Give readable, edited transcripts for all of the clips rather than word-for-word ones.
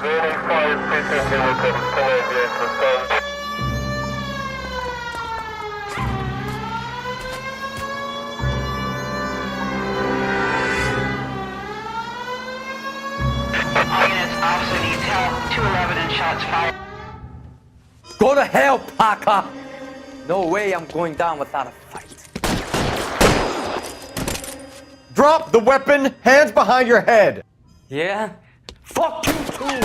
Officer needs help. 211 and shots fired. Go to hell, Parker! No way I'm going down without a fight. Drop the weapon, hands behind your head. Yeah? Fuck you too!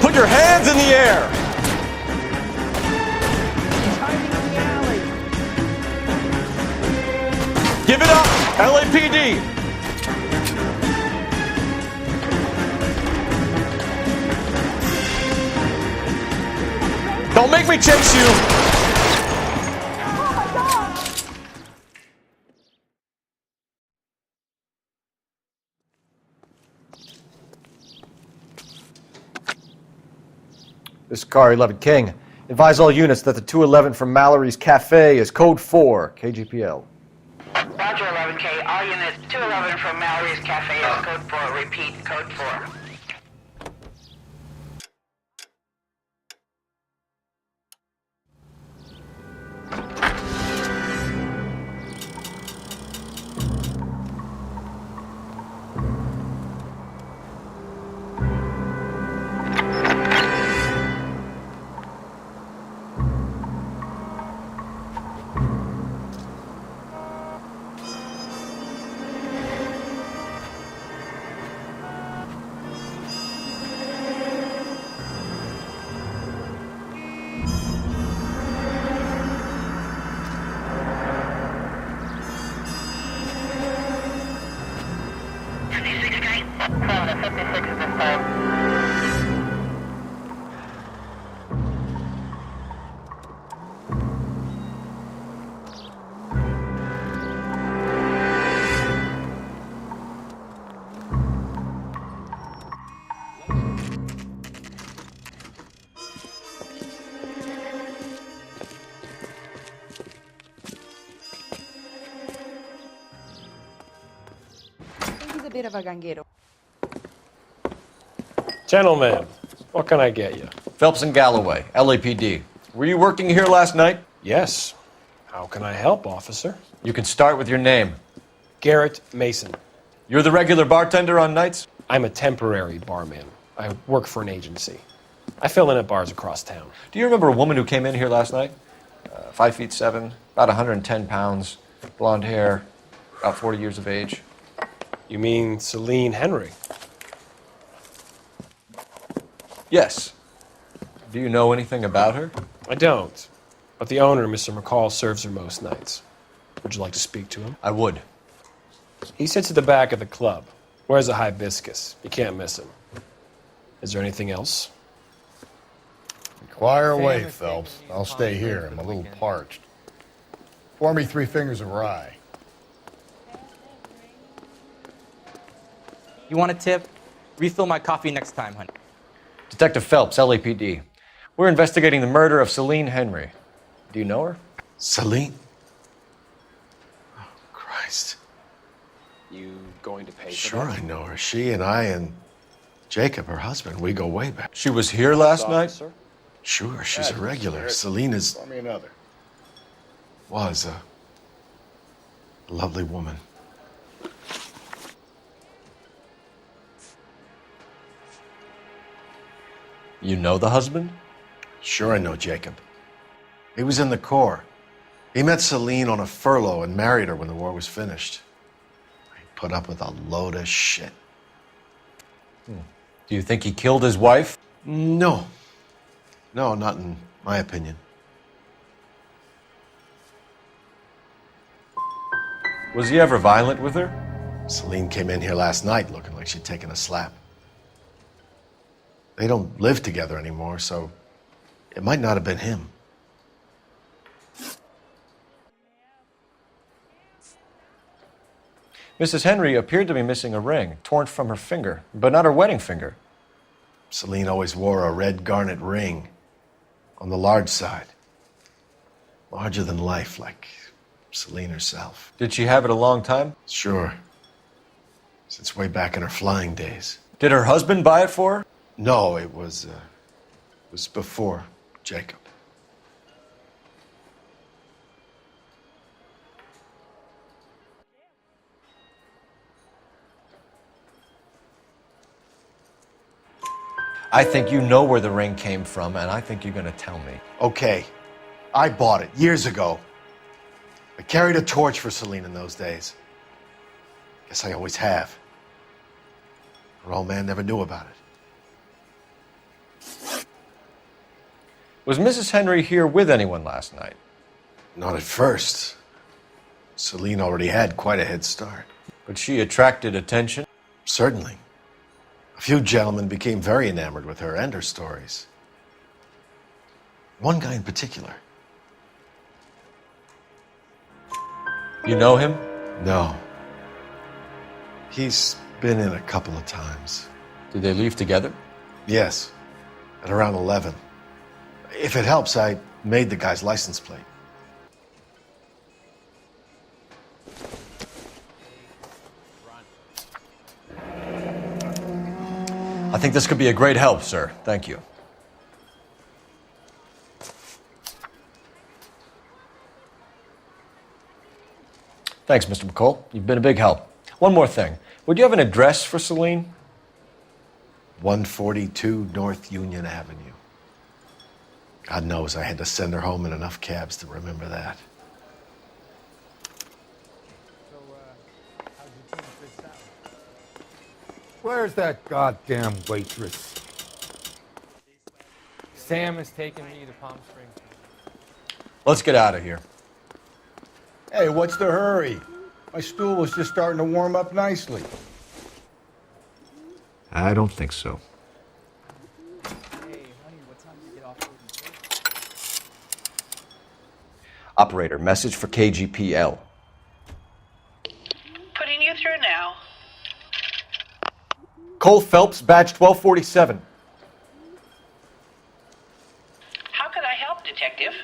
Put your hands in the air. He's hiding in the alley. Give it up, LAPD. Don't make me chase you! This is Car 11 King. Advise all units that the 211 from Mallory's Cafe is code 4, KGPL. Roger, 11K. All units, 211 from Mallory's Cafe is code 4. Repeat, code 4. He's a bit of a ganguero. Gentlemen, what can I get you? Phelps and Galloway, LAPD. Were you working here last night? Yes. How can I help, officer? You can start with your name. Garrett Mason. You're the regular bartender on nights? I'm a temporary barman. I work for an agency. I fill in at bars across town. Do you remember a woman who came in here last night? 5'7", about 110 pounds, blonde hair, about 40 years of age. You mean Celine Henry? Yes. Do you know anything about her? I don't. But the owner, Mr. McCall, serves her most nights. Would you like to speak to him? I would. He sits at the back of the club. Wears a hibiscus. You can't miss him. Is there anything else? Inquire away, Phelps. I'll stay here. I'm a little parched. Pour me 3 fingers of rye. You want a tip? Refill my coffee next time, honey. Detective Phelps, LAPD. We're investigating the murder of Celine Henry. Do you know her? Celine? Oh, Christ. You going to pay for Sure, that? I know her. She and I and Jacob, her husband, we go way back. She was here last night? Officer? Sure, she's a regular. Celine is... Pour me another. was a lovely woman. You know the husband? Sure, I know Jacob. He was in the Corps. He met Celine on a furlough and married her when the war was finished. He put up with a load of shit. Do you think he killed his wife? No. No, not in my opinion. Was he ever violent with her? Celine came in here last night looking like she'd taken a slap. They don't live together anymore, so it might not have been him. Mrs. Henry appeared to be missing a ring, torn from her finger, but not her wedding finger. Celine always wore a red garnet ring on the large side. Larger than life, like Celine herself. Did she have it a long time? Sure. Since way back in her flying days. Did her husband buy it for her? No, it was before Jacob. I think you know where the ring came from, and I think you're going to tell me. Okay, I bought it years ago. I carried a torch for Celine in those days. Guess I always have. Her old man never knew about it. Was Mrs. Henry here with anyone last night? Not at first. Celine already had quite a head start. But she attracted attention? Certainly. A few gentlemen became very enamored with her and her stories. One guy in particular. You know him? No. He's been in a couple of times. Did they leave together? Yes, at around 11. If it helps, I made the guy's license plate. I think this could be a great help, sir. Thank you. Thanks, Mr. McCall. You've been a big help. One more thing. Would you have an address for Celine? 142 North Union Avenue. God knows I had to send her home in enough cabs to remember that. Where's that goddamn waitress? Sam is taking me to Palm Springs. Let's get out of here. Hey, what's the hurry? My stool was just starting to warm up nicely. I don't think so. Operator, message for KGPL. Putting you through now. Cole Phelps, badge 1247. How could I help, Detective?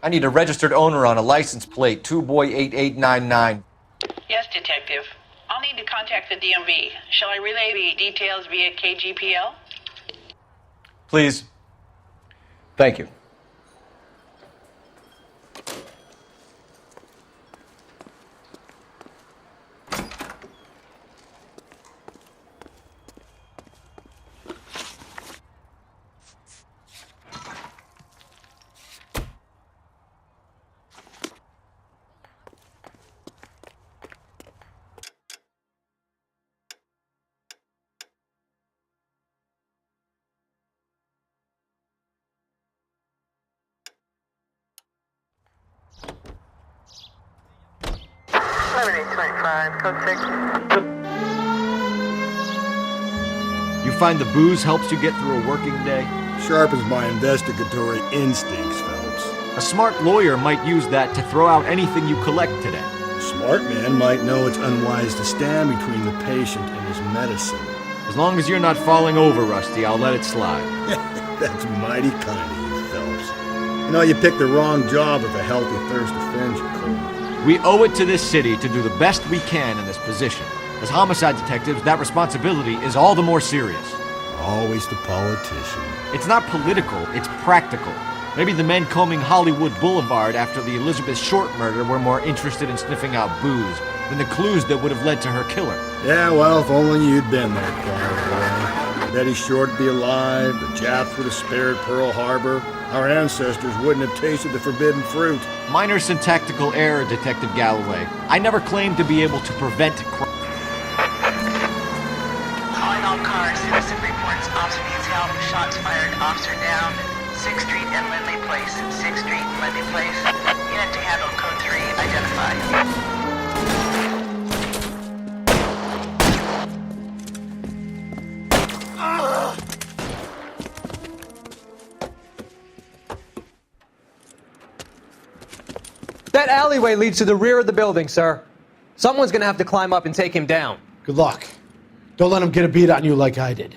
I need a registered owner on a license plate, 2boy8899. Yes, Detective. I'll need to contact the DMV. Shall I relay the details via KGPL? Please. Thank you. You find the booze helps you get through a working day? Sharpens my investigatory instincts, Phelps. A smart lawyer might use that to throw out anything you collect today. A smart man might know it's unwise to stand between the patient and his medicine. As long as you're not falling over, Rusty, I'll let it slide. That's mighty kind of you, Phelps. You know, you picked the wrong job if a healthy thirst offends you, Cole. We owe it to this city to do the best we can in this position. As homicide detectives, that responsibility is all the more serious. Always the politician. It's not political, it's practical. Maybe the men combing Hollywood Boulevard after the Elizabeth Short murder were more interested in sniffing out booze than the clues that would have led to her killer. Yeah, well, if only you'd been there, Quiet Boy. Betty Short would be alive, the Japs would have spared Pearl Harbor, our ancestors wouldn't have tasted the forbidden fruit. Minor syntactical error, Detective Galloway. I never claimed to be able to prevent crime. Calling all cars. Citizen reports officer needs help. Shots fired. Officer down. 6th Street and Lindley Place. 6th Street and Lindley Place. Unit to handle code 3 identified. That alleyway leads to the rear of the building, sir. Someone's gonna have to climb up and take him down. Good luck. Don't let him get a beat on you like I did.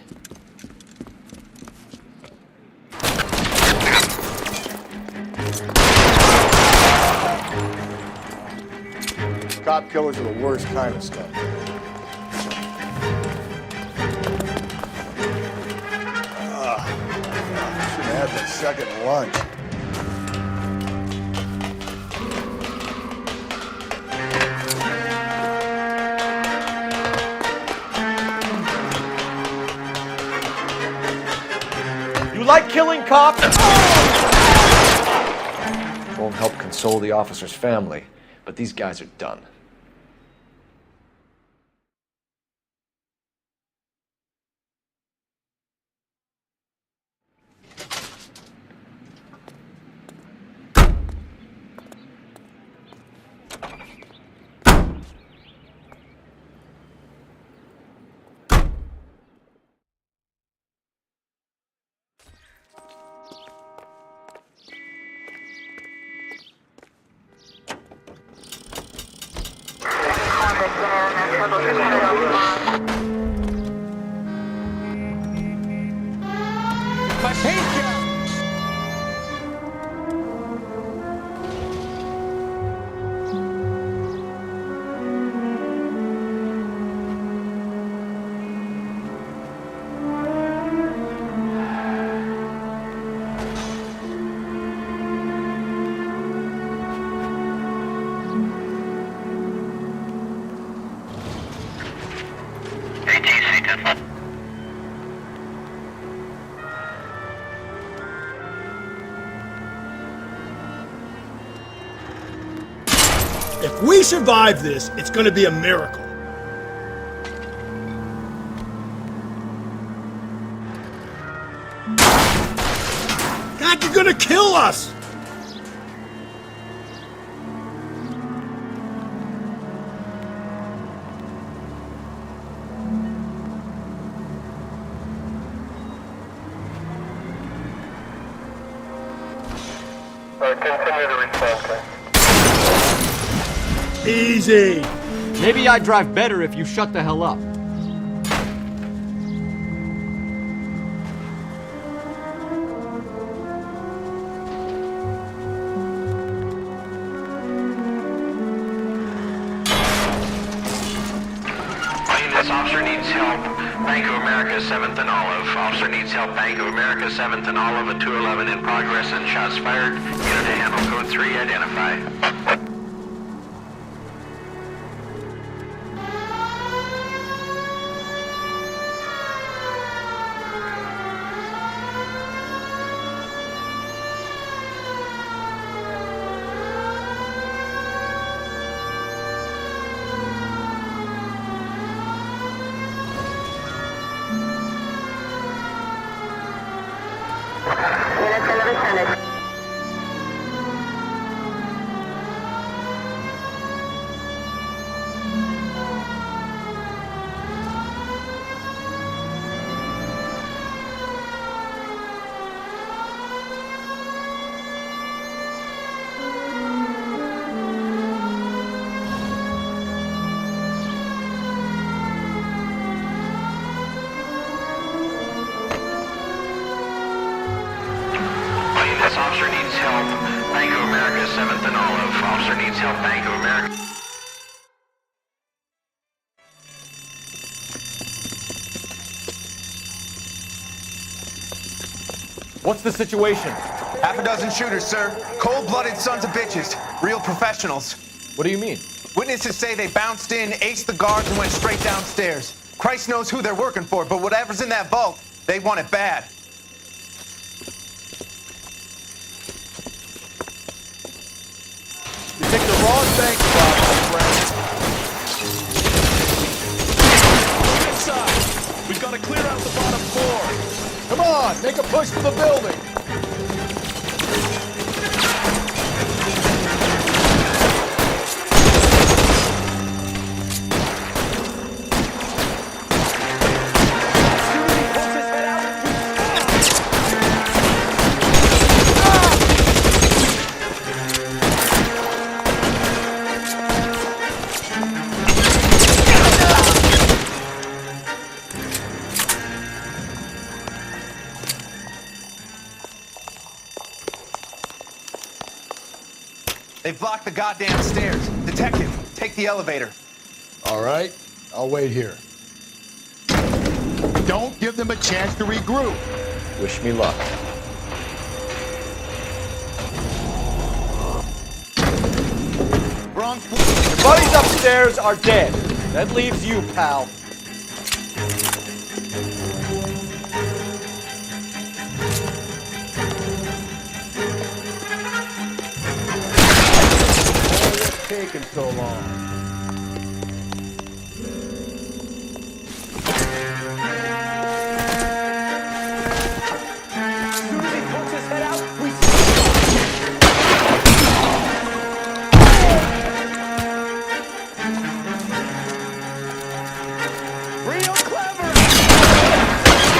Cop killers are the worst kind of stuff. second lunch. You like killing cops? Won't help console the officer's family, but these guys are done. If we survive this, it's gonna be a miracle. God, you're gonna kill us! Continue to respond. Easy. Maybe I'd drive better if you shut the hell up. This officer needs help. Bank of America, 7th and Olive. Officer needs help. Bank of America, 7th and Olive, at 211 in progress and shots fired. Unit to handle code 3, identify. Officer needs help. Bank of America, 7th and Olive. Officer needs help. Bank of America. What's the situation? Half a dozen shooters, sir. Cold-blooded sons of bitches. Real professionals. What do you mean? Witnesses say they bounced in, aced the guards, and went straight downstairs. Christ knows who they're working for, but whatever's in that vault, they want it bad. You picked the wrong bank spot, my friend. Inside. We've got to clear out the bottom floor. Come on, make a push for the building. They've blocked the goddamn stairs. Detective, take the elevator. All right, I'll wait here. Don't give them a chance to regroup. Wish me luck. Your buddies upstairs are dead. That leaves you, pal. What's taking so long?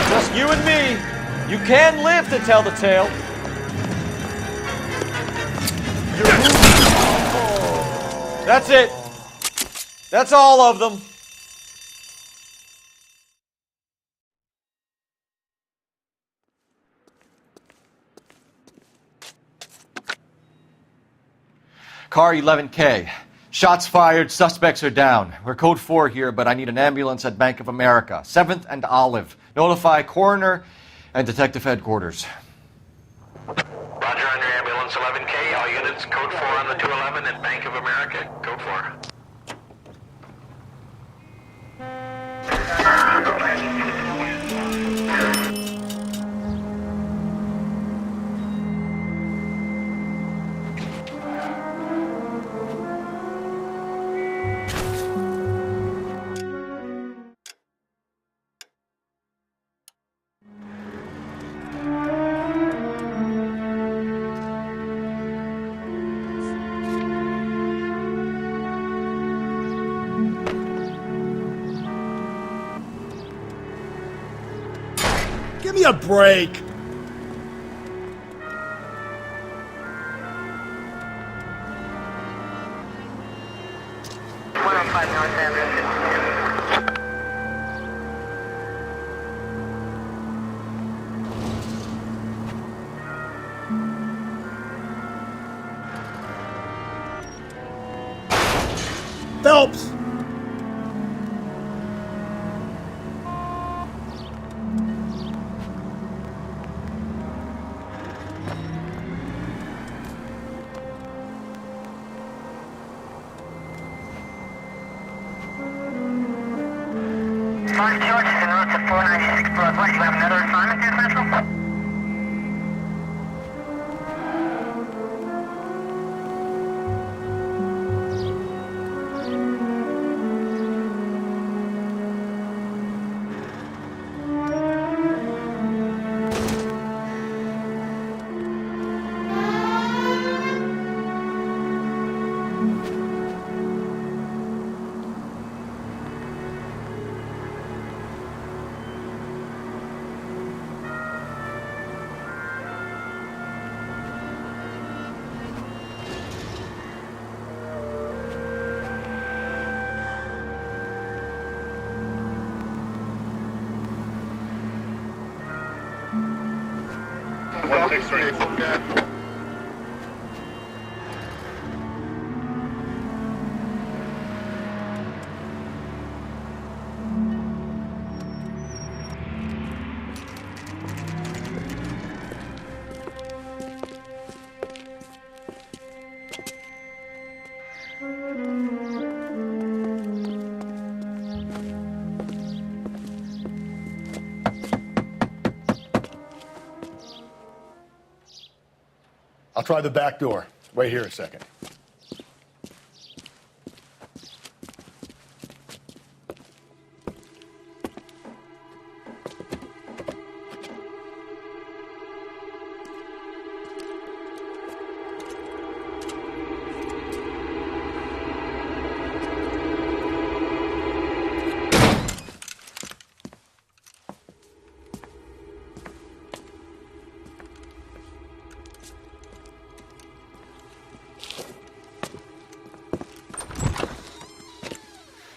Just you and me. You can live to tell the tale. That's it. That's all of them. Car 11K. Shots fired, suspects are down. We're code 4 here, but I need an ambulance at Bank of America. 7th and Olive. Notify coroner and detective headquarters. Roger on your ambulance 11K. All units, code 4 on the 211 at Bank of America. Code 4. Give me a break! Phelps! Mark George is en route to 496 Broad West. You have another assignment there, Central? I'll try the back door. Wait here a second.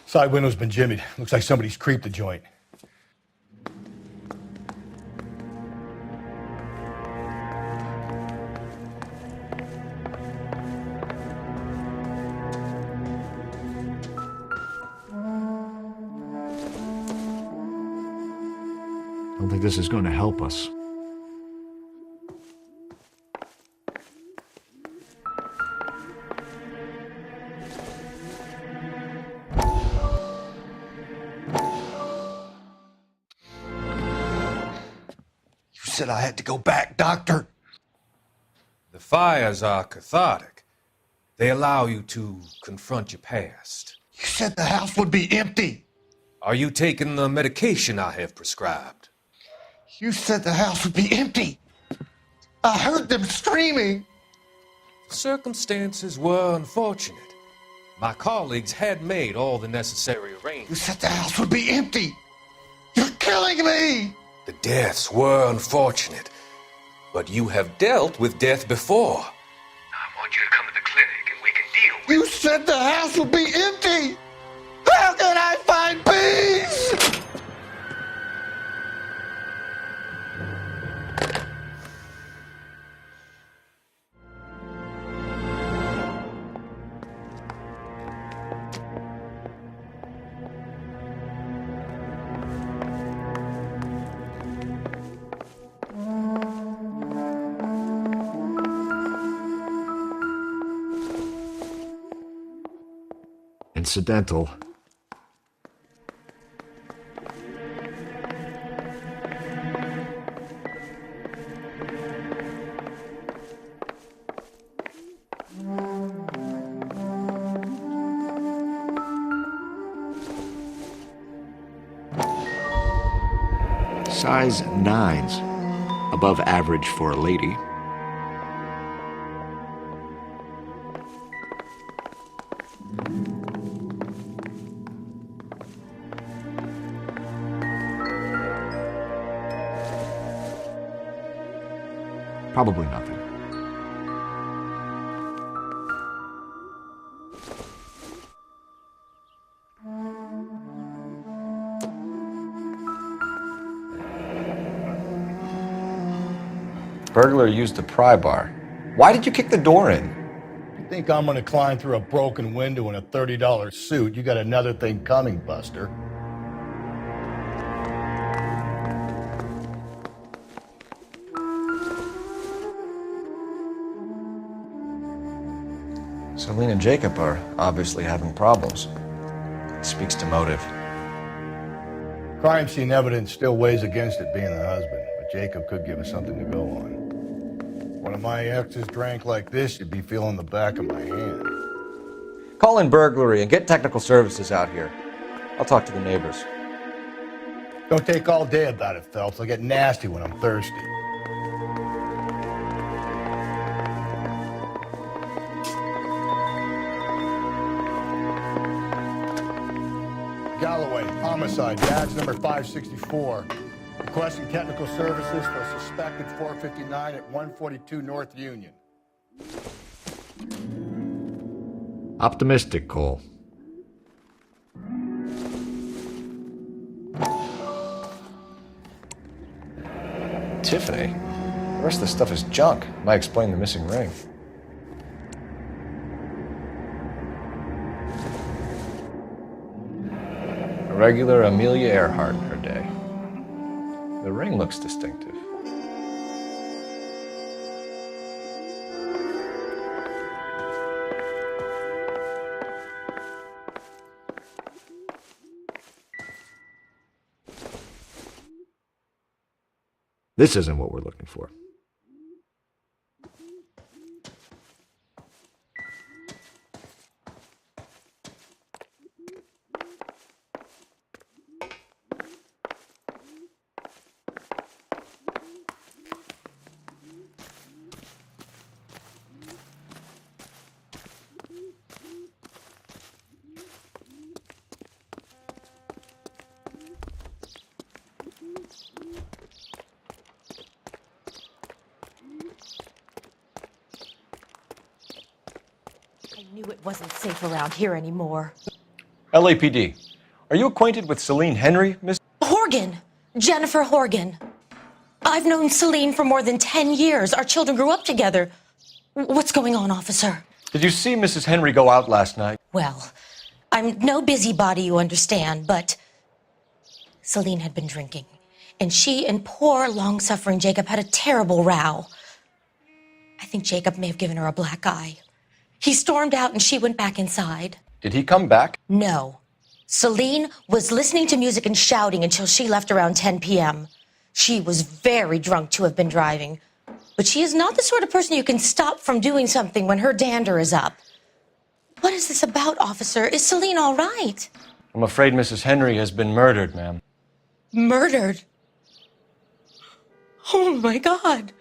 Side window's been jimmied. Looks like somebody's creeped the joint. I don't think this is going to help us. said I had to go back, Doctor. The fires are cathartic. They allow you to confront your past. You said the house would be empty. Are you taking the medication I have prescribed? You said the house would be empty. I heard them screaming. The circumstances were unfortunate. My colleagues had made all the necessary You arrangements. said the house would be empty. You're killing me. The deaths were unfortunate, but you have dealt with death before. I want you to come to the clinic and we can deal with You said the house would be empty. How can I find peace? Incidental. Size 9s, above average for a lady. Probably nothing. Burglar used the pry bar. Why did you kick the door in? You think I'm gonna climb through a broken window in a $30 suit? You got another thing coming, Buster. Celine and Jacob are obviously having problems. It speaks to motive. Crime scene evidence still weighs against it being the husband, but Jacob could give us something to go on. One of my exes drank like this, you'd be feeling the back of my hand. Call in burglary and get technical services out here. I'll talk to the neighbors. Don't take all day about it, Phelps. I'll get nasty when I'm thirsty. Galloway, homicide, badge number 564. Requesting technical services for a suspected 459 at 142 North Union. Optimistic, Cole. Tiffany? The rest of the stuff is junk. Might explain the missing ring. A regular Amelia Earhart in her day. The ring looks distinctive. This isn't what we're looking for. I knew it wasn't safe around here anymore. LAPD. Are you acquainted with Celine Henry, Miss? Horgan! Jennifer Horgan. I've known Celine for more than 10 years. Our children grew up together. What's going on, officer? Did you see Mrs. Henry go out last night? Well, I'm no busybody, you understand, but Celine had been drinking, and she and poor, long-suffering Jacob had a terrible row. I think Jacob may have given her a black eye. He stormed out and she went back inside. Did he come back? No. Celine was listening to music and shouting until she left around 10 p.m. She was very drunk to have been driving. But she is not the sort of person you can stop from doing something when her dander is up. What is this about, officer? Is Celine all right? I'm afraid Mrs. Henry has been murdered, ma'am. Murdered? Oh, my God.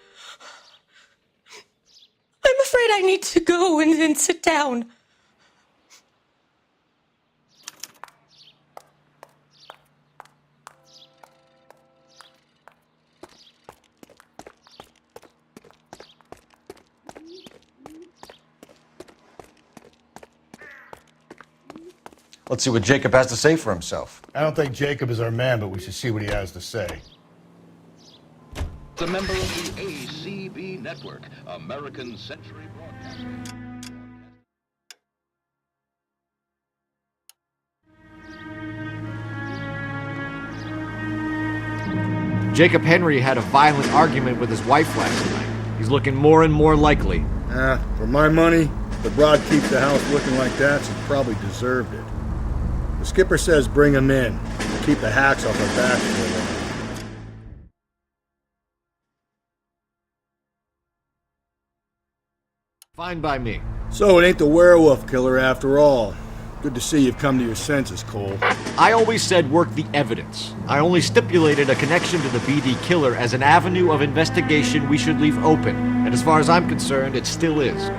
I'm afraid I need to go and sit down. Let's see what Jacob has to say for himself. I don't think Jacob is our man, but we should see what he has to say. It's a member of the ACB network, American Century Broadcasting. Jacob Henry had a violent argument with his wife last night. He's looking more and more likely. For my money, the broad keeps the house looking like that, she's probably deserved it. The skipper says bring him in. Keep the hacks off our backs for a while. Fine by me. So it ain't the werewolf killer after all. Good to see you've come to your senses, Cole. I always said work the evidence. I only stipulated a connection to the BD killer as an avenue of investigation we should leave open. And as far as I'm concerned, it still is.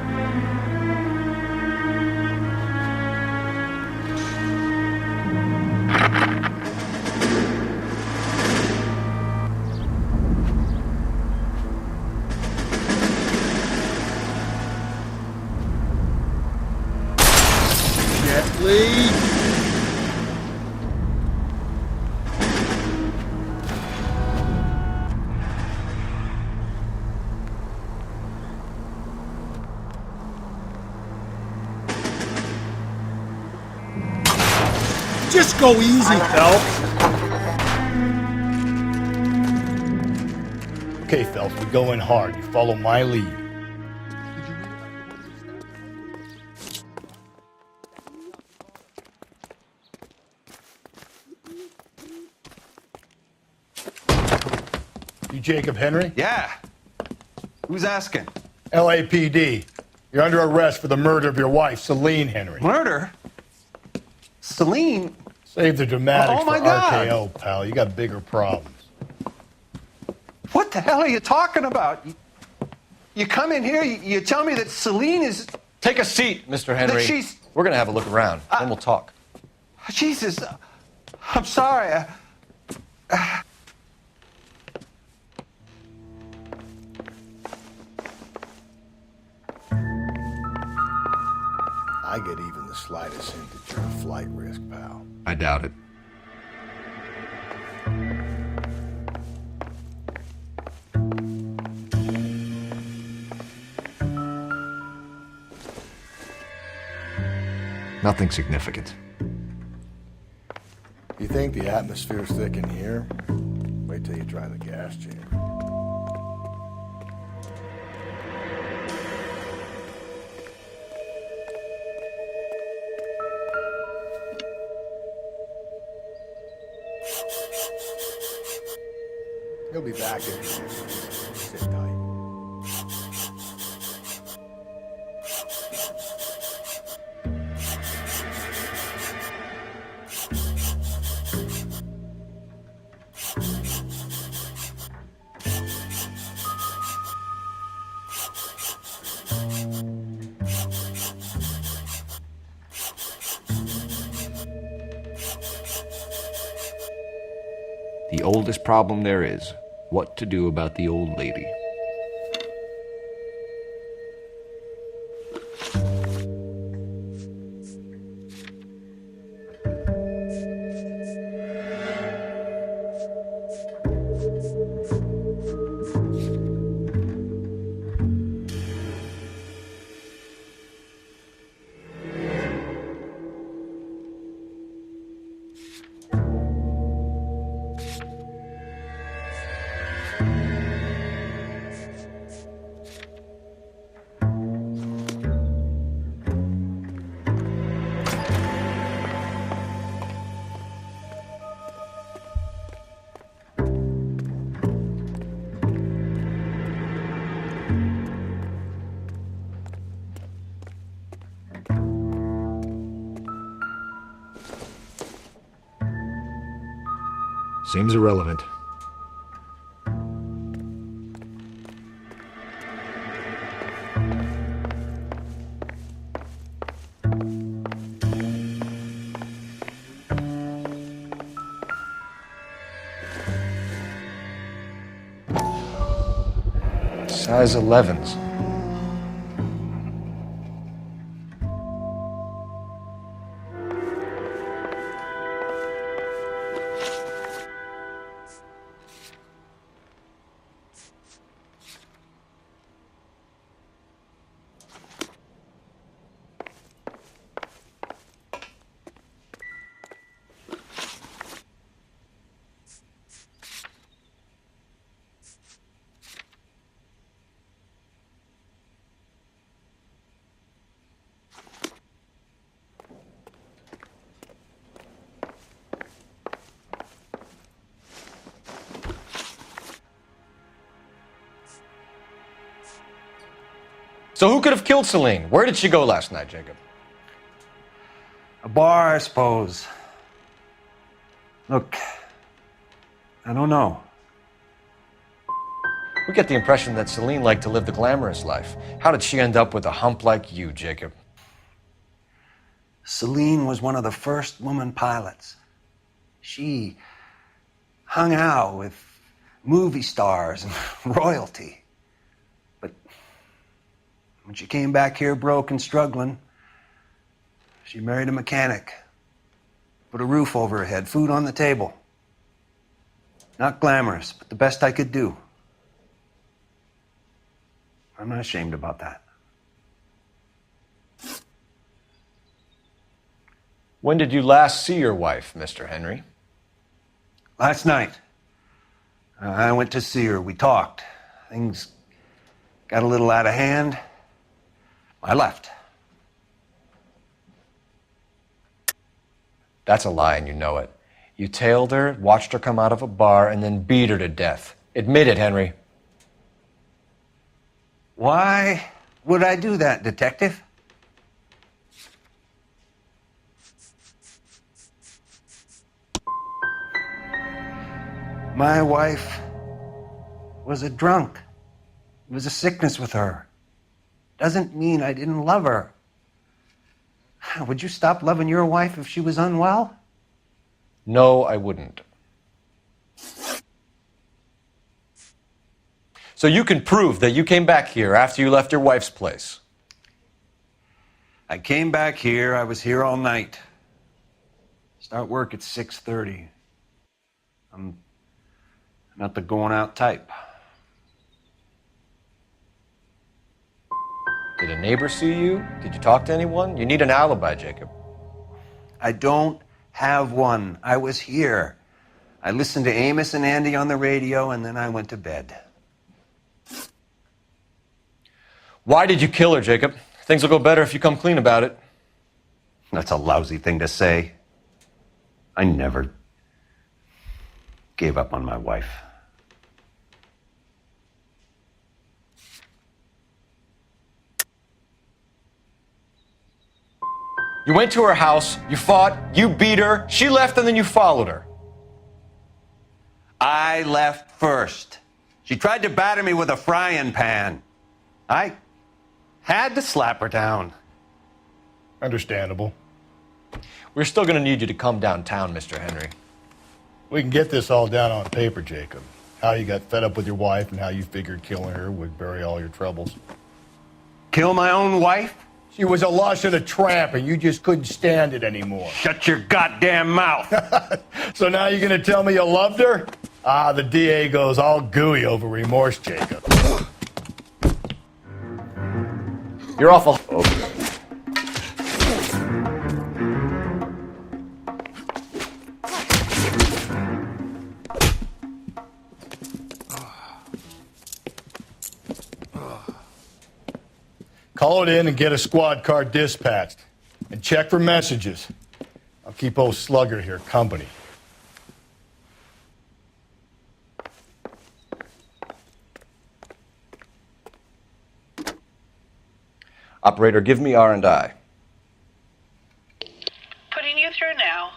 Just go easy, Phelps. Okay, Phelps, we go in hard. You follow my lead. You Jacob Henry? Yeah. Who's asking? LAPD. You're under arrest for the murder of your wife, Celine Henry. Murder? Celine? Save the dramatics Oh, my for God. RKO, pal. You got bigger problems. What the hell are you talking about? You come in here, you tell me that Celine is... Take a seat, Mr. Henry. That she's... We're gonna have a look around, then we'll talk. Jesus. I'm sorry. I get even the slightest hint that you're a flight risk, pal. I doubt it. Nothing significant. You think the atmosphere's thick in here? Wait till you try the gas chamber. He'll be back in. Sit tight. The oldest problem there is, what to do about the old lady. Seems irrelevant. Size 11s. So who could have killed Celine? Where did she go last night, Jacob? A bar, I suppose. Look, I don't know. We get the impression that Celine liked to live the glamorous life. How did she end up with a hump like you, Jacob? Celine was one of the first woman pilots. She hung out with movie stars and royalty. But when she came back here broke and struggling, she married a mechanic. Put a roof over her head, food on the table. Not glamorous, but the best I could do. I'm not ashamed about that. When did you last see your wife, Mr. Henry? Last night. I went to see her. We talked. Things got a little out of hand. I left. That's a lie, and you know it. You tailed her, watched her come out of a bar, and then beat her to death. Admit it, Henry. Why would I do that, Detective? My wife was a drunk. It was a sickness with her. Doesn't mean I didn't love her. Would you stop loving your wife if she was unwell? No, I wouldn't. So you can prove that you came back here after you left your wife's place? I came back here. I was here all night. Start work at 6:30. I'm not the going out type. Did a neighbor see you? Did you talk to anyone? You need an alibi, Jacob. I don't have one. I was here. I listened to Amos and Andy on the radio, and then I went to bed. Why did you kill her, Jacob? Things will go better if you come clean about it. That's a lousy thing to say. I never gave up on my wife. You went to her house, you fought, you beat her, she left, and then you followed her. I left first. She tried to batter me with a frying pan. I had to slap her down. Understandable. We're still going to need you to come downtown, Mr. Henry. We can get this all down on paper, Jacob. How you got fed up with your wife and how you figured killing her would bury all your troubles. Kill my own wife? She was a lush and a tramp, and you just couldn't stand it anymore. Shut your goddamn mouth. So now you're going to tell me you loved her? Ah, the DA goes all gooey over remorse, Jacob. You're awful. Call it in and get a squad car dispatched. And check for messages. I'll keep old Slugger here company. Operator, give me R&I. Putting you through now.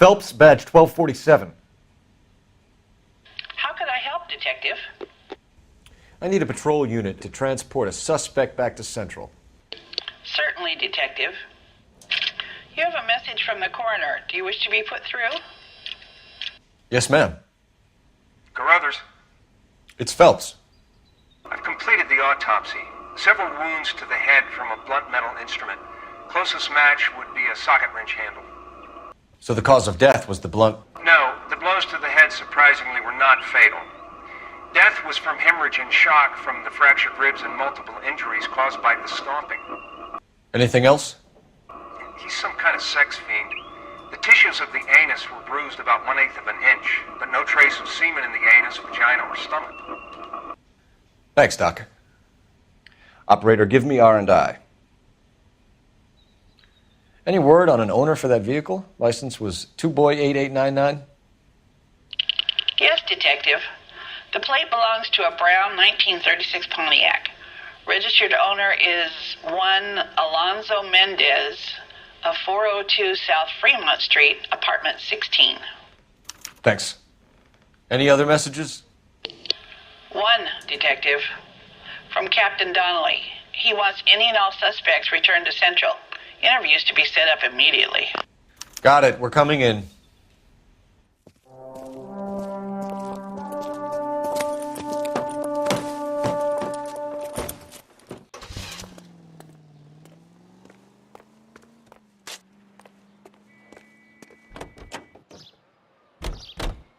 Phelps, badge 1247. How can I help, Detective? I need a patrol unit to transport a suspect back to Central. Certainly, Detective. You have a message from the coroner. Do you wish to be put through? Yes, ma'am. Carruthers, It's Phelps. I've completed the autopsy. Several wounds to the head from a blunt metal instrument. Closest match would be a socket wrench handle. So the cause of death was the blunt. No, the blows to the head surprisingly were not fatal. Death was from hemorrhage and shock from the fractured ribs and multiple injuries caused by the stomping. Anything else? He's some kind of sex fiend. The tissues of the anus were bruised about 1/8 of an inch, but no trace of semen in the anus, vagina, or stomach. Thanks, Doc. Operator, give me R&I. Any word on an owner for that vehicle? License was 2boy8899. Yes, Detective. The plate belongs to a brown 1936 Pontiac. Registered owner is one Alonzo Mendez of 402 South Fremont Street, apartment 16. Thanks. Any other messages? One, Detective. From Captain Donnelly. He wants any and all suspects returned to Central. Interviews to be set up immediately. Got it. We're coming in.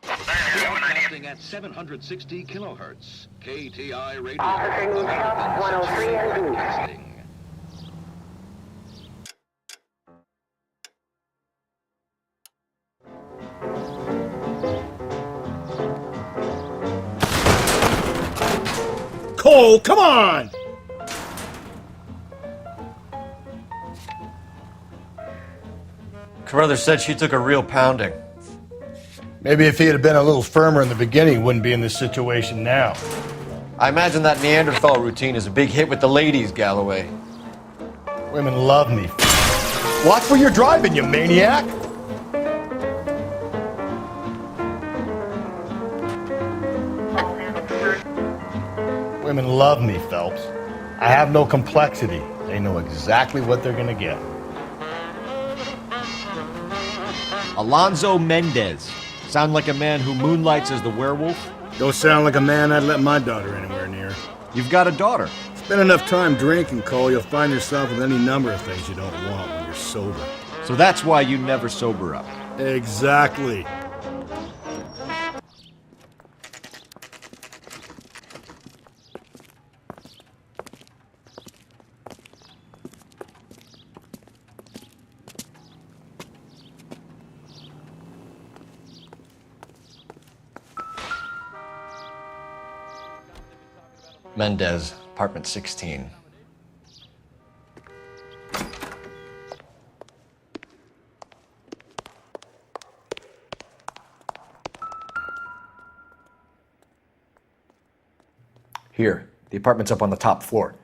Broadcasting at 760 kilohertz. KTI Radio. Officer needs help, 103 and B. Broadcasting. Cole, come on! Carruthers said she took a real pounding. Maybe if he had been a little firmer in the beginning, he wouldn't be in this situation now. I imagine that Neanderthal routine is a big hit with the ladies, Galloway. Women love me. Watch where you're driving, you maniac! Women love me, Phelps. I have no complexity. They know exactly what they're gonna get. Alonzo Mendez. Sound like a man who moonlights as the werewolf? Don't sound like a man I'd let my daughter anywhere near. You've got a daughter. Spend enough time drinking, Cole, you'll find yourself with any number of things you don't want when you're sober. So that's why you never sober up. Exactly. Mendez, apartment 16. Here, the apartment's up on the top floor.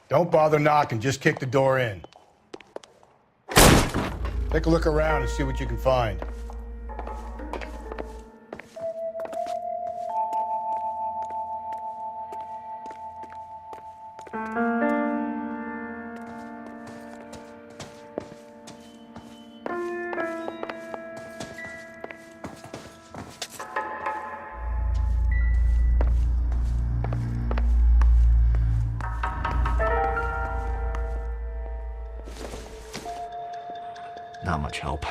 Don't bother knocking, just kick the door in. Take a look around and see what you can find. Not much help.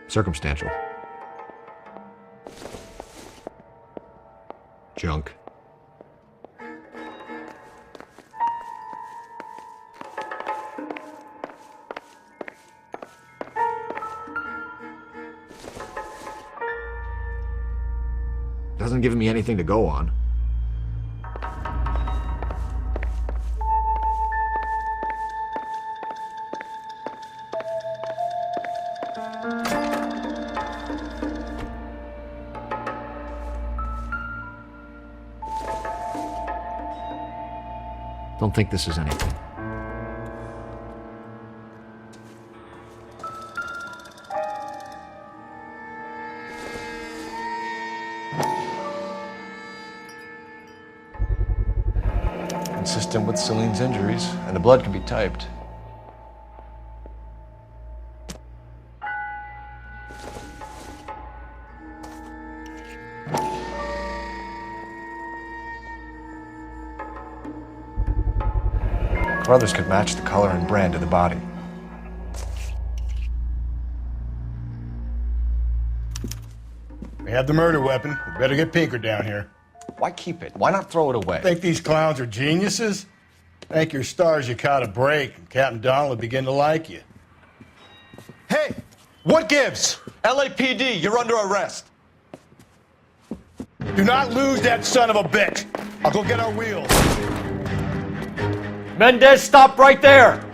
Circumstantial. Junk. hasn't given me anything to go on. Don't think this is anything. Consistent with Celine's injuries, and the blood can be typed. Brothers could match the color and brand of the body. We have the murder weapon. We better get Pinker down here. Why keep it? Why not throw it away? Think these clowns are geniuses? Thank your stars you caught a break, and Captain Donald will begin to like you. Hey, what gives? LAPD, you're under arrest. Do not lose that son of a bitch. I'll go get our wheels. Mendez, stop right there!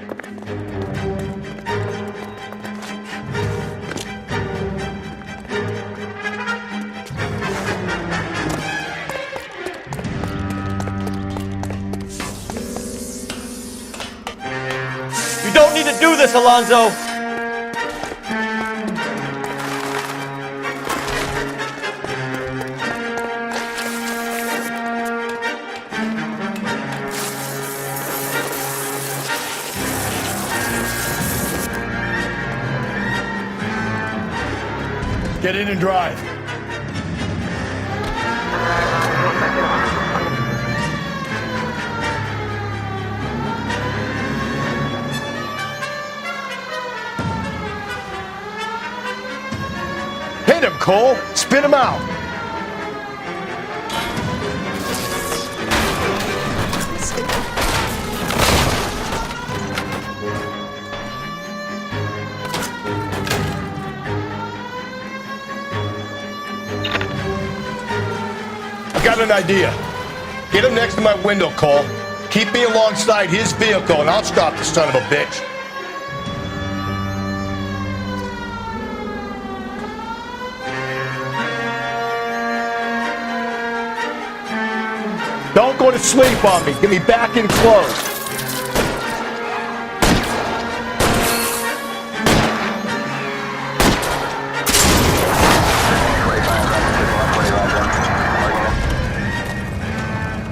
You don't need to do this, Alonzo! Get in and drive. Hit him, Cole. Spin him out. Got an idea. Get him next to my window, Cole. Keep me alongside his vehicle, and I'll stop the son of a bitch. Don't go to sleep on me. Get me back in close.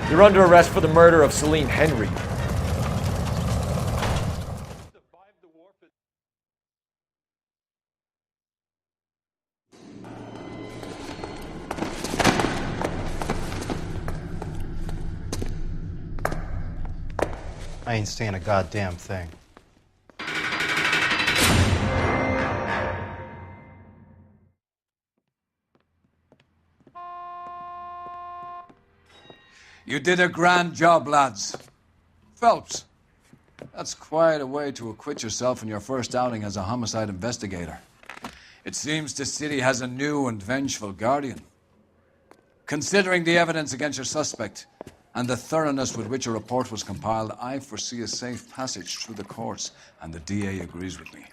You're under arrest for the murder of Celine Henry. I ain't saying a goddamn thing. You did a grand job, lads. Phelps, that's quite a way to acquit yourself in your first outing as a homicide investigator. It seems the city has a new and vengeful guardian. Considering the evidence against your suspect and the thoroughness with which a report was compiled, I foresee a safe passage through the courts, and the DA agrees with me.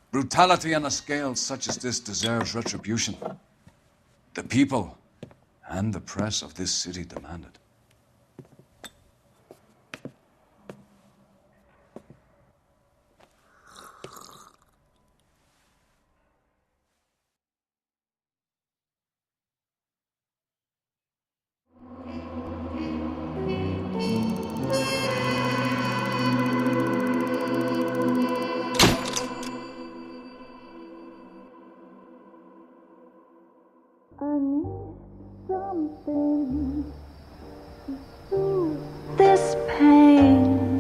Brutality on a scale such as this deserves retribution. The people and the press of this city demand it. This pain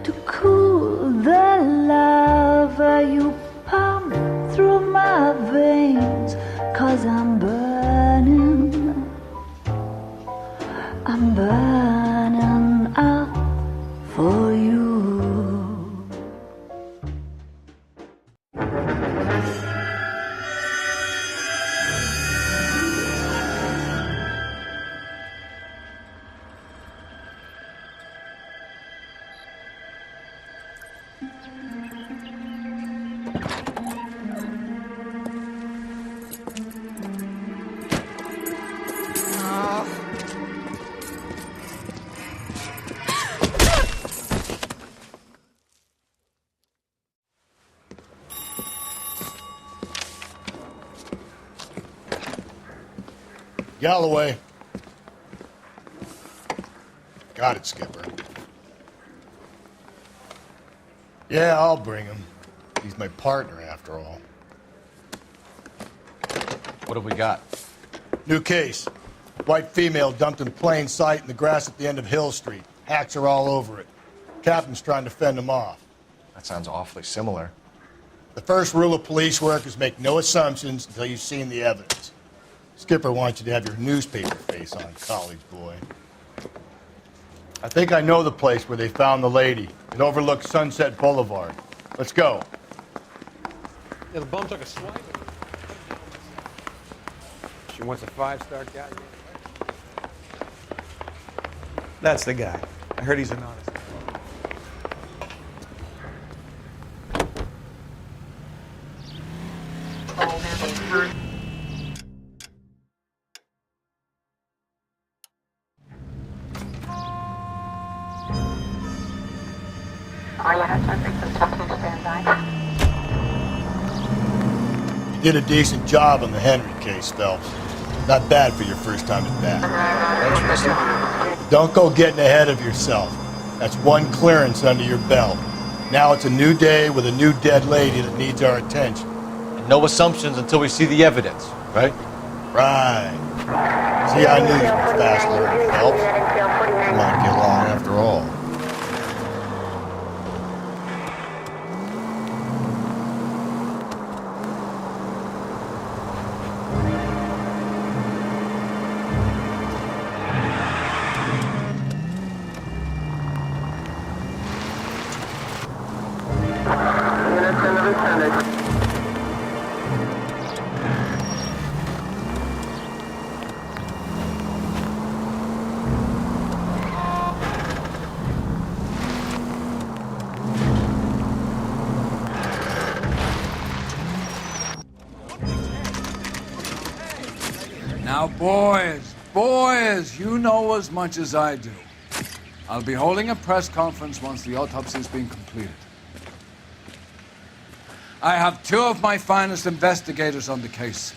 to cool the lava you pump through my veins, 'cause I'm burning up for you. Galloway. Got it, Skipper. Yeah, I'll bring him. He's my partner, after all. What have we got? New case. White female dumped in plain sight in the grass at the end of Hill Street. Hacks are all over it. Captain's trying to fend them off. That sounds awfully similar. The first rule of police work is make no assumptions until you've seen the evidence. Skipper wants you to have your newspaper face on, college boy. I think I know the place where they found the lady. It overlooks Sunset Boulevard. Let's go. Yeah, the bum took a swipe. She wants a 5-star guy. That's the guy. I heard he's an honest. You did a decent job on the Henry case, Phelps. Not bad for your first time at bat. Interesting. Don't go getting ahead of yourself. That's one clearance under your belt. Now it's a new day with a new dead lady that needs our attention. And no assumptions until we see the evidence, right? Right. See, I knew you were fast learning, Phelps. You might get along after all. Now, boys, you know as much as I do. I'll be holding a press conference once the autopsy's been completed. I have 2 of my finest investigators on the case,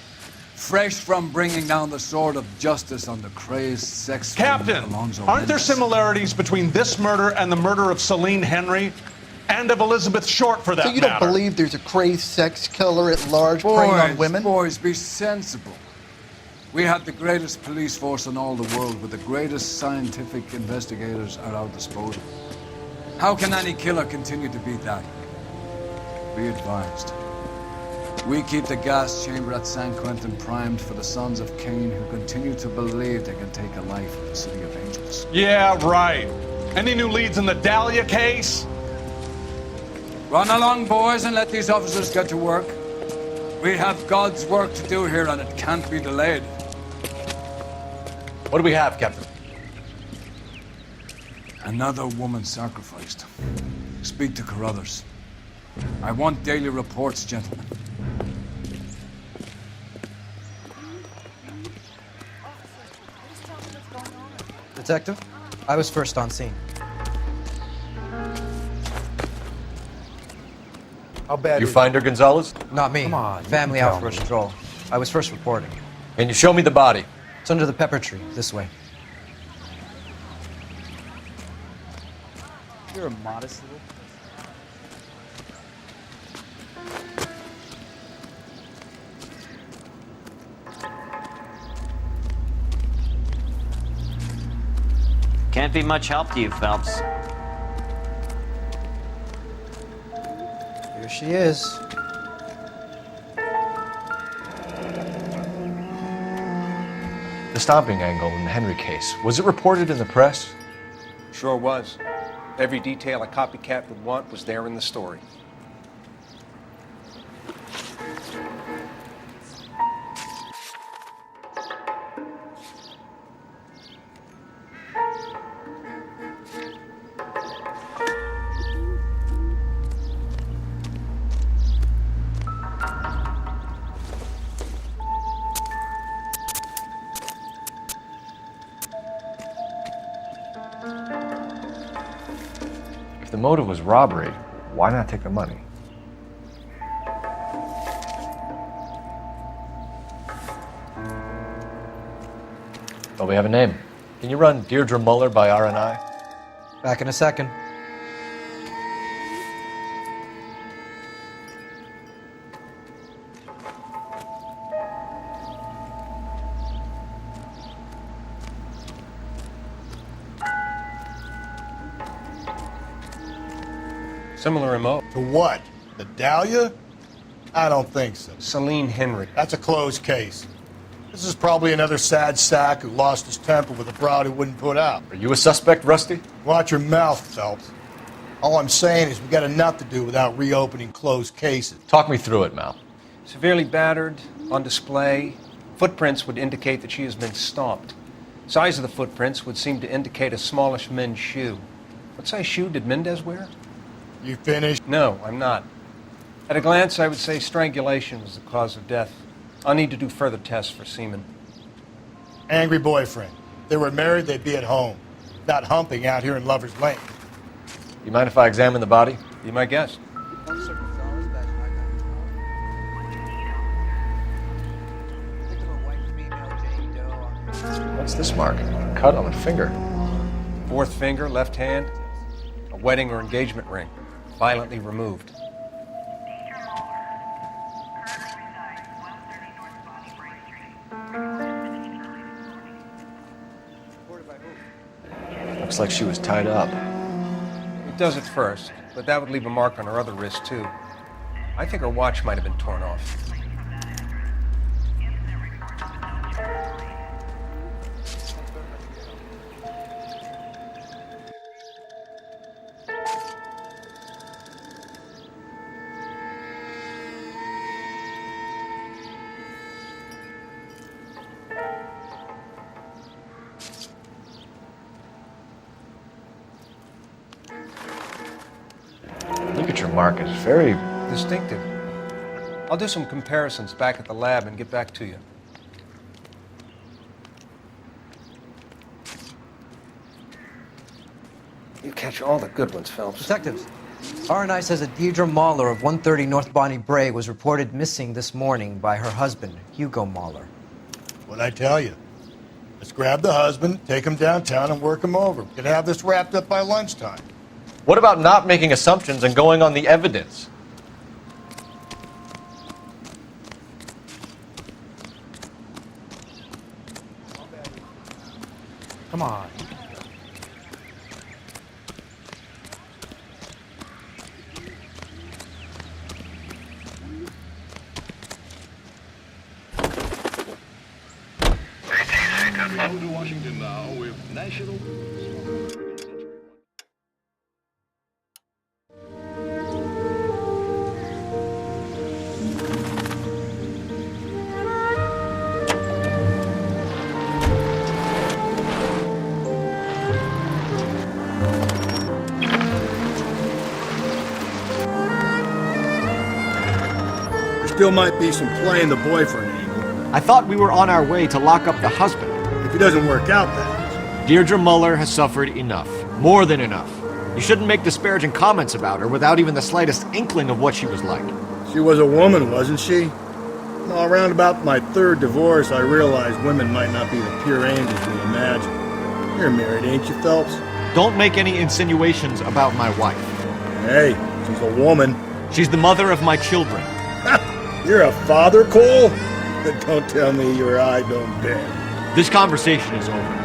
fresh from bringing down the sword of justice on the crazed sex Captain, aren't there similarities between this murder and the murder of Celine Henry and of Elizabeth Short, for that So you don't matter? believe there's a crazed sex killer at large preying on women? Boys, be sensible. We have the greatest police force in all the world with the greatest scientific investigators at our disposal. How can any killer continue to be that? Be advised. We keep the gas chamber at San Quentin primed for the sons of Cain who continue to believe they can take a life in the City of Angels. Yeah, right. Any new leads in the Dahlia case? Run along, boys, and let these officers get to work. We have God's work to do here, and it can't be delayed. What do we have, Captain? Another woman sacrificed. Speak to Carruthers. I want daily reports, gentlemen. Detective, I was first on scene. How bad You find her, Gonzalez? Not me. Come on, Family you out tell for a me. stroll. I was first reporting. Can you show me the body? It's under the pepper tree, this way. You're a modest little... Can't be much help to you, Phelps. Here she is. The stomping angle in the Henry case. Was it reported in the press? Sure was. Every detail a copycat would want was there in the story. motive was robbery, why not take the money? Oh, we have a name. Can you run Deirdre Muller by RNI? Back in a second. Similar MO. To what? The Dahlia? I don't think so. Celine Henry. That's a closed case. This is probably another sad sack who lost his temper with a broad who wouldn't put out. Are you a suspect, Rusty? Watch your mouth, Phelps. All I'm saying is we got enough to do without reopening closed cases. Talk me through it, Mal. Severely battered, on display. Footprints would indicate that she has been stomped. Size of the footprints would seem to indicate a smallish men's shoe. What size shoe did Mendez wear? You finished? No, I'm not. At a glance, I would say strangulation was the cause of death. I'll need to do further tests for semen. Angry boyfriend. If they were married, they'd be at home. Not humping out here in Lover's Lane. You mind if I examine the body? Be my guest. What's this mark? A cut on the finger. Fourth finger, left hand. A wedding or engagement ring. Violently removed. Looks like she was tied up. It does at first, but that would leave a mark on her other wrist, too. I think her watch might have been torn off. Signature mark is very distinctive. I'll do some comparisons back at the lab and get back to you. You catch all the good ones, Phelps. Detectives, RNI says that Deirdre Mahler of 130 North Bonnie Bray was reported missing this morning by her husband, Hugo Mahler. What'd I tell you? Let's grab the husband, take him downtown, and work him over. We could have this wrapped up by lunchtime. What about not making assumptions and going on the evidence? Come on. On to Washington now with national. Still might be some playing the boyfriend angle. I thought we were on our way to lock up the husband. If he doesn't work out, that is. Deirdre Muller has suffered enough. More than enough. You shouldn't make disparaging comments about her without even the slightest inkling of what she was like. She was a woman, wasn't she? Well, around about my third divorce, I realized women might not be the pure angels we imagine. You're married, ain't you, Phelps? Don't make any insinuations about my wife. Hey, she's a woman. She's the mother of my children. You're a father, Cole? Then don't tell me your eye don't bend. This conversation is over.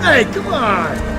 Hey, come on!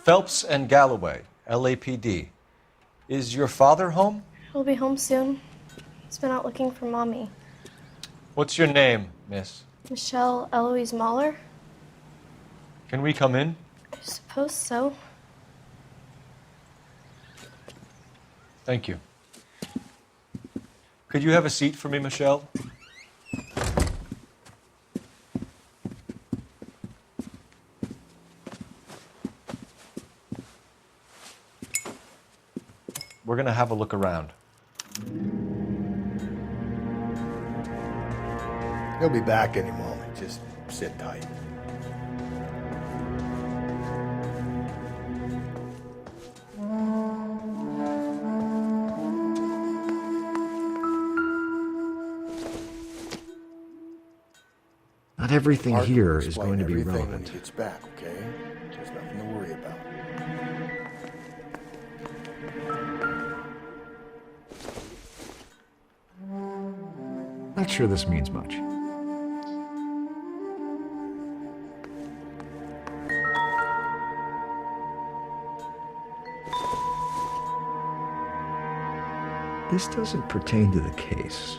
Phelps and Galloway, LAPD. Is your father home? He'll be home soon. He's been out looking for Mommy. What's your name, miss? Michelle Eloise Mahler? Can we come in? I suppose so. Thank you. Could you have a seat for me, Michelle? We're going to have a look around. He'll be back any moment. Just sit tight. Not everything Art here will is explain going to be everything relevant. when he gets back, okay? There's nothing to worry about. Not sure this means much. This doesn't pertain to the case.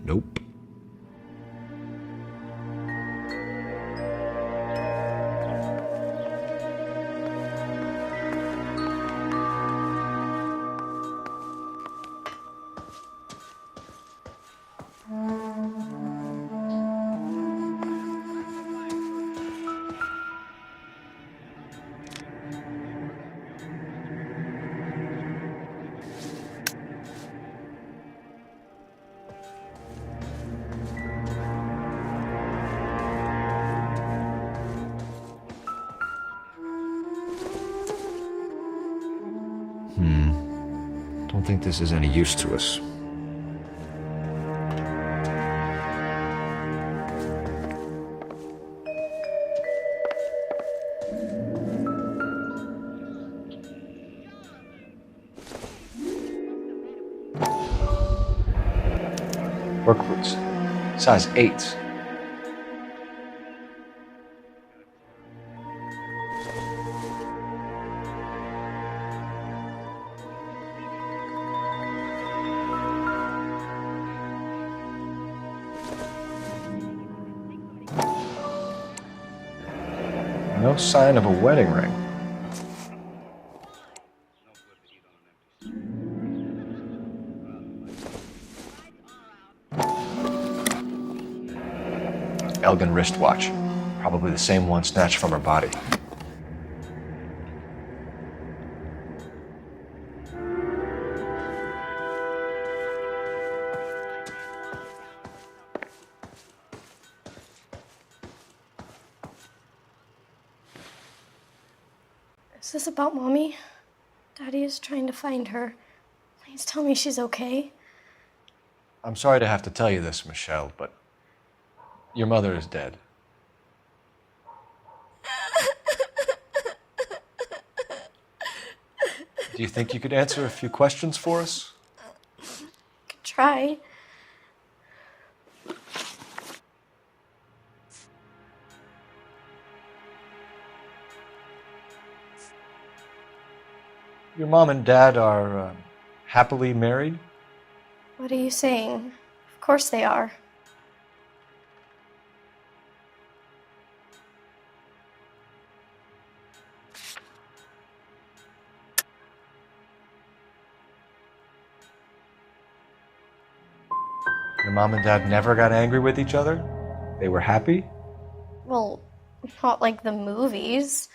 Nope. Don't think this is any use to us. Work boots. Size 8. No sign of a wedding ring. Elgin wristwatch. Probably the same one snatched from her body. Is this about Mommy? Daddy is trying to find her. Please tell me she's okay. I'm sorry to have to tell you this, Michelle, but your mother is dead. Do you think you could answer a few questions for us? Could try. Your mom and dad are happily married? What are you saying? Of course they are. Your mom and dad never got angry with each other? They were happy? Well, not like the movies.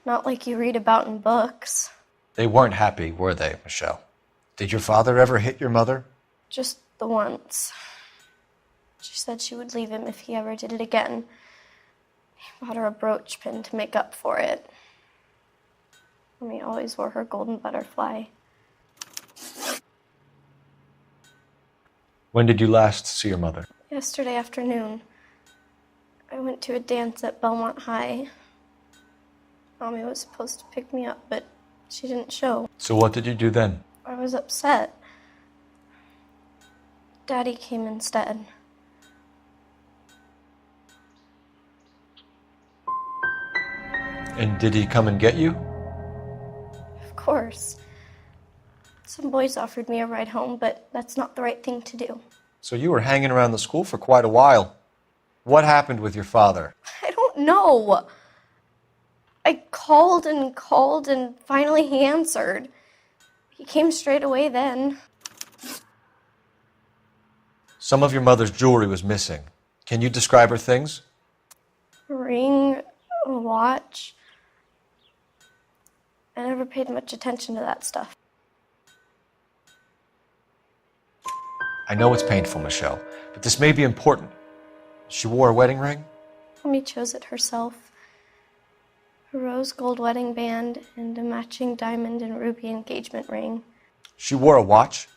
Not like you read about in books. They weren't happy, were they, Michelle? Did your father ever hit your mother? Just the once. She said she would leave him if he ever did it again. He bought her a brooch pin to make up for it. Mommy always wore her golden butterfly. When did you last see your mother? Yesterday afternoon. I went to a dance at Belmont High. Mommy was supposed to pick me up, but she didn't show. So what did you do then? I was upset. Daddy came instead. And did he come and get you? Of course. Some boys offered me a ride home, but that's not the right thing to do. So you were hanging around the school for quite a while. What happened with your father? I don't know. I called and finally he answered. He came straight away then. Some of your mother's jewelry was missing. Can you describe her things? A ring, a watch. I never paid much attention to that stuff. I know it's painful, Michelle, but this may be important. She wore a wedding ring? Mommy chose it herself. A rose gold wedding band and a matching diamond and ruby engagement ring. She wore a watch?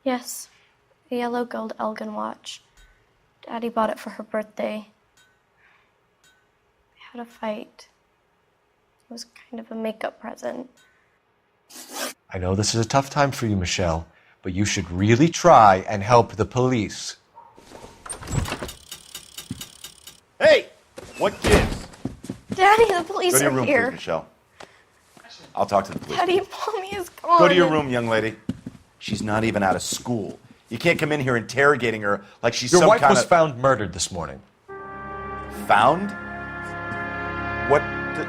Yes, a yellow gold Elgin watch. Daddy bought it for her birthday. We had a fight. It was kind of a makeup present. I know this is a tough time for you, Michelle, but you should really try and help the police. Hey! What gives? Daddy, the police Go to your are room, here. please, Michelle. I'll talk to the police. Daddy, Mommy is gone. Go to your room, young lady. She's not even out of school. You can't come in here interrogating her like she's Your some wife kind was of... found murdered this morning. Found? What the...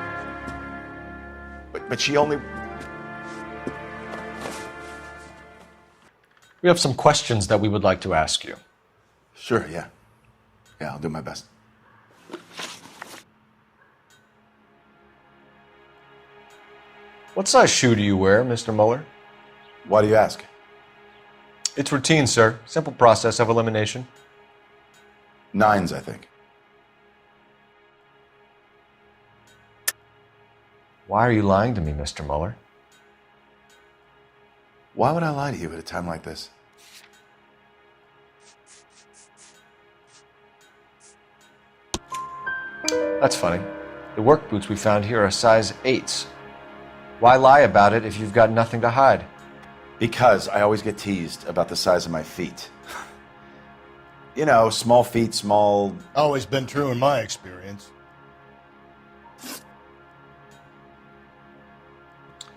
But she only... We have some questions that we would like to ask you. Sure, yeah. Yeah, I'll do my best. What size shoe do you wear, Mr. Mueller? Why do you ask? It's routine, sir. Simple process of elimination. 9s, I think. Why are you lying to me, Mr. Mueller? Why would I lie to you at a time like this? That's funny. The work boots we found here are size 8s. Why lie about it if you've got nothing to hide? Because I always get teased about the size of my feet. You know, small feet, small... Always been true in my experience.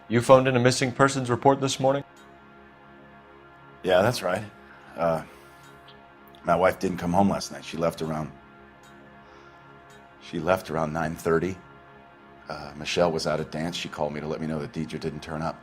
You phoned in a missing persons report this morning? Yeah, that's right. My wife didn't come home last night. She left around 9:30. Michelle was out at dance. She called me to let me know that Deidre didn't turn up.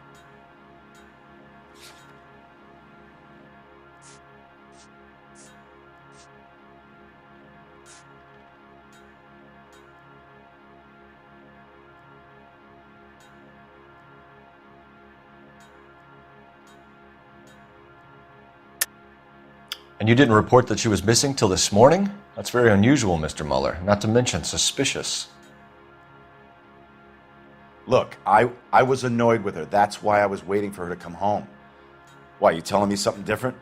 And you didn't report that she was missing till this morning? That's very unusual, Mr. Mueller, not to mention suspicious. Look, I was annoyed with her. That's why I was waiting for her to come home. Why, you telling me something different?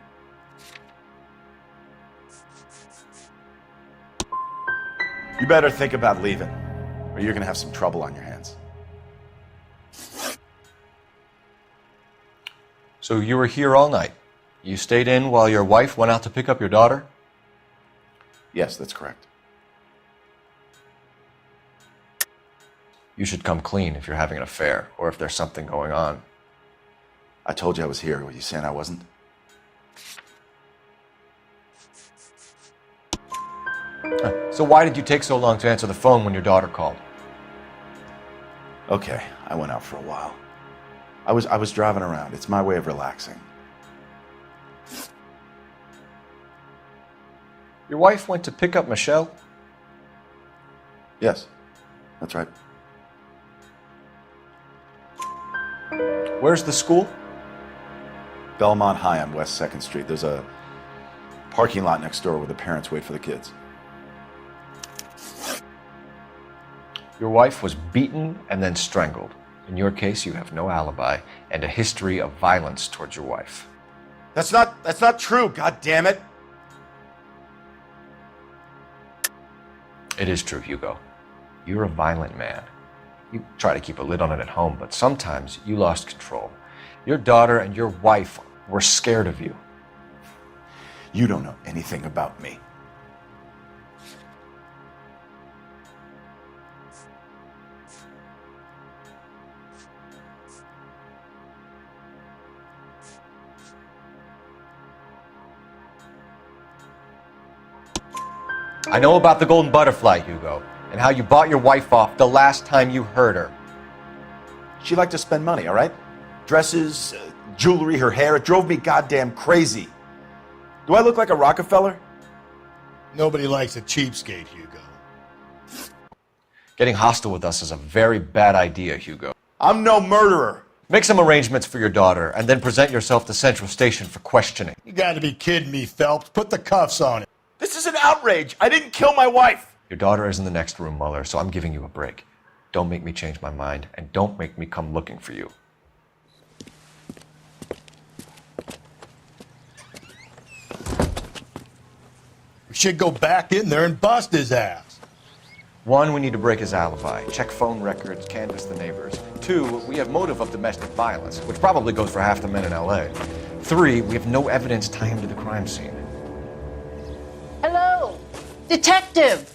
You better think about leaving, or you're gonna have some trouble on your hands. So you were here all night? You stayed in while your wife went out to pick up your daughter? Yes, that's correct. You should come clean if you're having an affair, or if there's something going on. I told you I was here. Were you saying I wasn't? So why did you take so long to answer the phone when your daughter called? Okay, I went out for a while. I was driving around. It's my way of relaxing. Your wife went to pick up Michelle? Yes, that's right. Where's the school? Belmont High on West 2nd Street. There's a parking lot next door where the parents wait for the kids. Your wife was beaten and then strangled. In your case, you have no alibi and a history of violence towards your wife. That's not true, god damn it. It is true, Hugo. You're a violent man. You try to keep a lid on it at home, but sometimes you lost control. Your daughter and your wife were scared of you. You don't know anything about me. I know about the golden butterfly, Hugo, and how you bought your wife off the last time you heard her. She liked to spend money, all right? Dresses, jewelry, her hair. It drove me goddamn crazy. Do I look like a Rockefeller? Nobody likes a cheapskate, Hugo. Getting hostile with us is a very bad idea, Hugo. I'm no murderer. Make some arrangements for your daughter, and then present yourself to Central Station for questioning. You gotta be kidding me, Phelps. Put the cuffs on him. This is an outrage. I didn't kill my wife. Your daughter is in the next room, Mueller, so I'm giving you a break. Don't make me change my mind, and don't make me come looking for you. We should go back in there and bust his ass. 1, we need to break his alibi. Check phone records, canvass the neighbors. 2, we have motive of domestic violence, which probably goes for half the men in L.A. 3, we have no evidence tying him to the crime scene. Hello, detective.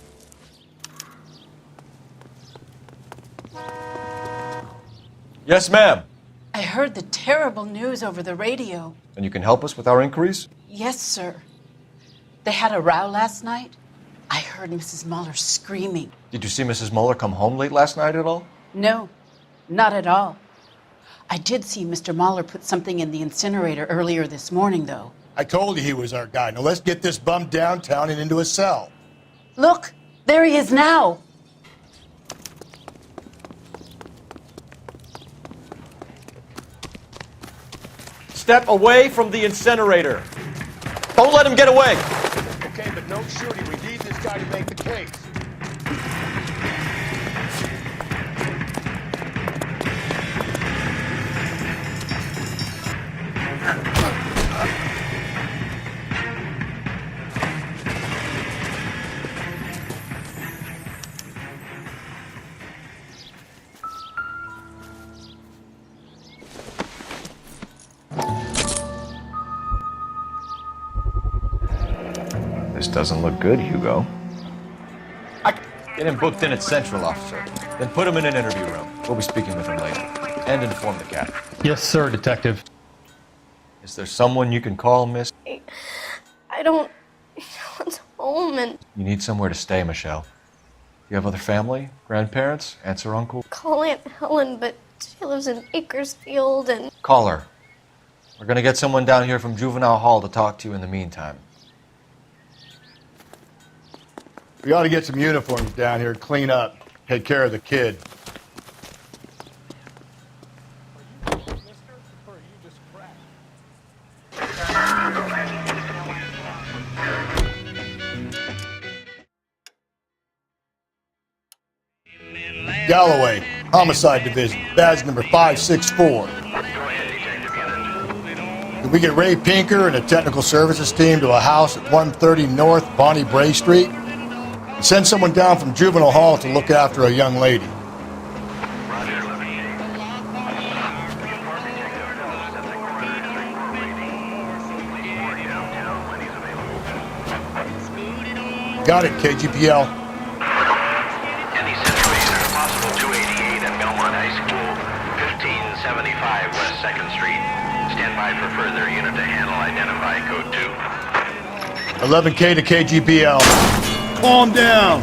Yes, ma'am. I heard the terrible news over the radio. And you can help us with our inquiries? Yes, sir. They had a row last night. I heard Mrs. Mueller screaming. Did you see Mrs. Mueller come home late last night at all? No, not at all. I did see Mr. Mueller put something in the incinerator earlier this morning, though. I told you he was our guy. Now let's get this bum downtown and into his cell. Look, there he is now. Step away from the incinerator. Don't let him get away. Okay, but no shooting. We need this guy to make the case. This doesn't look good, Hugo. Get him booked in at Central, officer. Then put him in an interview room. We'll be speaking with him later. And inform the captain. Yes, sir, detective. Is there someone you can call, miss? I don't know what's home, and You need somewhere to stay, Michelle. Do you have other family? Grandparents? Aunts or uncle? call Aunt Helen, but she lives in Bakersfield, and Call her. We're gonna get someone down here from Juvenile Hall to talk to you in the meantime. We ought to get some uniforms down here, clean up, take care of the kid. Galloway, Homicide Division, badge number 564. Did we get Ray Pinker and a technical services team to a house at 130 North Bonnie Bray Street? Send someone down from Juvenile Hall to look after a young lady. Got it, KGPL. Any situation possible 288 at Belmont High School, 1575 West 2nd Street. Stand by for further unit to handle. Identify code 2. 11K to KGPL. Calm down.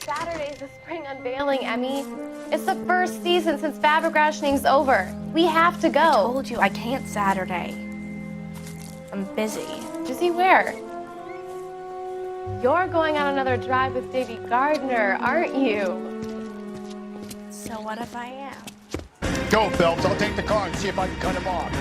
Saturday's the spring unveiling, Emmy. It's the first season since fabric rationing's over. We have to go. I told you I can't Saturday. I'm busy. Busy where? You're going on another drive with Davy Gardner, aren't you? So what if I am? Go, Phelps. I'll take the car and see if I can cut him off.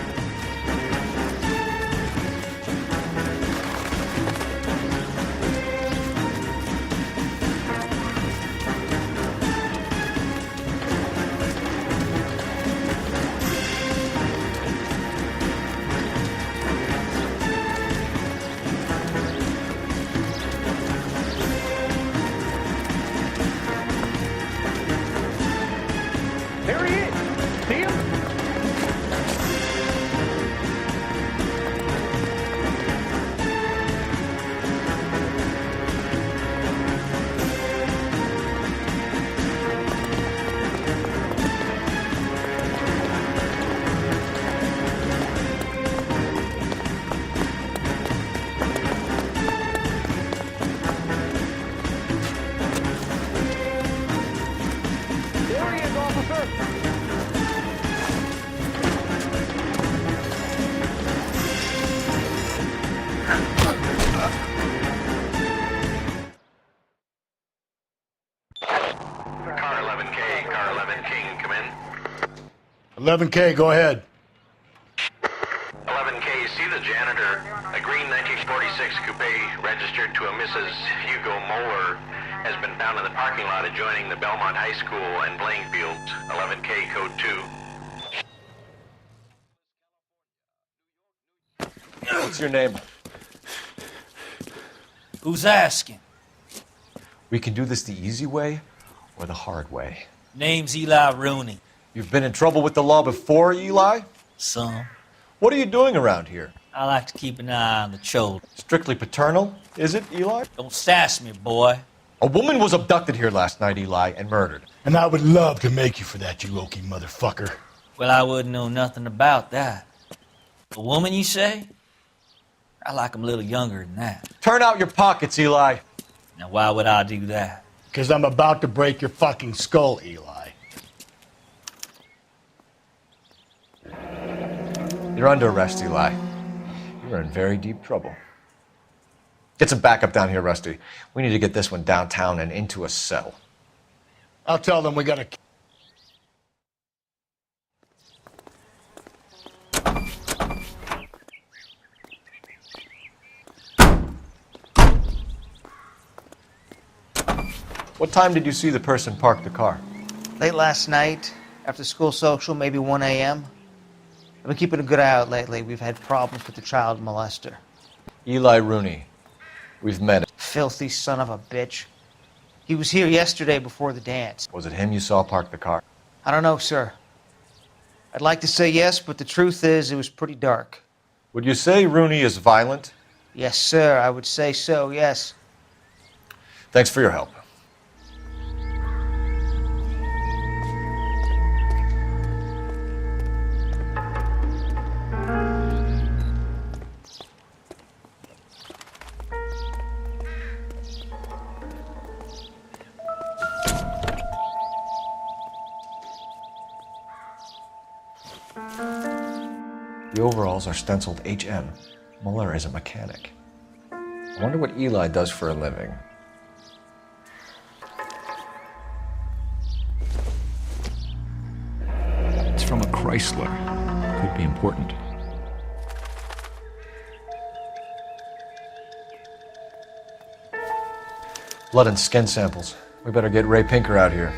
There he is. See him? There he is, officer. Car 11K, car 11 King, come in. 11K, go ahead. 11K, see the janitor. A green 1946 coupe registered to a Mrs. Hugo Moeller has been found in the parking lot adjoining the Belmont High School and playing fields. 11K, code 2. What's your name? Who's asking? We can do this the easy way or the hard way. Name's Eli Rooney. You've been in trouble with the law before, Eli? Some. What are you doing around here? I like to keep an eye on the children. Strictly paternal, is it, Eli? Don't sass me, boy. A woman was abducted here last night, Eli, and murdered. And I would love to make you for that, you Okie motherfucker. Well, I wouldn't know nothing about that. A woman, you say? I like 'em a little younger than that. Turn out your pockets, Eli. Now, why would I do that? Because I'm about to break your fucking skull, Eli. You're under arrest, Eli. You're in very deep trouble. Get some backup down here, Rusty. We need to get this one downtown and into a cell. I'll tell them we got a... What time did you see the person park the car? Late last night, after school social, maybe 1 a.m. I've been keeping a good eye out lately. We've had problems with the child molester. Eli Rooney. We've met him. Filthy son of a bitch. He was here yesterday before the dance. Was it him you saw park the car? I don't know, sir. I'd like to say yes, but the truth is it was pretty dark. Would you say Rooney is violent? Yes, sir. I would say so, yes. Thanks for your help. The overalls are stenciled HM. Muller is a mechanic. I wonder what Eli does for a living. It's from a Chrysler. Could be important. Blood and skin samples. We better get Ray Pinker out here.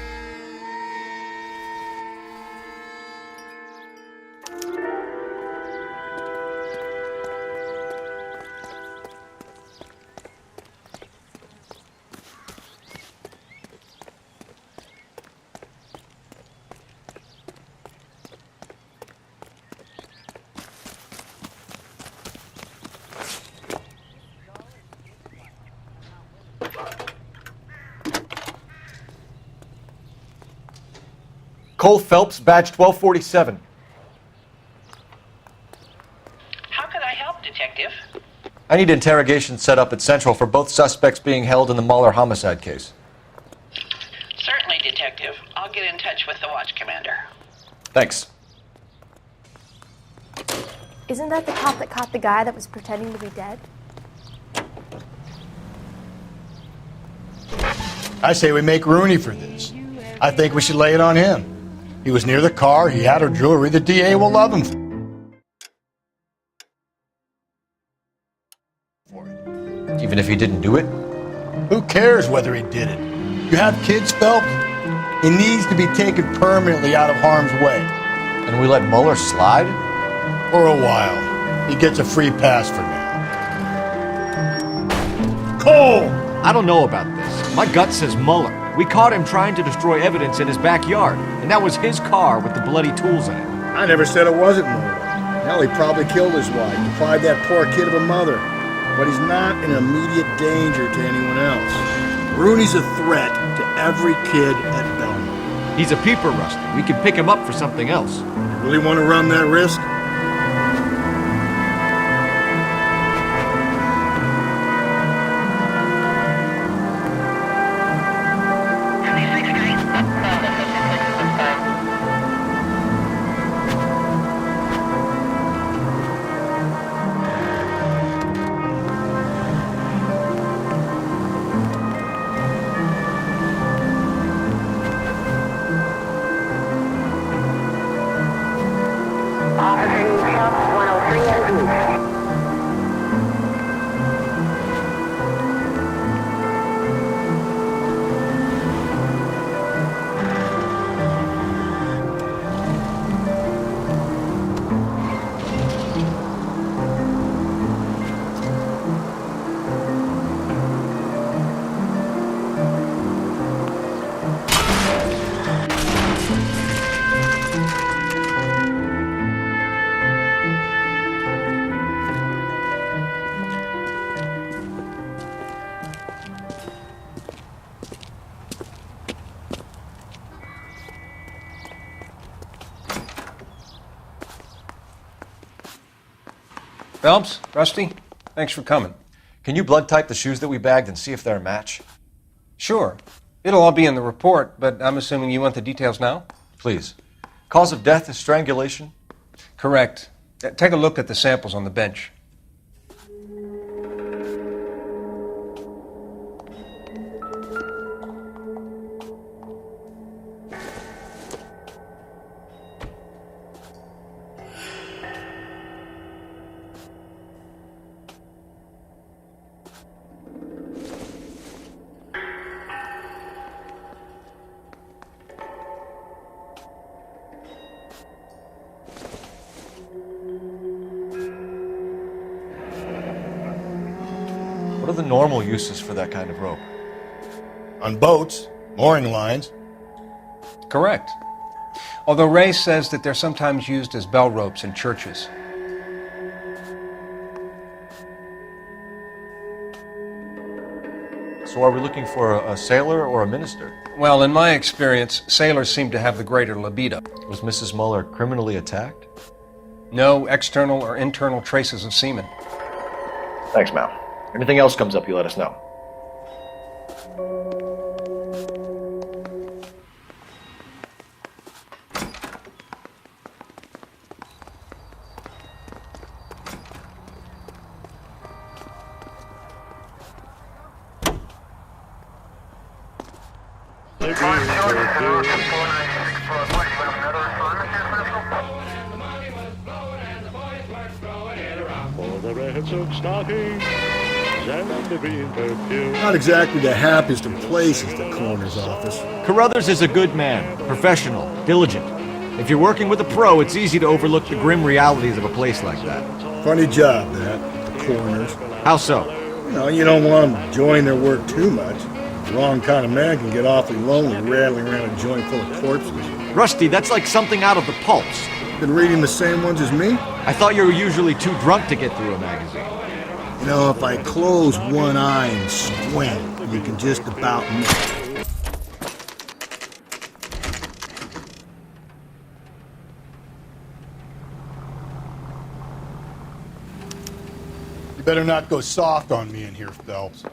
Cole Phelps, badge 1247. How can I help, Detective? I need interrogation set up at Central for both suspects being held in the Mahler homicide case. Certainly, Detective. I'll get in touch with the watch commander. Thanks. Isn't that the cop that caught the guy that was pretending to be dead? I say we make Rooney for this. I think we should lay it on him. He was near the car, he had her jewelry, the DA will love him for it. Even if he didn't do it? Who cares whether he did it? You have kids, Phelps? He needs to be taken permanently out of harm's way. And we let Mueller slide? For a while. He gets a free pass for now. Cole! I don't know about this. My gut says Mueller. We caught him trying to destroy evidence in his backyard, and that was his car with the bloody tools in it. I never said it wasn't Mueller. Hell, he probably killed his wife, deprived that poor kid of a mother. But he's not in immediate danger to anyone else. Rooney's a threat to every kid at Belmont. He's a peeper, Rusty. We can pick him up for something else. You really want to run that risk? Phelps, Rusty, thanks for coming. Can you blood type the shoes that we bagged and see if they're a match? Sure. It'll all be in the report, but I'm assuming you want the details now? Please. Cause of death is strangulation? Correct. Take a look at the samples on the bench. What are the normal uses for that kind of rope? On boats, mooring lines. Correct. Although Ray says that they're sometimes used as bell ropes in churches. So are we looking for a sailor or a minister? Well, in my experience, sailors seem to have the greater libido. Was Mrs. Mueller criminally attacked? No external or internal traces of semen. Thanks, Mal. Anything else comes up, you let us know. Not exactly the happiest of places, the coroner's office. Carruthers is a good man, professional, diligent. If you're working with a pro, it's easy to overlook the grim realities of a place like that. Funny job, that. The coroner's. How so? You don't want them enjoying their work too much. The wrong kind of man can get awfully lonely rattling around a joint full of corpses. Rusty, that's like something out of the pulps. Been reading the same ones as me? I thought you were usually too drunk to get through a magazine. If I close one eye and squint, you can just about miss. You better not go soft on me in here, Phelps.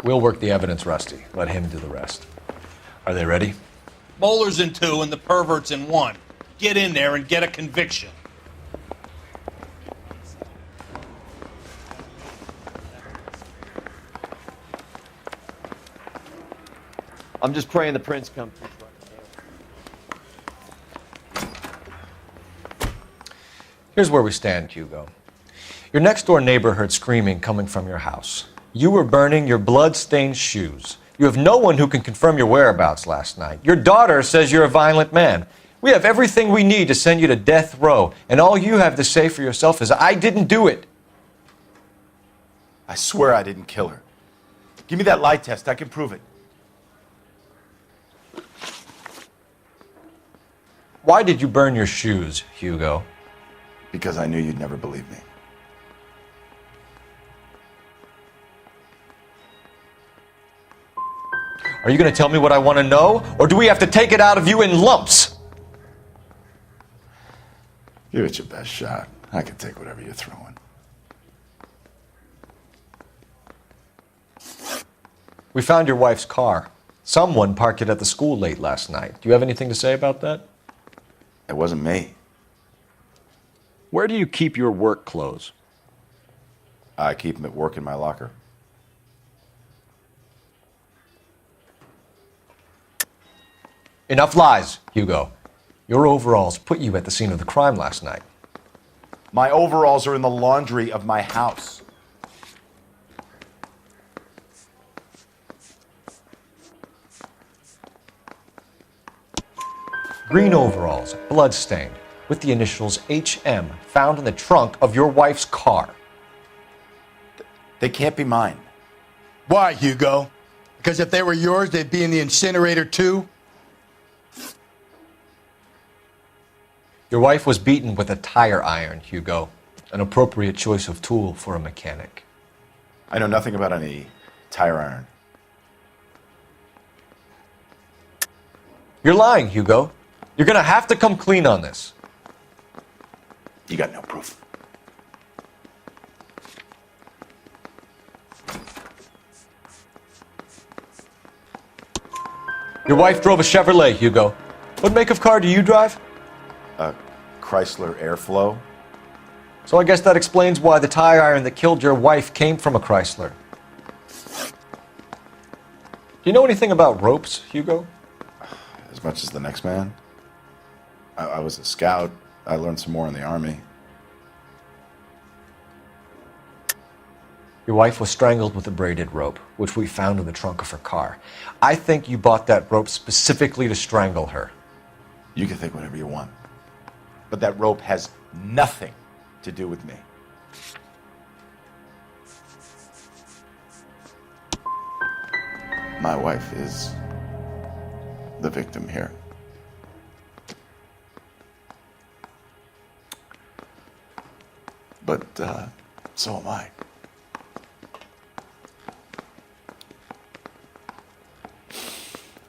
We'll work the evidence, Rusty. Let him do the rest. Are they ready? Bowler's in 2 and the pervert's in 1. Get in there and get a conviction. I'm just praying the prince comes through. Here's where we stand, Hugo. Your next-door neighbor heard screaming coming from your house. You were burning your blood-stained shoes. You have no one who can confirm your whereabouts last night. Your daughter says you're a violent man. We have everything we need to send you to death row, and all you have to say for yourself is, I didn't do it. I swear I didn't kill her. Give me that lie test. I can prove it. Why did you burn your shoes, Hugo? Because I knew you'd never believe me. Are you going to tell me what I want to know, or do we have to take it out of you in lumps? Give it your best shot. I can take whatever you're throwing. We found your wife's car. Someone parked it at the school late last night. Do you have anything to say about that? It wasn't me. Where do you keep your work clothes? I keep them at work in my locker. Enough lies, Hugo. Your overalls put you at the scene of the crime last night. My overalls are in the laundry of my house. Green overalls, bloodstained, with the initials HM found in the trunk of your wife's car. They can't be mine. Why, Hugo? Because if they were yours, they'd be in the incinerator too? Your wife was beaten with a tire iron, Hugo. An appropriate choice of tool for a mechanic. I know nothing about any tire iron. You're lying, Hugo. You're gonna have to come clean on this. You got no proof. Your wife drove a Chevrolet, Hugo. What make of car do you drive? A Chrysler Airflow. So I guess that explains why the tire iron that killed your wife came from a Chrysler. Do you know anything about ropes, Hugo? As much as the next man. I was a scout. I learned some more in the Army. Your wife was strangled with a braided rope, which we found in the trunk of her car. I think you bought that rope specifically to strangle her. You can think whatever you want. But that rope has nothing to do with me. My wife is the victim here. But so am I.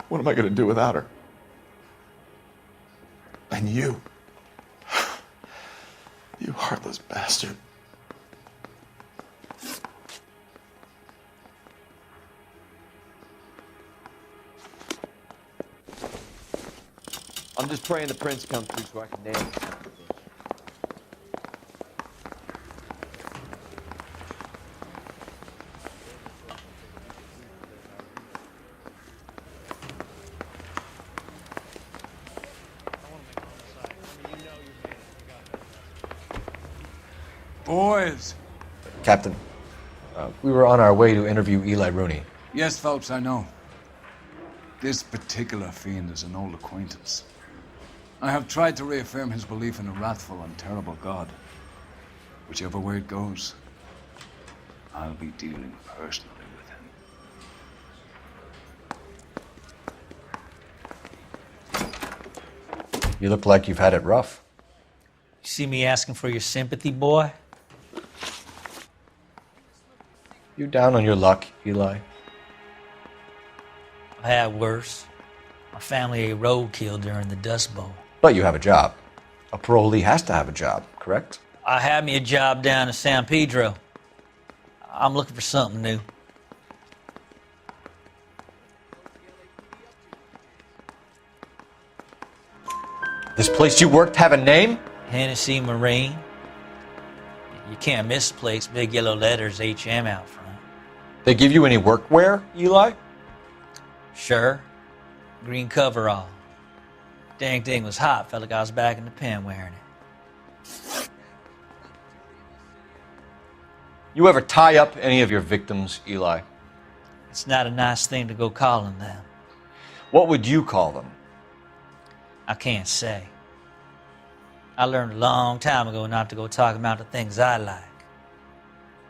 What am I going to do without her? And you. You heartless bastard. I'm just praying the prince comes through so I can nail it. Boys. Captain, we were on our way to interview Eli Rooney. Yes, Phelps, I know. This particular fiend is an old acquaintance. I have tried to reaffirm his belief in a wrathful and terrible God. Whichever way it goes, I'll be dealing personally with him. You look like you've had it rough. You see me asking for your sympathy, boy? You down on your luck, Eli? I had worse. My family ate roadkill during the Dust Bowl. But you have a job. A parolee has to have a job, correct? I had me a job down in San Pedro. I'm looking for something new. This place you worked have a name? Hennessy Marine. You can't miss the place. Big yellow letters, HM out front. They give you any workwear, Eli? Sure. Green coverall. Dang thing was hot. Felt like I was back in the pen wearing it. You ever tie up any of your victims, Eli? It's not a nice thing to go calling them. What would you call them? I can't say. I learned a long time ago not to go talking about the things I like.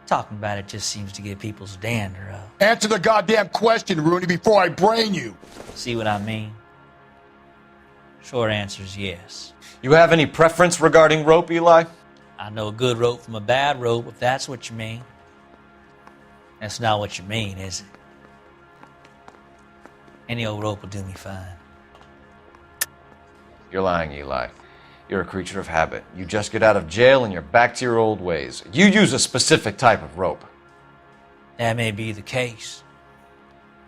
Talking about it just seems to get people's dander up. Answer the goddamn question, Rooney, before I brain you. See what I mean? Short answer is yes. You have any preference regarding rope, Eli? I know a good rope from a bad rope, if that's what you mean. That's not what you mean, is it? Any old rope will do me fine. You're lying, Eli. You're a creature of habit. You just get out of jail and you're back to your old ways. You use a specific type of rope. That may be the case.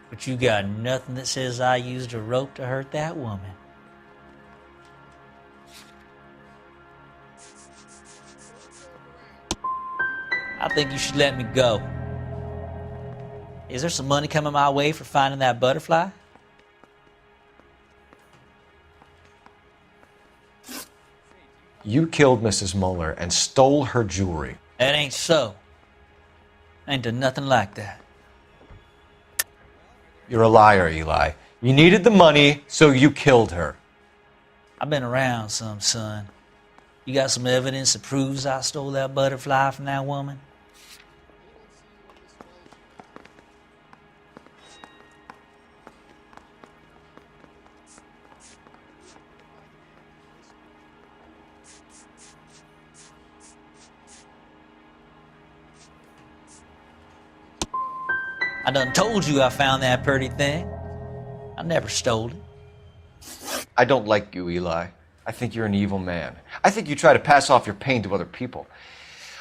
But you got nothing that says I used a rope to hurt that woman. I think you should let me go. Is there some money coming my way for finding that butterfly? You killed Mrs. Muller and stole her jewelry. That ain't so. I ain't done nothing like that. You're a liar, Eli. You needed the money, so you killed her. I've been around some, son. You got some evidence that proves I stole that butterfly from that woman? I done told you I found that pretty thing. I never stole it. I don't like you, Eli. I think you're an evil man. I think you try to pass off your pain to other people.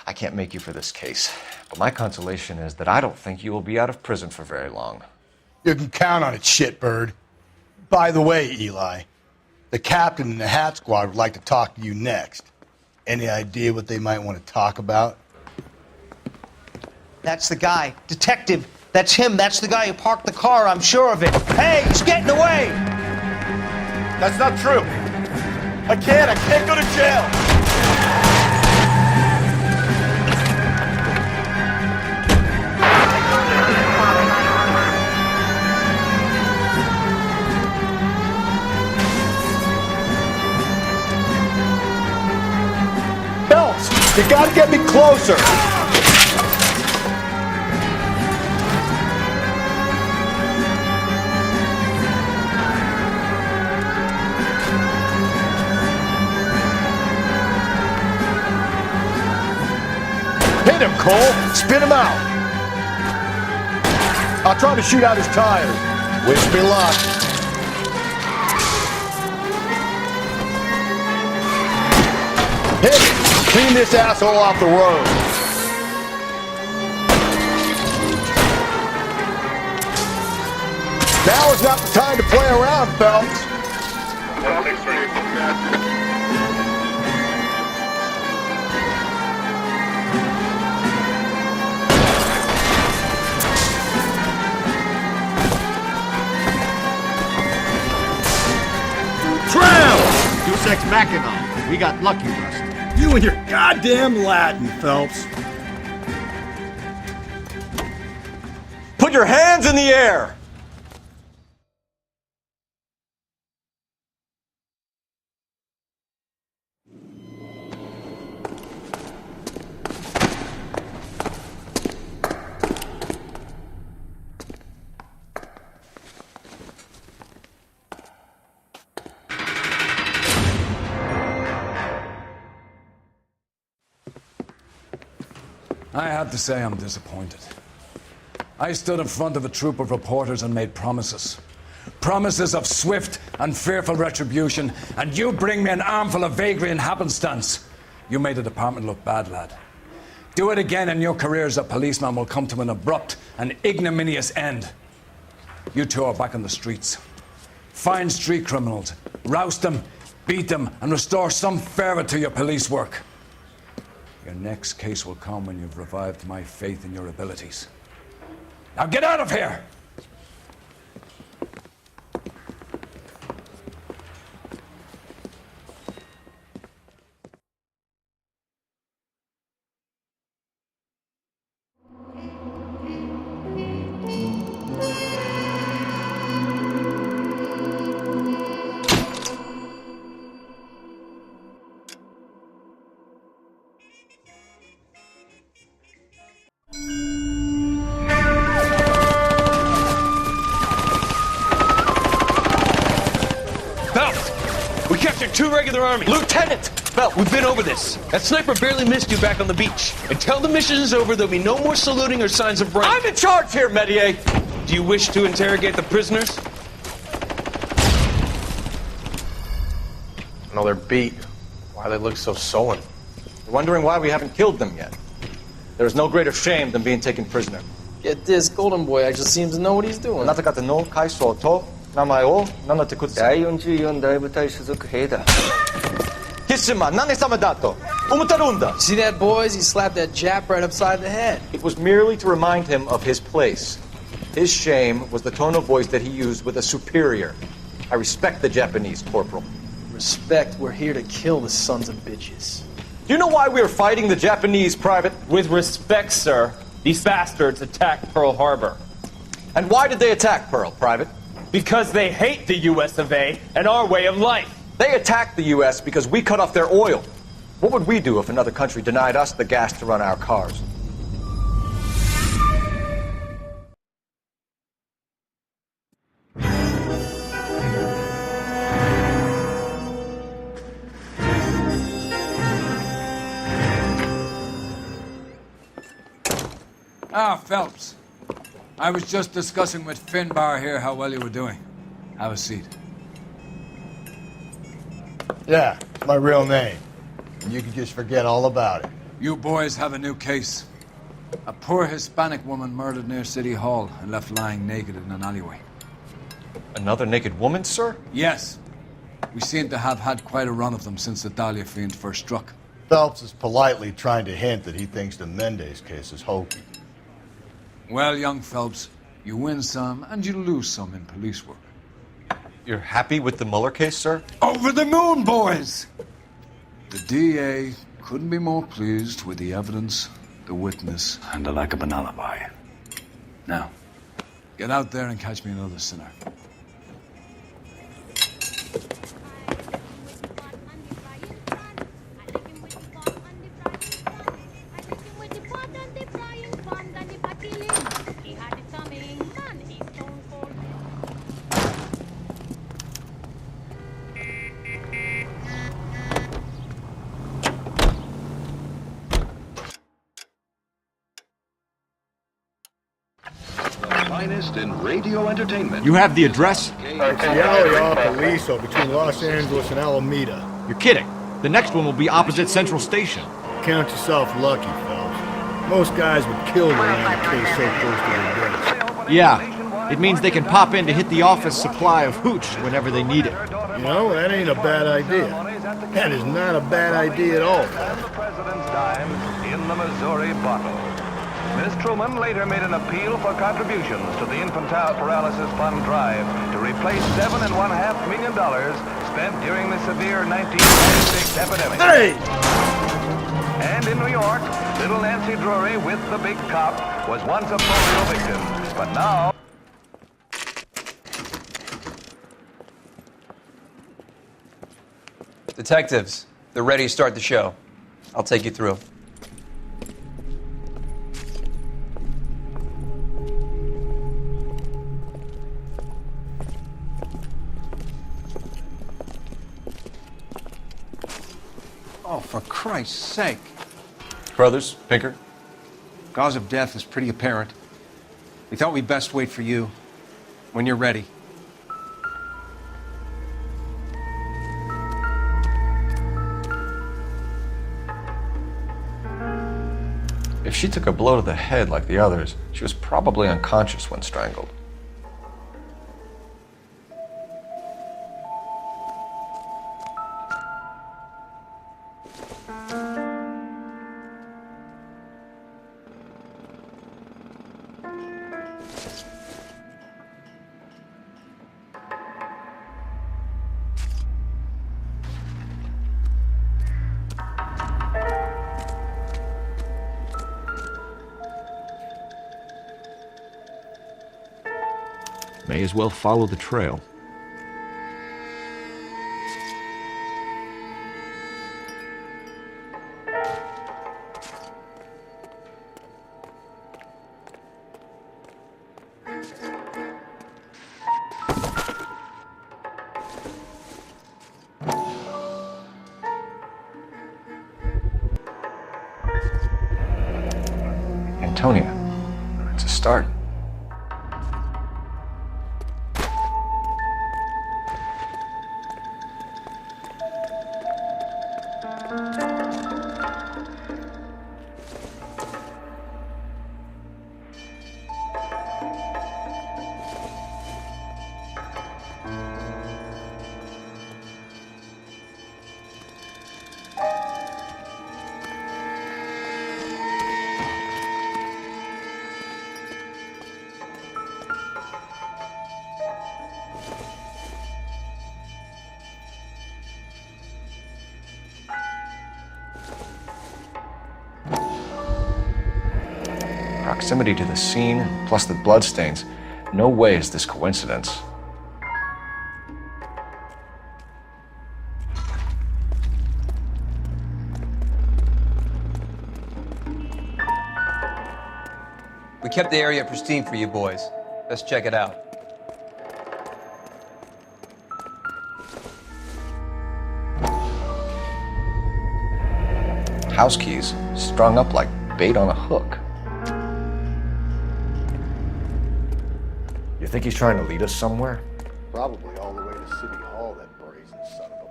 I can't make you for this case, but my consolation is that I don't think you will be out of prison for very long. You can count on it, shitbird. By the way, Eli, the captain and the Hat Squad would like to talk to you next. Any idea what they might want to talk about? That's the guy. Detective. That's him. That's the guy who parked the car. I'm sure of it. Hey, he's getting away! That's not true. I can't go to jail. Phelps, you gotta get me closer. Hit him, Cole. Spin him out. I'll try to shoot out his tires. Wish me luck. Hit him. Clean this asshole off the road. Now is not the time to play around, Phelps. Deus Ex Machina. We got lucky, Rusty. You and your goddamn Latin, Phelps. Put your hands in the air! I have to say I'm disappointed. I stood in front of a troop of reporters and made promises. Promises of swift and fearful retribution, and you bring me an armful of vagary and happenstance. You made the department look bad, lad. Do it again and your career as a policeman will come to an abrupt and ignominious end. You two are back on the streets. Find street criminals, roust them, beat them, and restore some fervor to your police work. Your next case will come when you've revived my faith in your abilities. Now get out of here! 2 regular army. Lieutenant! Well, we've been over this. That sniper barely missed you back on the beach. Until the mission is over, there'll be no more saluting or signs of rank. I'm in charge here, Medier! Do you wish to interrogate the prisoners? No, they're beat. Why they look so sullen? You're wondering why we haven't killed them yet. There is no greater shame than being taken prisoner. Get this, Golden Boy actually seems to know what he's doing. なた方の階層と名前を名乗ってください。第44大部隊所属兵だ。キスマ何様だと思ってるんだ。 See that, boys? He slapped that Jap right upside the head. It was merely to remind him of his place. His shame was the tone of voice that he used with a superior. I respect the Japanese, Corporal. Respect, we're here to kill the sons of bitches. Do you know why we are fighting the Japanese, Private? With respect, sir, these bastards attacked Pearl Harbor. And why did they attack Pearl, Private? Because they hate the US of A and our way of life. They attacked the US because we cut off their oil. What would we do if another country denied us the gas to run our cars? Ah, Phelps. I was just discussing with Finbar here how well you were doing. Have a seat. Yeah, my real name. And you can just forget all about it. You boys have a new case. A poor Hispanic woman murdered near City Hall and left lying naked in an alleyway. Another naked woman, sir? Yes. We seem to have had quite a run of them since the Dahlia fiend first struck. Phelps is politely trying to hint that he thinks the Mendez case is hokey. Well, young Phelps, you win some and you lose some in police work. You're happy with the Mueller case, sir? Over the moon, boys! The DA couldn't be more pleased with the evidence, the witness, and the lack of an alibi. Now, get out there and catch me another sinner. Finest in radio entertainment. You have the address? Police between Los Angeles and Alameda. You're kidding. The next one will be opposite Central Station. Count yourself lucky, Phelps. Most guys would kill to land a case so close to their base. Yeah, it means they can pop in to hit the office supply of hooch whenever they need it. You know, that ain't a bad idea. That is not a bad idea at all. The president's dimes in the Missouri bottle. Miss Truman later made an appeal for contributions to the Infantile Paralysis Fund drive to replace $7.5 million spent during the severe 1996 epidemic. Hey! And in New York, little Nancy Drury with the big cop was once a polio victim, but now... Detectives, they're ready to start the show. I'll take you through. Oh, for Christ's sake. Brothers, Pinker? Cause of death is pretty apparent. We thought we'd best wait for you. When you're ready. If she took a blow to the head like the others, she was probably unconscious when strangled. May as well follow the trail. It's a start. Proximity to the scene, plus the bloodstains. No way is this coincidence. We kept the area pristine for you boys. Let's check it out. House keys, strung up like bait on a hook. You think he's trying to lead us somewhere? Probably all the way to City Hall, that brazen son of a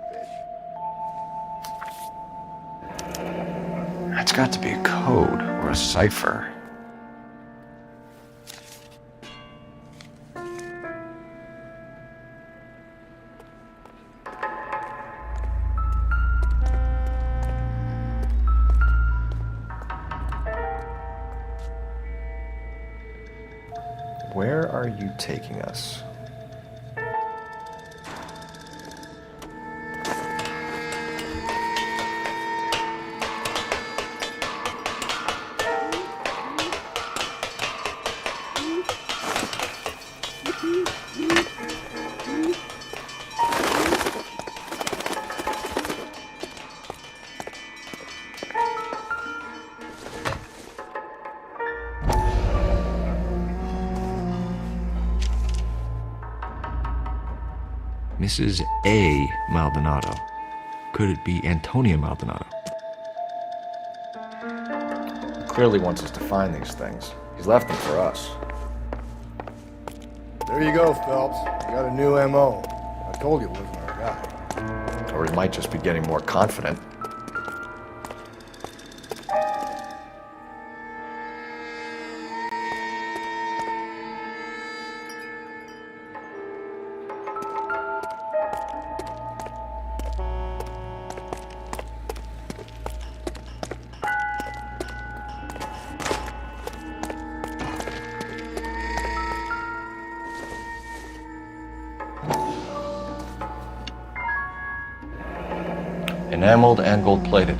bitch. That's got to be a code or a cipher. Where are you taking us? Mrs. A. Maldonado. Could it be Antonia Maldonado? He clearly wants us to find these things. He's left them for us. There you go, Phelps. You got a new M.O. I told you it wasn't our guy. Or he might just be getting more confident. Enameled and gold-plated.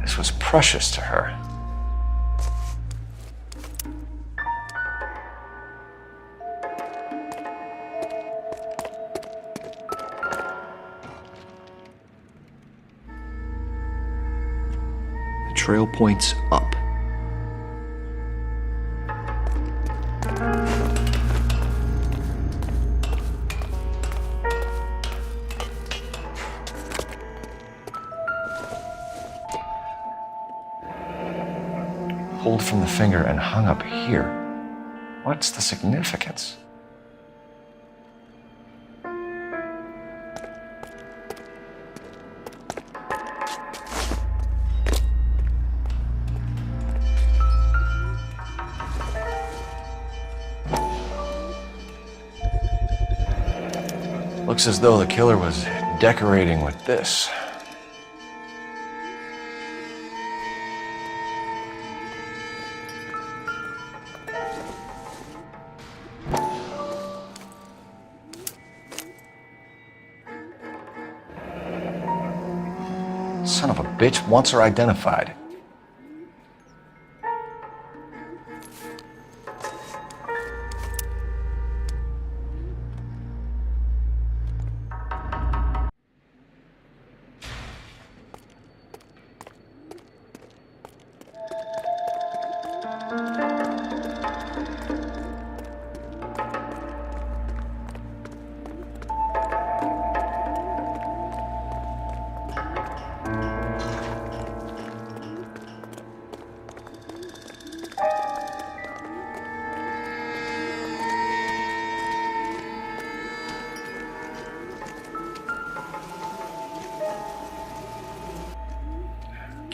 This was precious to her. The trail points up. Pulled from the finger and hung up here. What's the significance? Looks as though the killer was decorating with this. Son of a bitch wants her identified.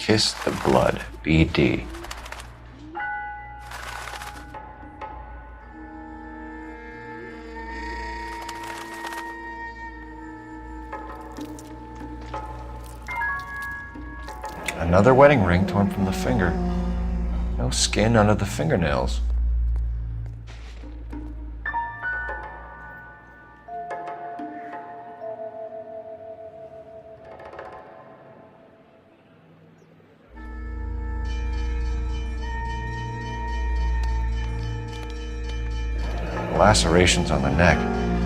Kiss the Blood, BD. Another wedding ring torn from the finger. No skin under the fingernails. Lacerations on the neck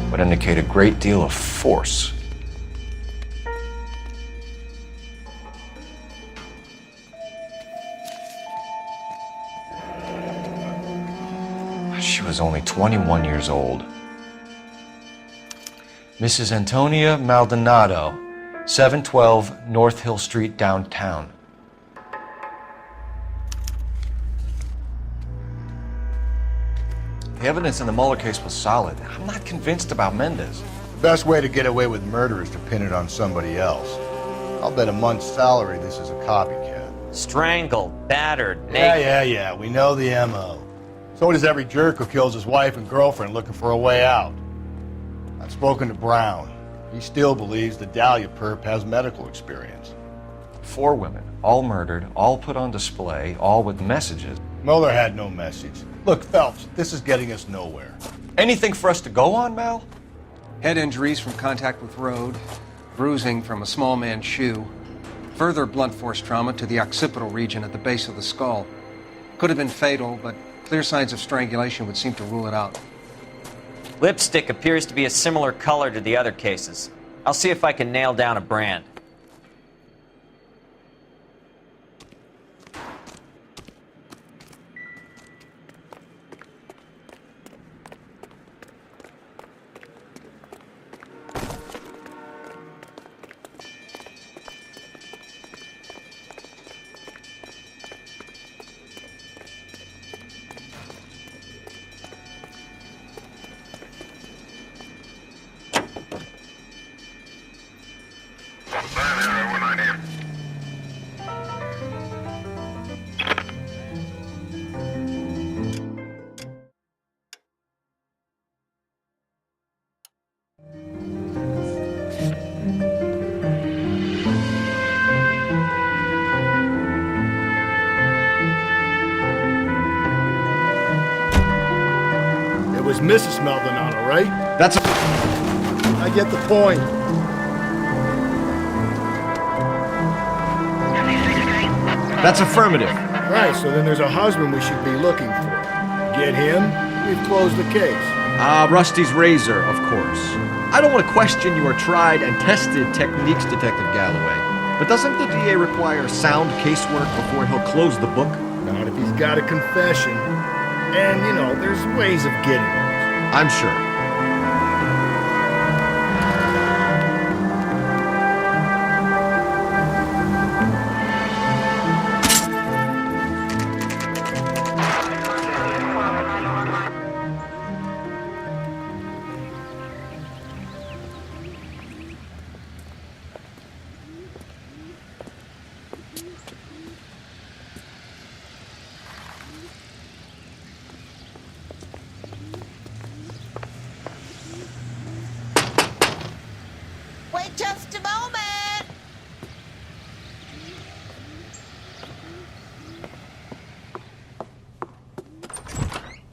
would indicate a great deal of force. She was only 21 years old. Mrs. Antonia Maldonado, 712 North Hill Street, downtown. The evidence in the Mueller case was solid. I'm not convinced about Mendez. The best way to get away with murder is to pin it on somebody else. I'll bet a month's salary this is a copycat. Strangled, battered, Yeah, we know the M.O. So does every jerk who kills his wife and girlfriend looking for a way out. I've spoken to Brown. He still believes the Dahlia perp has medical experience. 4 women, all murdered, all put on display, all with messages. Mueller had no message. Look, Phelps, this is getting us nowhere. Anything for us to go on, Mal? Head injuries from contact with road, bruising from a small man's shoe, further blunt force trauma to the occipital region at the base of the skull. Could have been fatal, but clear signs of strangulation would seem to rule it out. Lipstick appears to be a similar color to the other cases. I'll see if I can nail down a brand. It was Mrs. Maldonado, right? That's I get the point. That's affirmative. Right, so then there's a husband we should be looking for. Get him, we've closed the case. Rusty's razor, of course. I don't want to question your tried and tested techniques, Detective Galloway. But doesn't the DA require sound casework before he'll close the book? Not if he's got a confession. And, you know, there's ways of getting it. I'm sure. Wait just a moment.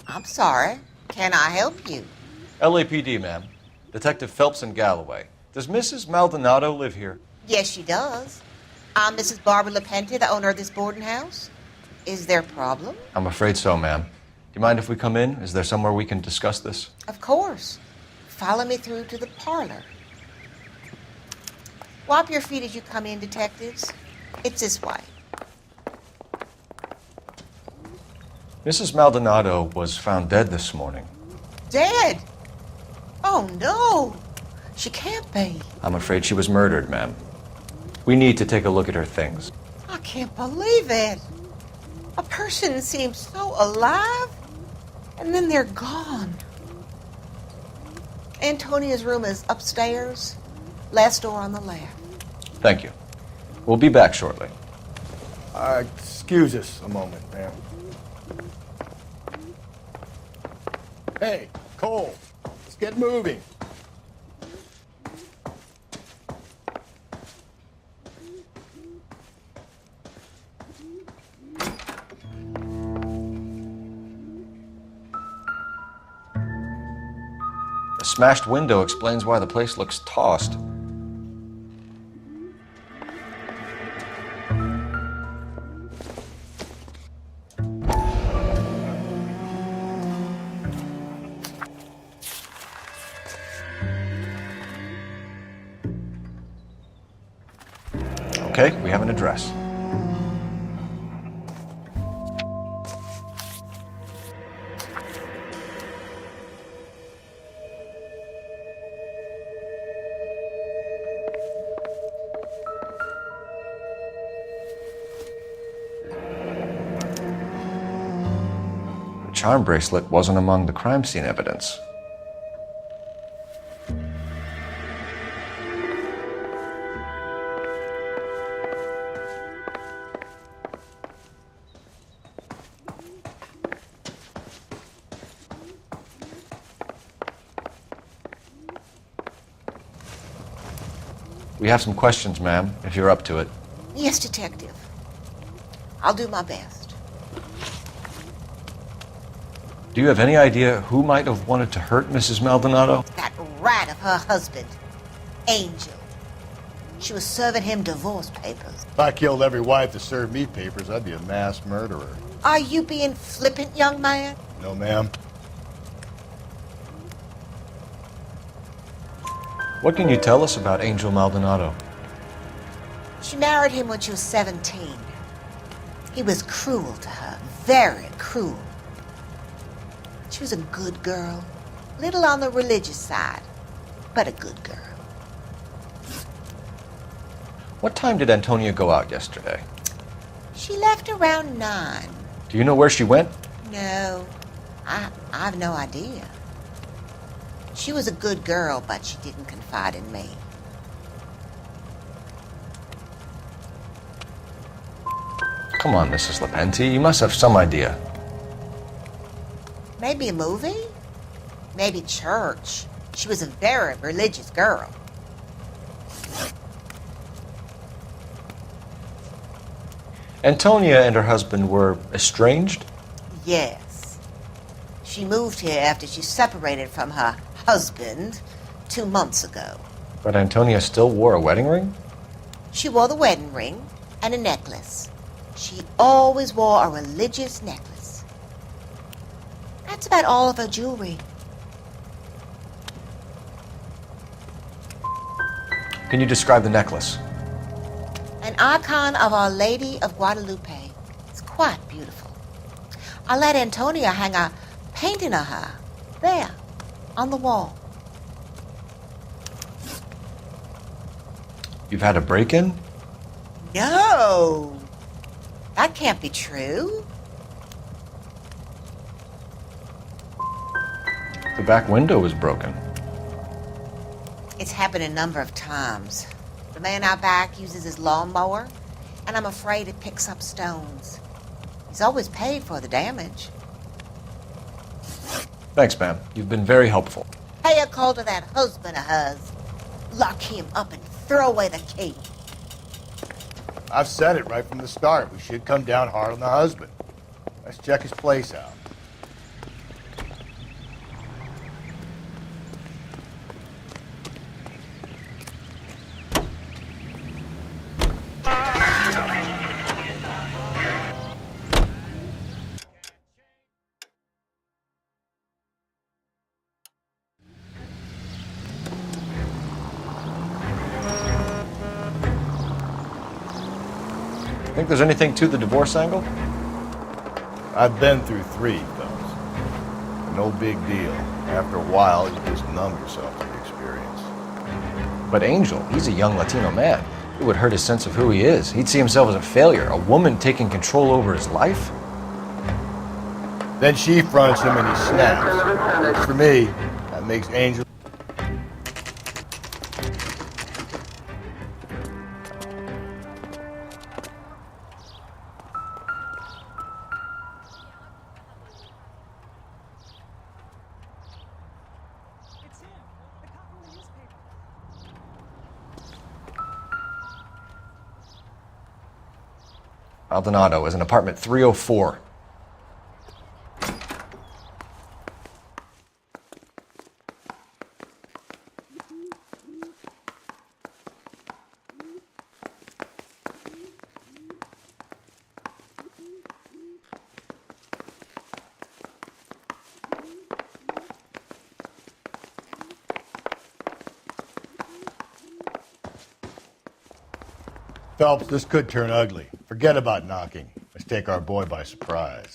I'm sorry. Can I help you? LAPD, ma'am. Detective Phelps and Galloway. Does Mrs. Maldonado live here? Yes, she does. I'm Mrs. Barbara LaPente, the owner of this boarding house. Is there a problem? I'm afraid so, ma'am. Do you mind if we come in? Is there somewhere we can discuss this? Of course. Follow me through to the parlor. Wipe your feet as you come in, detectives. It's this way. Mrs. Maldonado was found dead this morning. Dead? Oh, no. She can't be. I'm afraid she was murdered, ma'am. We need to take a look at her things. I can't believe it. A person seems so alive, and then they're gone. Antonia's room is upstairs, last door on the left. Thank you. We'll be back shortly. Excuse us a moment, ma'am. Hey, Cole, let's get moving. The smashed window explains why the place looks tossed. Okay, we have an address. The charm bracelet wasn't among the crime scene evidence. We have some questions, ma'am, if you're up to it. Yes, Detective. I'll do my best. Do you have any idea who might have wanted to hurt Mrs. Maldonado? That rat of her husband, Angel. She was serving him divorce papers. If I killed every wife that served me papers, I'd be a mass murderer. Are you being flippant, young man? No, ma'am. What can you tell us about Angel Maldonado? She married him when she was 17. He was cruel to her, very cruel. She was a good girl, little on the religious side, but a good girl. What time did Antonia go out yesterday? She left around 9. Do you know where she went? No, I have no idea. She was a good girl, but she didn't confide in me. Come on, Mrs. Lepenti, you must have some idea. Maybe a movie? Maybe church. She was a very religious girl. Antonia and her husband were estranged? Yes. She moved here after she separated from her husband 2 months ago. But Antonia still wore a wedding ring? She wore the wedding ring and a necklace. She always wore a religious necklace. That's about all of her jewelry. Can you describe the necklace? An icon of Our Lady of Guadalupe. It's quite beautiful. I let Antonia hang a painting of her there on the wall. You've had a break-in? No, that can't be true. The back window was broken. It's happened a number of times. The man out back uses his lawnmower, and I'm afraid it picks up stones. He's always paid for the damage. Thanks, ma'am. You've been very helpful. Pay a call to that husband of hers. Lock him up and throw away the key. I've said it right from the start. We should come down hard on the husband. Let's check his place out. Think there's anything to the divorce angle? I've been through 3, fellas. No big deal. After a while, you just numb yourself to the experience. But Angel, he's a young Latino man. It would hurt his sense of who he is. He'd see himself as a failure, a woman taking control over his life. Then she fronts him and he snaps. For me, that makes Angel... Maldonado is in apartment 304. Phelps, this could turn ugly. Forget about knocking. Let's take our boy by surprise.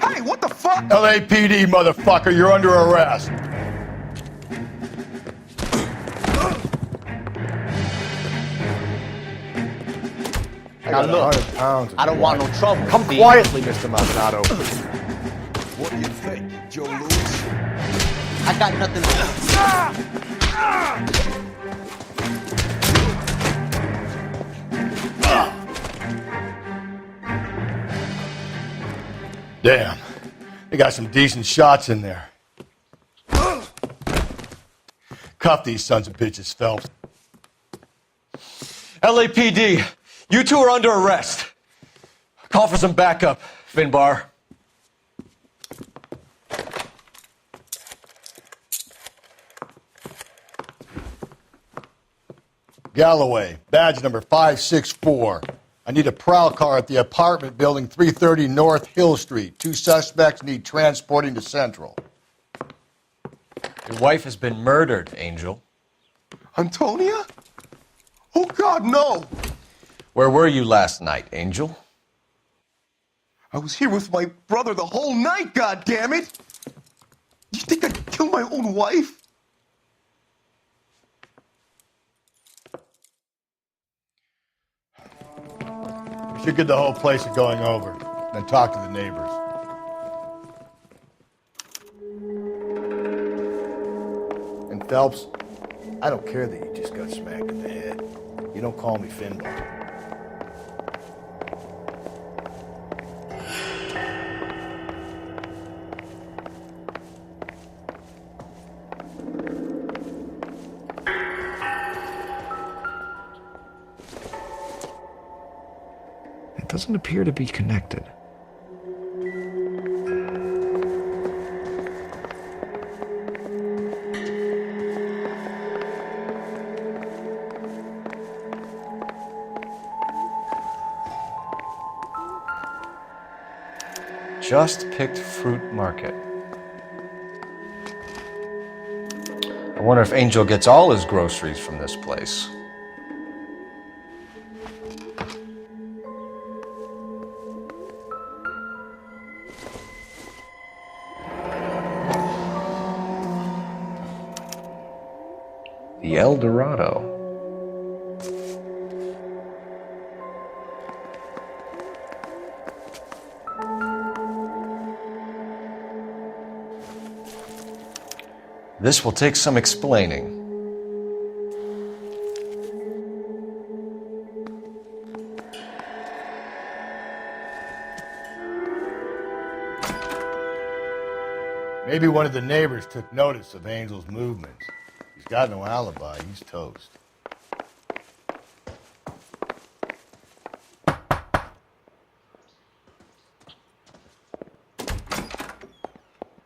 Hey, what the fuck? LAPD, motherfucker, you're under arrest. Now look, I don't want no trouble. Come quietly, Mr. Maldonado. What do you think, Joe Louis? I got nothing to Damn. They got some decent shots in there. Cuff these sons of bitches, Phelps. LAPD, you two are under arrest. Call for some backup, Finbar. Galloway, badge number 564. I need a prowl car at the apartment building 330 North Hill Street. 2 suspects need transporting to Central. Your wife has been murdered, Angel. Antonia? Oh, God, no! Where were you last night, Angel? I was here with my brother the whole night, goddammit! You think I'd kill my own wife? We should get the whole place a going over, then talk to the neighbors. And Phelps, I don't care that you just got smacked in the head. You don't call me Finbar. It doesn't appear to be connected. Just picked fruit market. I wonder if Angel gets all his groceries from this place. The El Dorado. This will take some explaining. Maybe one of the neighbors took notice of Angel's movements. He's got no alibi. He's toast.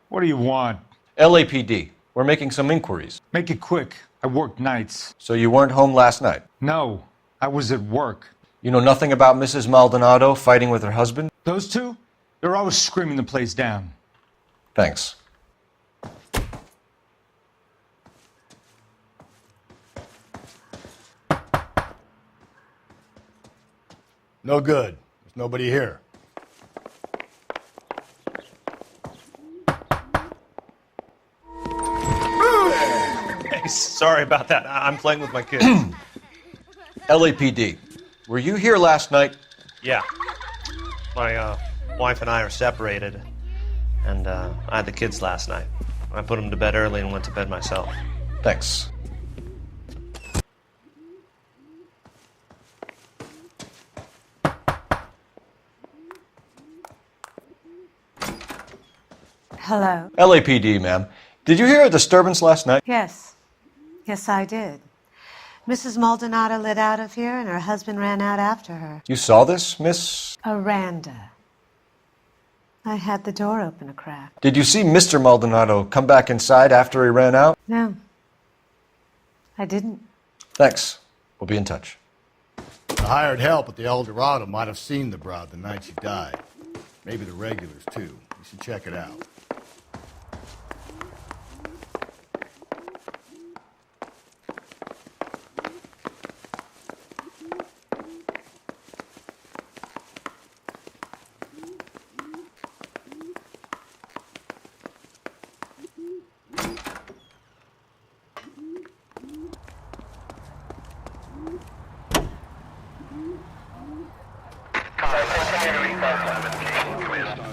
What do you want? LAPD. We're making some inquiries. Make it quick. I work nights. So you weren't home last night? No, I was at work. You know nothing about Mrs. Maldonado fighting with her husband? Those two? They're always screaming the place down. Thanks. No good. There's nobody here. Hey, sorry about that. I'm playing with my kids. LAPD. Were you here last night? Yeah. My wife and I are separated, and I had the kids last night. I put them to bed early and went to bed myself. Thanks. Hello. LAPD, ma'am. Did you hear a disturbance last night? Yes. Yes, I did. Mrs. Maldonado lit out of here, and her husband ran out after her. You saw this, Miss? Aranda. I had the door open a crack. Did you see Mr. Maldonado come back inside after he ran out? No, I didn't. Thanks. We'll be in touch. The hired help at the El Dorado might have seen the broad the night she died. Maybe the regulars, too. You should check it out.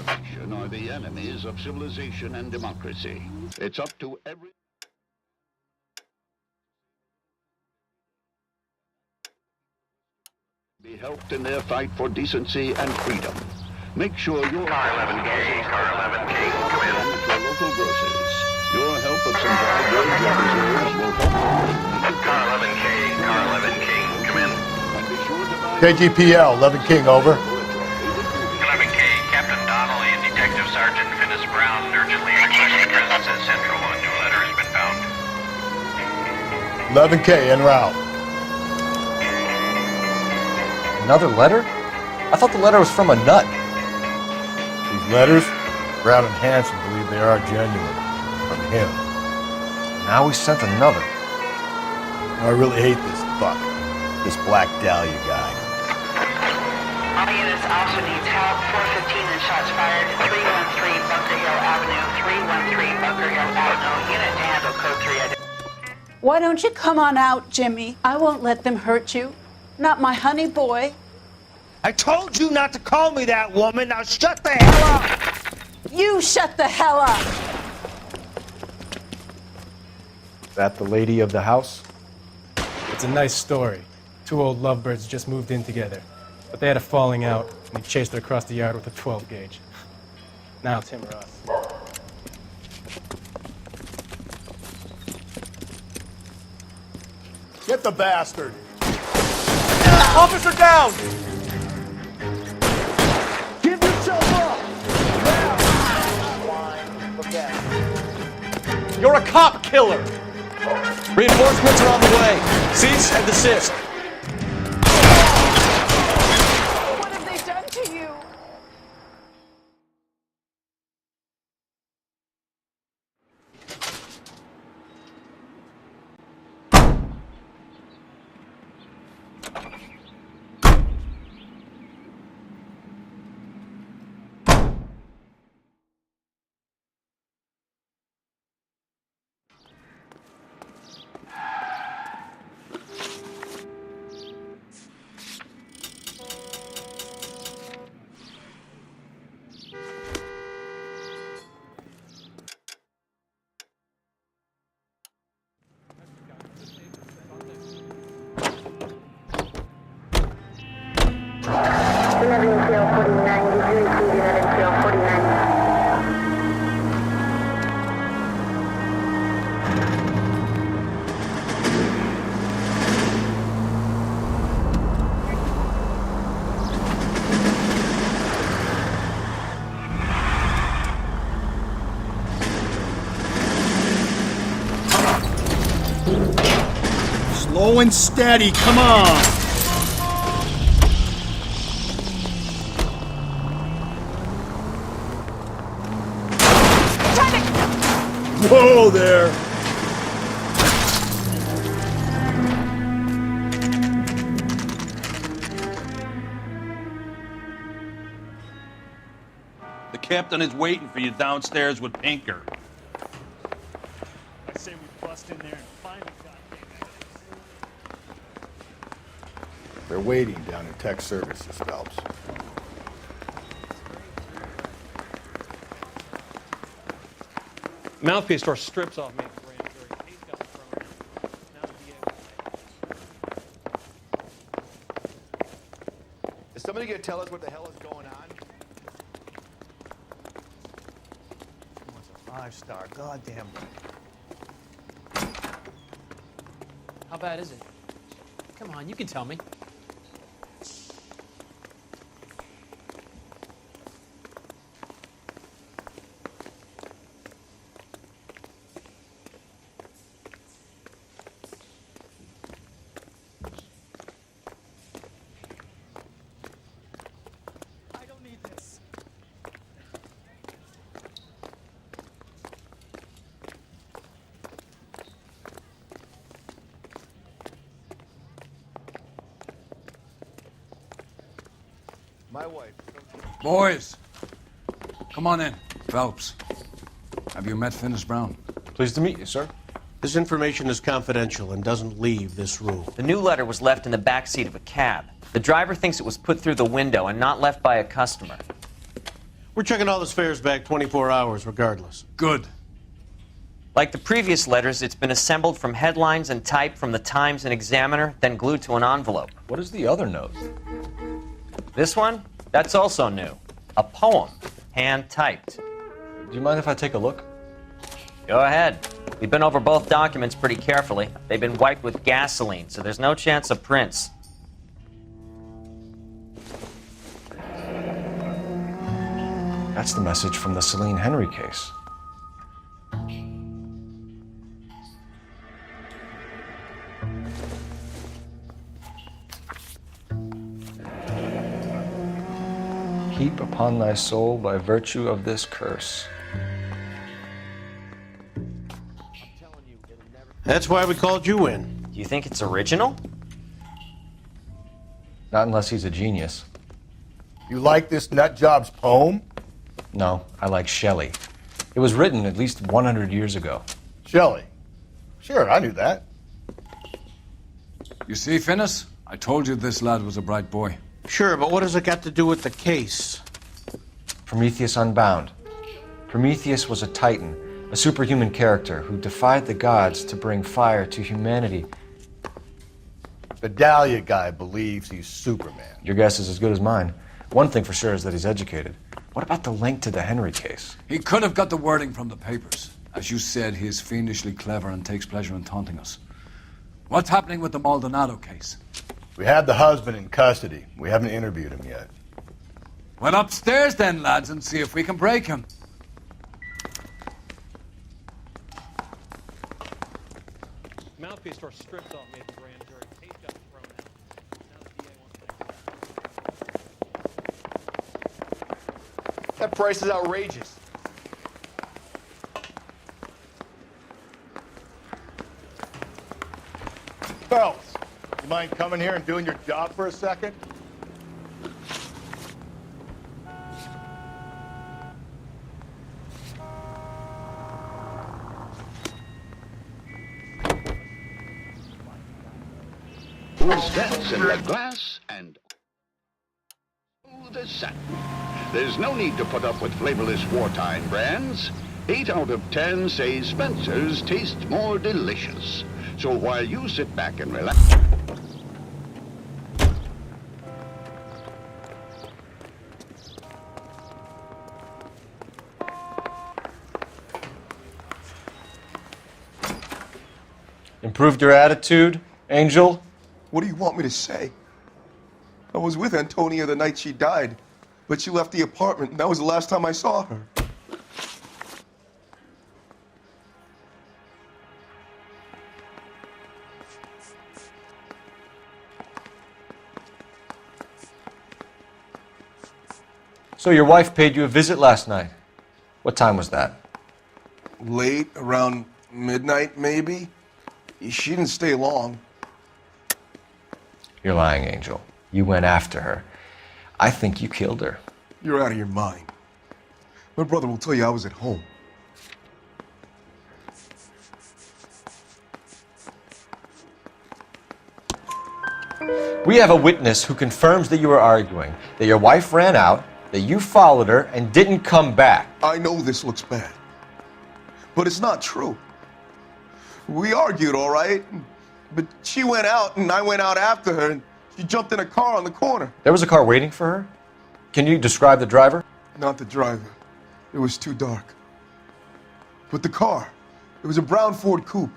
Starvation are the enemies of civilization and democracy. It's up to every... be helped in their fight for decency and freedom. Make sure your Car 11K, Car 11K, come in. to local grocers. Your help of some dry goods reserves will help. Car 11K, Car 11K, come in. KGPL, 11 King, over. 11K, Captain Donnelly and Detective Sergeant Finis Brown urgently request your presence at Central. A new letter has been found. 11K, en route. Another letter? I thought the letter was from a nut. These letters, Brown and Hanson believe they are genuine. From him. Now we sent another. I really hate this fuck. This Black Dahlia guy. All units also needs help. 415 and shots fired. 313 Bunker Hill Avenue. 313 Bunker Hill Avenue. Unit to handle code 3. Why don't you come on out, Jimmy? I won't let them hurt you. Not my honey boy. I told you not to call me that, woman. Now shut the hell up. You shut the hell up. That the lady of the house? It's a nice story. Two old lovebirds just moved in together, but they had a falling out, and he chased her across the yard with a 12 gauge. Now it's him or us. Get the bastard! Officer down! Give yourself up. You're a cop killer! Reinforcements are on the way. Cease and desist. What have they done to you? Slow and steady, come on! Whoa there! The captain is waiting for you downstairs with Pinker. I say we bust in there and find the goddamn evidence. They're waiting down in tech services, Phelps. Mouthpiece door strips off me. Is somebody gonna tell us what the hell is going on? It's a 5-star, goddamn. How bad is it? Come on, you can tell me. My wife. Boys, come on in. Phelps, have you met Finis Brown? Pleased to meet you, sir. This information is confidential and doesn't leave this room. The new letter was left in the back seat of a cab. The driver thinks it was put through the window and not left by a customer. We're checking all this fares back 24 hours regardless. Good. Like the previous letters, it's been assembled from headlines and typed from the Times and Examiner, then glued to an envelope. What is the other note? This one? That's also new. A poem, hand-typed. Do you mind if I take a look? Go ahead. We've been over both documents pretty carefully. They've been wiped with gasoline, so there's no chance of prints. That's the message from the Celine Henry case. Heap upon thy soul by virtue of this curse. That's why we called you in. Do you think it's original? Not unless he's a genius. You like this nutjob's poem? No, I like Shelley. It was written at least 100 years ago. Shelley? Sure, I knew that. You see, Finis? I told you this lad was a bright boy. Sure, but what has it got to do with the case? Prometheus Unbound. Prometheus was a titan, a superhuman character who defied the gods to bring fire to humanity. The Dahlia guy believes he's Superman. Your guess is as good as mine. One thing for sure is that he's educated. What about the link to the Henry case? He could have got the wording from the papers. As you said, he is fiendishly clever and takes pleasure in taunting us. What's happening with the Maldonado case? We have the husband in custody. We haven't interviewed him yet. Well, upstairs then, lads, and see if we can break him. Mouthpiece store stripped off me at the grand jury. Tape got thrown out. Now the DA wants to... That price is outrageous. Phelps, you mind coming here and doing your job for a second? Who's dance in the glass and the satin. There's no need to put up with flavorless wartime brands. 8 out of 10 say Spencer's tastes more delicious. So while you sit back and relax... Improved your attitude, Angel? What do you want me to say? I was with Antonia the night she died, but she left the apartment, and that was the last time I saw her. So your wife paid you a visit last night. What time was that? Late, around midnight, maybe. She didn't stay long. You're lying, Angel. You went after her. I think you killed her. You're out of your mind. My brother will tell you I was at home. We have a witness who confirms that you were arguing, that your wife ran out, that you followed her, and didn't come back. I know this looks bad, but it's not true. We argued, all right, but she went out and I went out after her, and she jumped in a car on the corner. There was a car waiting for her? Can you describe the driver? Not the driver. It was too dark. But the car, it was a brown Ford coupe.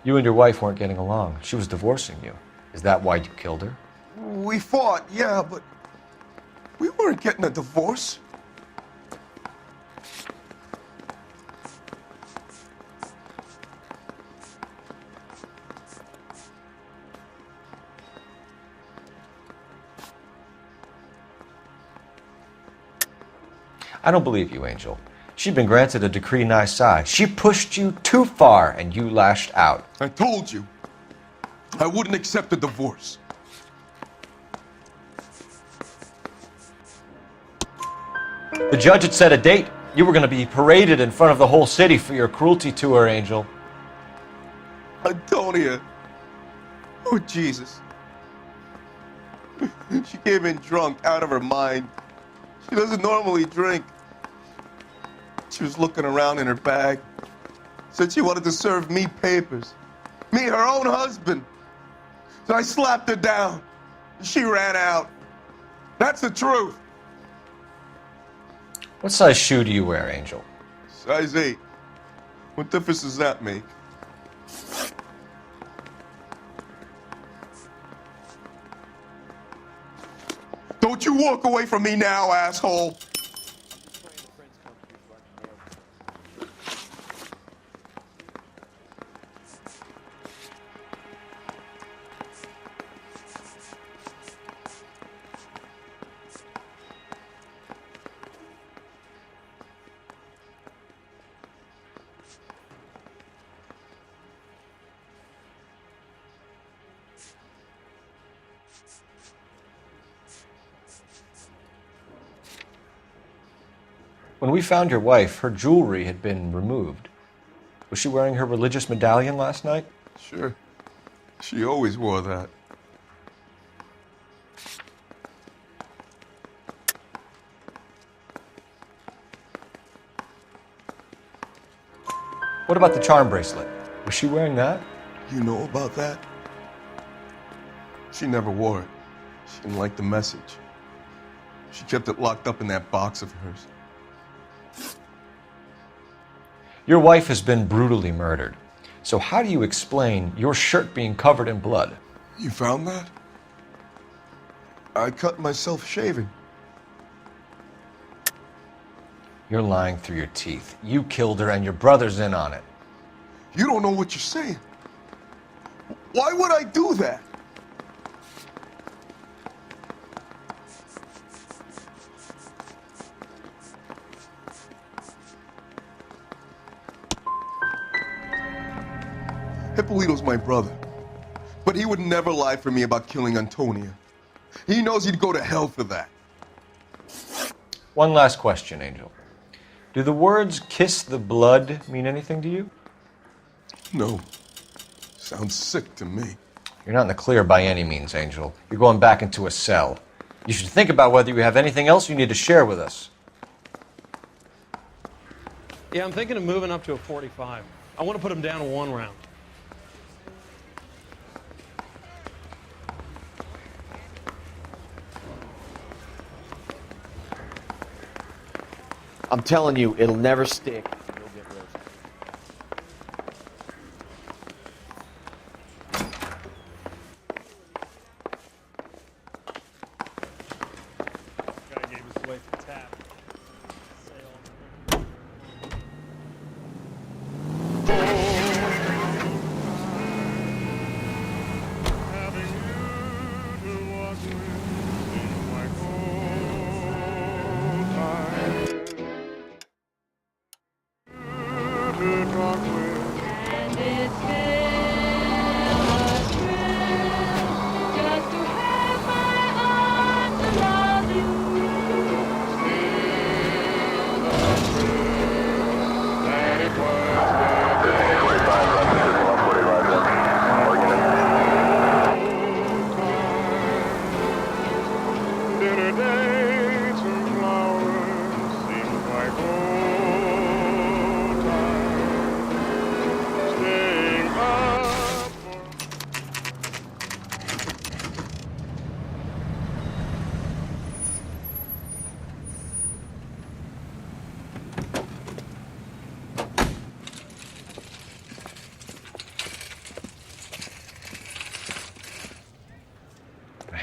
You and your wife weren't getting along. She was divorcing you. Is that why you killed her? We fought, yeah, but we weren't getting a divorce. I don't believe you, Angel. She'd been granted a decree nisi. She pushed you too far, and you lashed out. I told you, I wouldn't accept a divorce. The judge had set a date. You were going to be paraded in front of the whole city for your cruelty to her, Angel. Antonia. Oh, Jesus. She came in drunk, out of her mind. She doesn't normally drink. She was looking around in her bag. Said she wanted to serve me papers. Me, her own husband. So I slapped her down. She ran out. That's the truth. What size shoe do you wear, Angel? Size 8. What difference does that make? Don't you walk away from me now, asshole! When we found your wife, her jewelry had been removed. Was she wearing her religious medallion last night? Sure. She always wore that. What about the charm bracelet? Was she wearing that? You know about that? She never wore it. She didn't like the message. She kept it locked up in that box of hers. Your wife has been brutally murdered. So how do you explain your shirt being covered in blood? You found that? I cut myself shaving. You're lying through your teeth. You killed her and your brother's in on it. You don't know what you're saying. Why would I do that? Hippolito's my brother, but he would never lie for me about killing Antonia. He knows he'd go to hell for that. One last question, Angel. Do the words "kiss the blood" mean anything to you? No. Sounds sick to me. You're not in the clear by any means, Angel. You're going back into a cell. You should think about whether you have anything else you need to share with us. Yeah, I'm thinking of moving up to a 45. I want to put him down to 1 round. I'm telling you, it'll never stick. You'll get roasted. Guy gave us away for tap.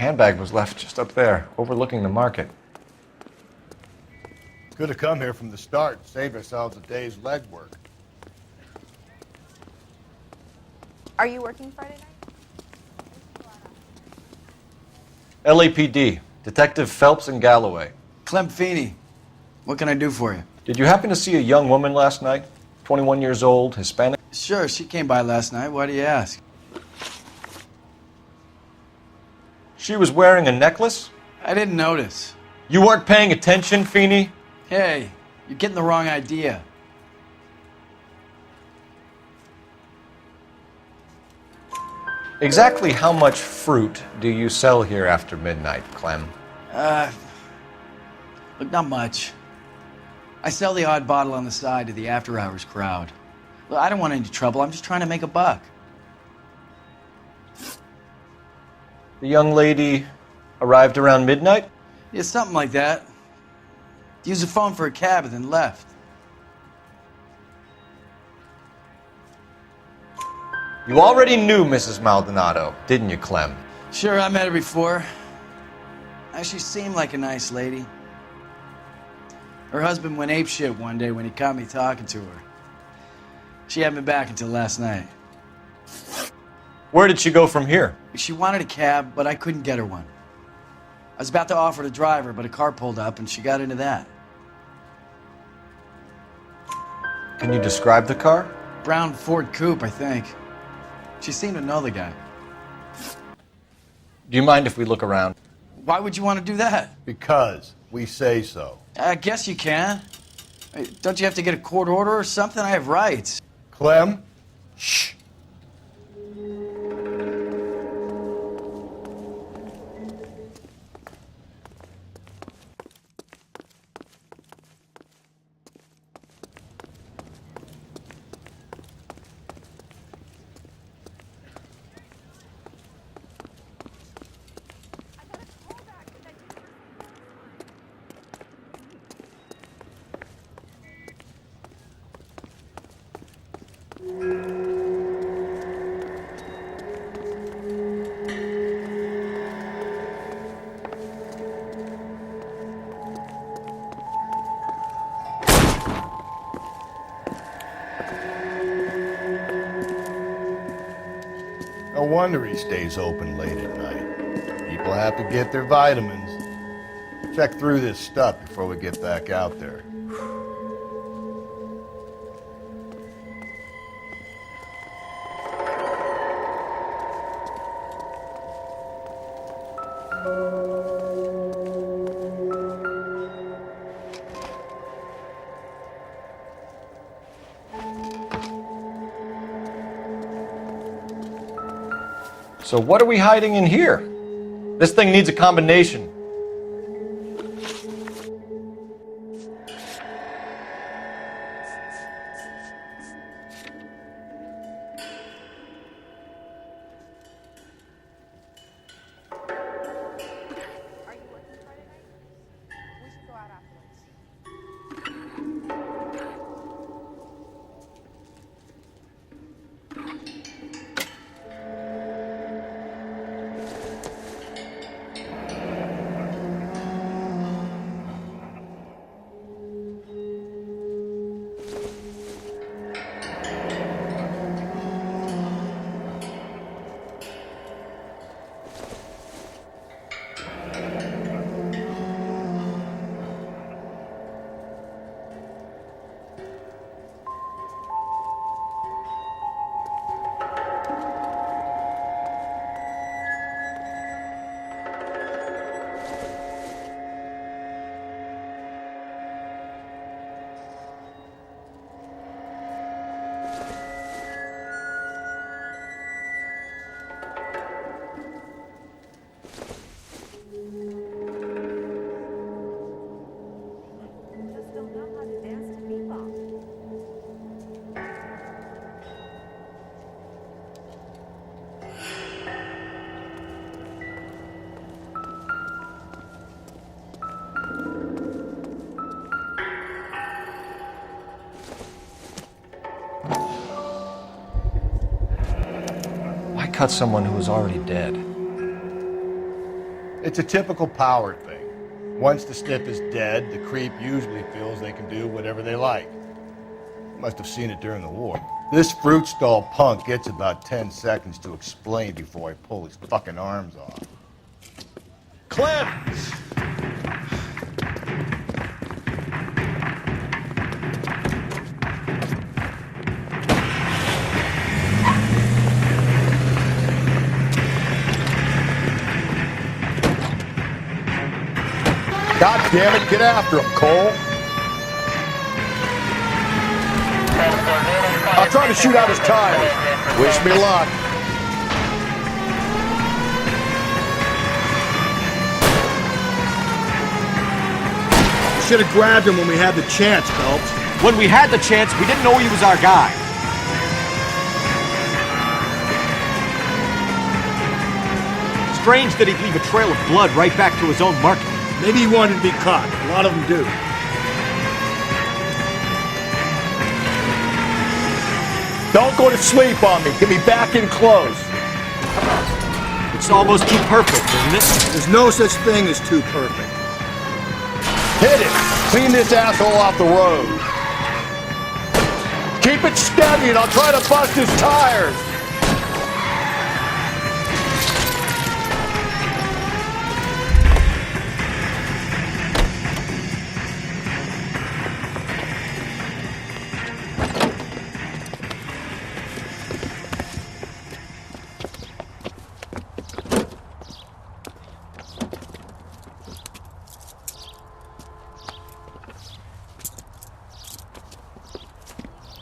handbag was left just up there, overlooking the market. Could have come here from the start and saved ourselves a day's legwork. Are you working Friday night? LAPD, Detective Phelps and Galloway. Clem Feeney, what can I do for you? Did you happen to see a young woman last night? 21 years old, Hispanic? Sure, she came by last night. Why do you ask? She was wearing a necklace? I didn't notice. You weren't paying attention, Feeney? Hey, you're getting the wrong idea. Exactly how much fruit do you sell here after midnight, Clem? Look, not much. I sell the odd bottle on the side to the after-hours crowd. Look, I don't want any trouble. I'm just trying to make a buck. The young lady arrived around midnight? Yeah, something like that. Used the phone for a cab and then left. You already knew Mrs. Maldonado, didn't you, Clem? Sure, I met her before. She seemed like a nice lady. Her husband went apeshit one day when he caught me talking to her. She hadn't been back until last night. Where did she go from here? She wanted a cab, but I couldn't get her one. I was about to offer to drive her, but a car pulled up and she got into that. Can you describe the car? Brown Ford Coupe, I think. She seemed to know the guy. Do you mind if we look around? Why would you want to do that? Because we say so. I guess you can. Hey, don't you have to get a court order or something? I have rights. Clem? Shh. No wonder he stays open late at night. People have to get their vitamins. Check through this stuff before we get back out there. So what are we hiding in here? This thing needs a combination. Why cut someone who was already dead? It's a typical power thing. Once the stiff is dead, the creep usually feels they can do whatever they like. Must have seen it during the war. This fruit stall punk gets about 10 seconds to explain before I pull his fucking arms off. Clem! God damn it, get after him, Cole. I'll try to shoot out his tires. Wish me luck. You should have grabbed him when we had the chance, Phelps. When we had the chance, we didn't know he was our guy. Strange that he'd leave a trail of blood right back to his own market. Maybe he wanted to be caught. A lot of them do. Don't go to sleep on me. Get me back in close. It's almost too perfect, isn't it? There's no such thing as too perfect. Hit it. Clean this asshole off the road. Keep it steady and I'll try to bust his tires.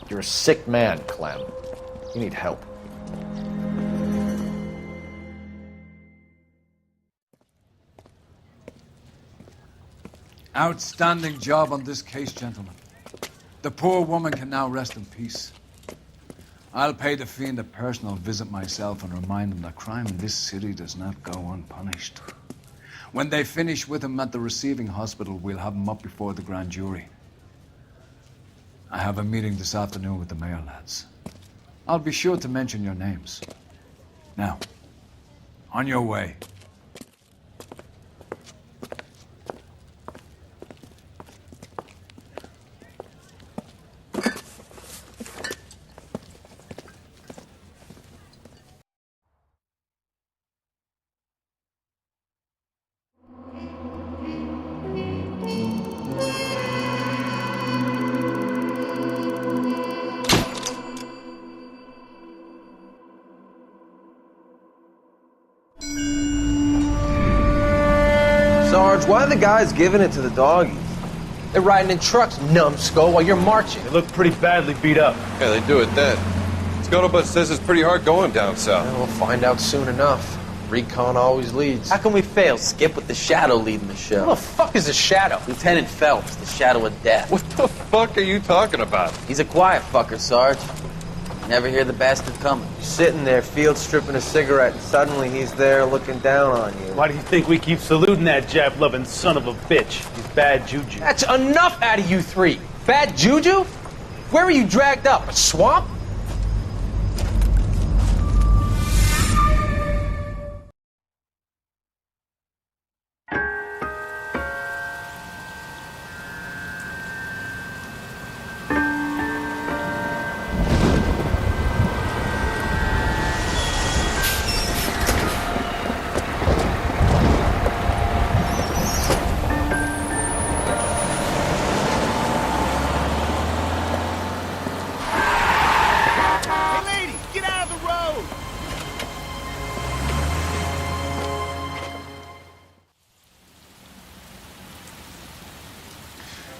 You're a sick man, Clem. You need help. Outstanding job on this case, gentlemen. The poor woman can now rest in peace. I'll pay the fiend a personal visit myself and remind him that crime in this city does not go unpunished. When they finish with him at the receiving hospital, we'll have him up before the grand jury. I have a meeting this afternoon with the mayor lads. I'll be sure to mention your names. Now, on your way. Sarge, why are the guys giving it to the doggies? They're riding in trucks, numbskull, while you're marching. They look pretty badly beat up. Yeah, they do it then. Scuttlebutt says it's pretty hard going down south. Yeah, we'll find out soon enough. Recon always leads. How can we fail, Skip, with the Shadow leading the show? Who the fuck is the Shadow? Lieutenant Phelps, the Shadow of Death. What the fuck are you talking about? He's a quiet fucker, Sarge. Never hear the bastard coming. You're sitting there, field stripping a cigarette, and suddenly he's there looking down on you. Why do you think we keep saluting that Jap-loving son of a bitch? He's bad juju. That's enough out of you three. Bad juju? Where were you dragged up? A swamp?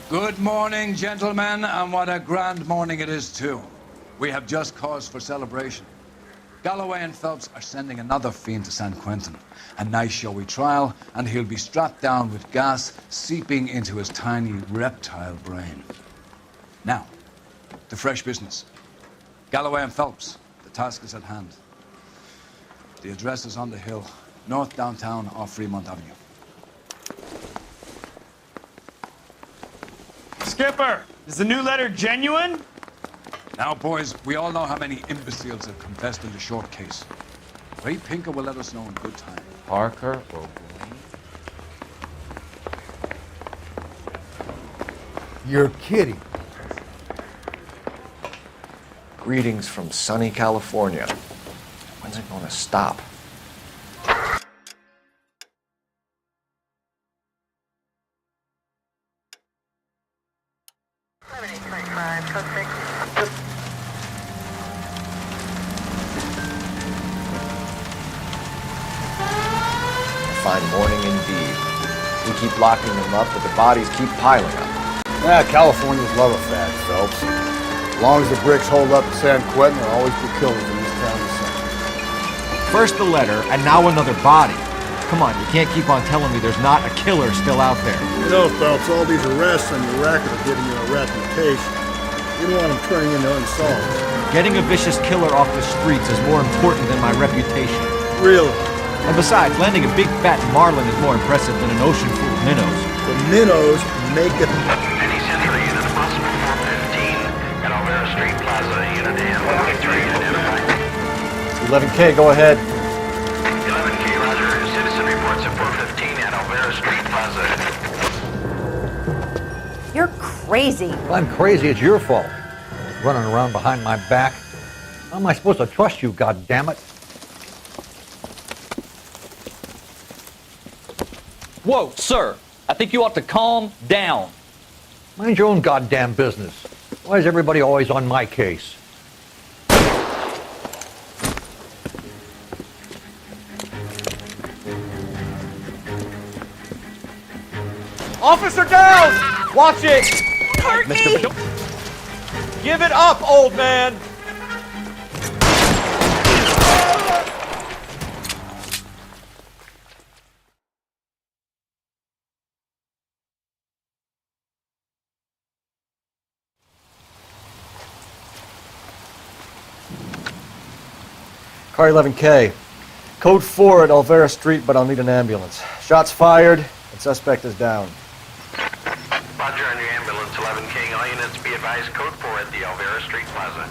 Good morning, gentlemen, and what a grand morning it is, too. We have just cause for celebration. Galloway and Phelps are sending another fiend to San Quentin. A nice showy trial, and he'll be strapped down with gas seeping into his tiny reptile brain. Now, to fresh business. Galloway and Phelps, the task is at hand. The address is on the hill, north downtown off Fremont Avenue. Skipper, is the new letter genuine? Now, boys, we all know how many imbeciles have confessed in the short case. Ray Pinker will let us know in good time. Parker O'Brien? You're kidding. Greetings from sunny California. When's it gonna stop? Fine morning indeed. We keep locking them up, but the bodies keep piling up. Yeah, Californians love a fact, Phelps. As long as the bricks hold up in San Quentin, there'll always be killers in this town the same. First the letter, and now another body. Come on, you can't keep on telling me there's not a killer still out there. You know, Phelps, all these arrests on your record are giving you a reputation. You don't want them turning into unsolved. Getting a vicious killer off the streets is more important than my reputation. Really? And besides, landing a big fat marlin is more impressive than an ocean full of minnows. The minnows make it... Any Central units possible for 15 at Alvera Street Plaza, unit and 43 identified. 11K, go ahead. 11K, roger. Citizen reports at 415 at Alvera Street Plaza. You're crazy. If I'm crazy, it's your fault. Running around behind my back. How am I supposed to trust you, goddammit? Whoa, sir. I think you ought to calm down. Mind your own goddamn business. Why is everybody always on my case? Officer down! Watch it! Hurt me! Give it up, old man! Car 11K. Code 4 at Alvera Street, but I'll need an ambulance. Shots fired, and suspect is down. Roger on your ambulance, 11K. All units be advised, code 4 at the Alvera Street Plaza.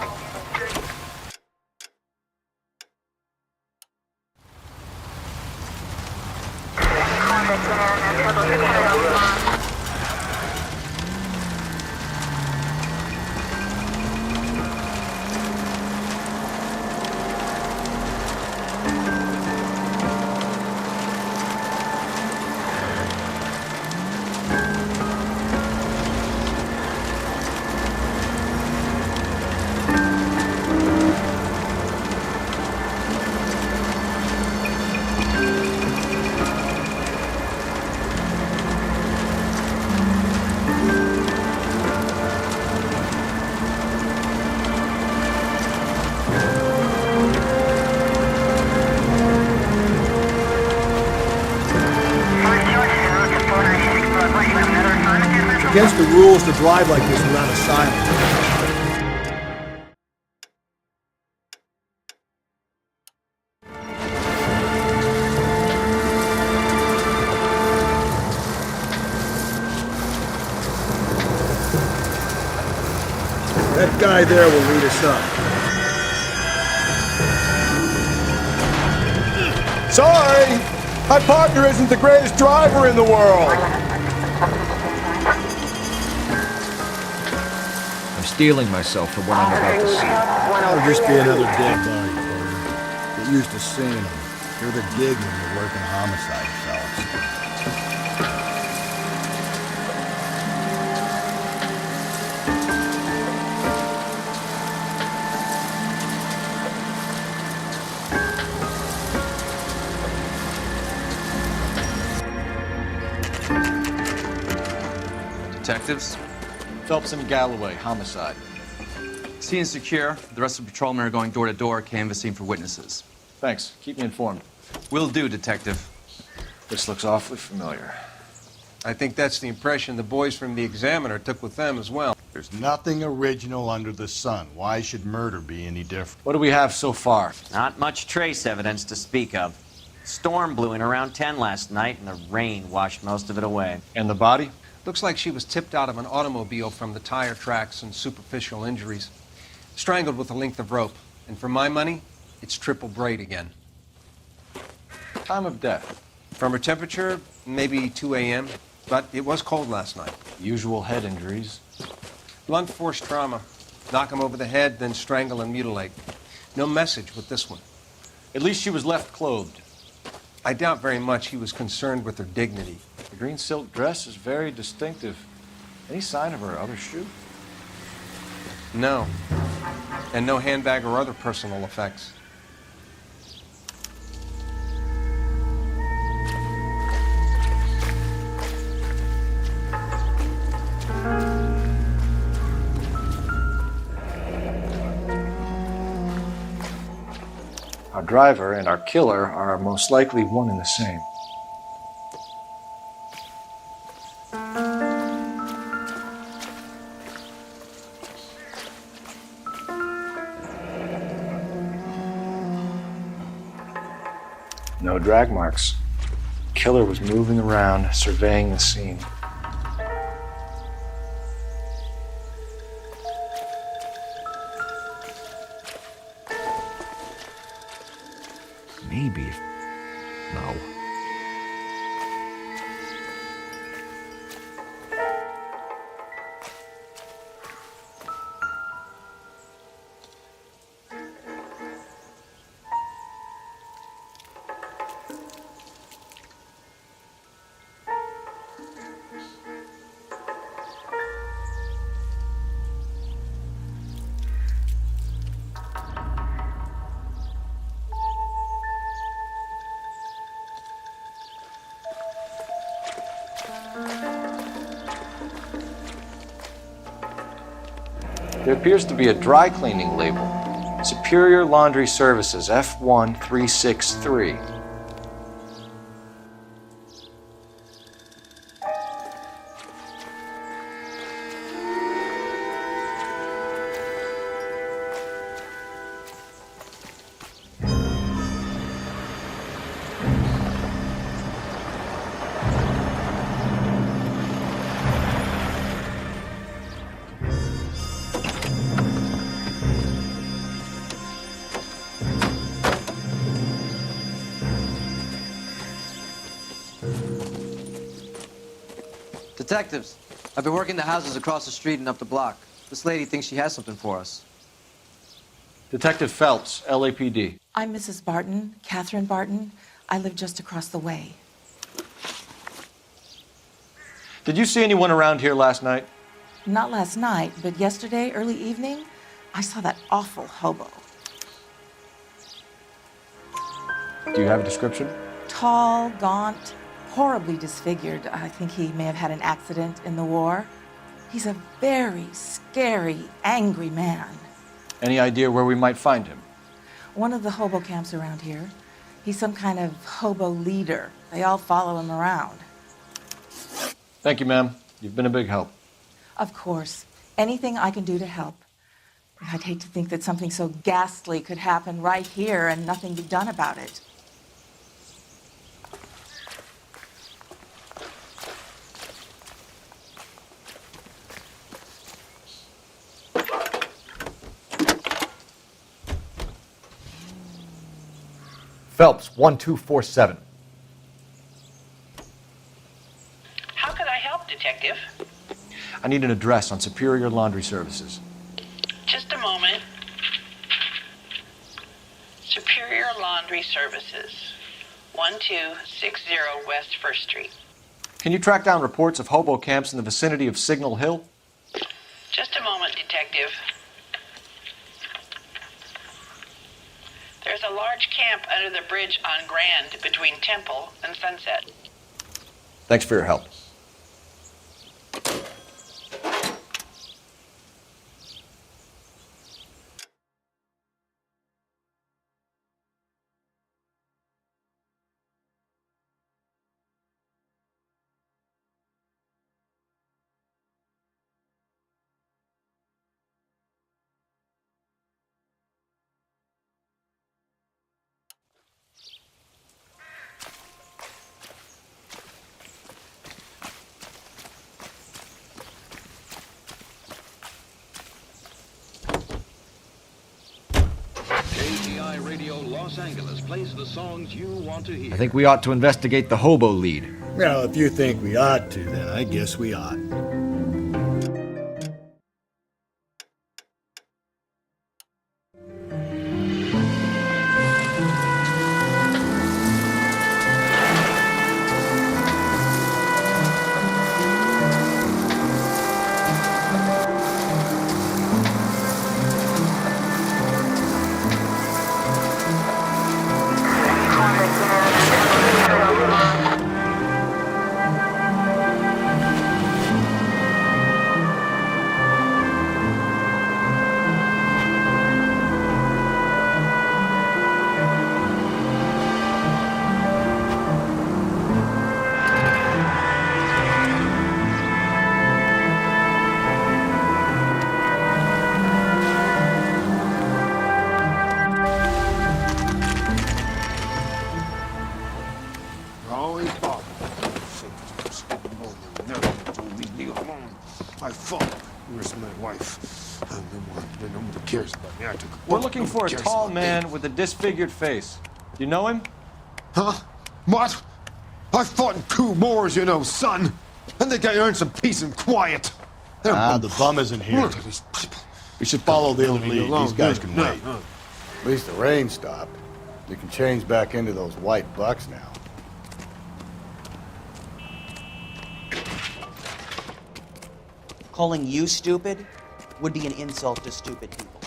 Against the rules to drive like this without a silence. That guy there will lead us up. Sorry! My partner isn't the greatest driver in the world! Steeling myself for what I'm about to see. That'll just be another dead body, Porter. Get used to seeing them. You're the gig when you're working homicide, fellas. Detectives? Phelps and Galloway, homicide. Scene secure. The rest of the patrolmen are going door to door, canvassing for witnesses. Thanks. Keep me informed. Will do, Detective. This looks awfully familiar. I think that's the impression the boys from the Examiner took with them as well. There's nothing original under the sun. Why should murder be any different? What do we have so far? Not much trace evidence to speak of. Storm blew in around 10 last night, and the rain washed most of it away. And the body? Looks like she was tipped out of an automobile from the tire tracks and superficial injuries. Strangled with a length of rope. And for my money, it's triple braid again. Time of death? From her temperature, maybe 2 a.m. But it was cold last night. Usual head injuries. Blunt force trauma. Knock him over the head, then strangle and mutilate. No message with this one. At least she was left clothed. I doubt very much he was concerned with her dignity. The green silk dress is very distinctive. Any sign of her other shoe? No. And no handbag or other personal effects. Our driver and our killer are most likely one and the same. No drag marks. The killer was moving around, surveying the scene. Maybe. No. There appears to be a dry cleaning label. Superior Laundry Services, F1363. Detectives, I've been working the houses across the street and up the block. This lady thinks she has something for us. Detective Phelps, LAPD. I'm Mrs. Barton, Catherine Barton. I live just across the way. Did you see anyone around here last night? Not last night, but yesterday, early evening, I saw that awful hobo. Do you have a description? Tall, gaunt, horribly disfigured. I think he may have had an accident in the war. He's a very scary, angry man. Any idea where we might find him? One of the hobo camps around here. He's some kind of hobo leader. They all follow him around. Thank you, ma'am. You've been a big help. Of course. Anything I can do to help. I'd hate to think that something so ghastly could happen right here and nothing be done about it. Phelps, 1247. How could I help, Detective? I need an address on Superior Laundry Services. Just a moment. Superior Laundry Services, 1260 West 1st Street. Can you track down reports of hobo camps in the vicinity of Signal Hill? Just a moment, Detective. There's a large camp under the bridge on Grand between Temple and Sunset. Thanks for your help. Radio Los Angeles plays the songs you want to hear. I think we ought to investigate the hobo lead. Well, if you think we ought to, then I guess we ought. Always bother. Don't leave me alone. I fought. Where's my wife? I'm the one that nobody cares about me. I took We're looking for a tall man with a disfigured face. Do you know him? Huh? What? I fought in 2 wars, you know, son. I think I earned some peace and quiet. The bum isn't here. We should follow the old lead. These guys can wait. At least the rain stopped. We can change back into those white bucks now. Calling you stupid would be an insult to stupid people.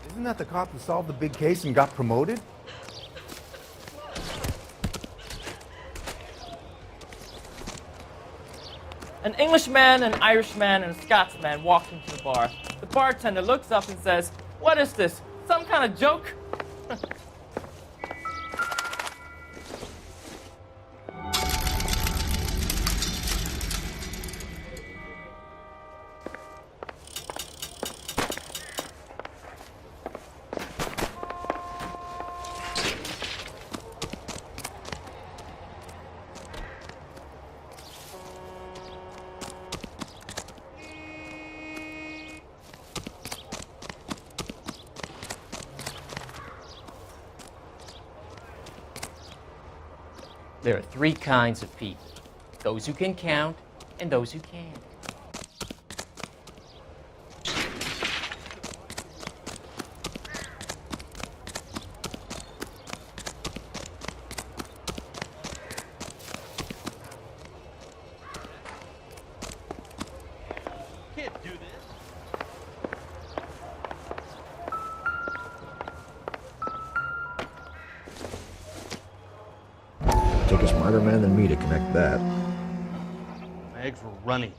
Isn't that the cop who solved the big case and got promoted? An Englishman, an Irishman, and a Scotsman walked into the bar. The bartender looks up and says, "What is this? Some kind of joke?" There are 3 kinds of people. Those who can count and those who can't. Take a smarter man than me to connect that. My eggs were runny.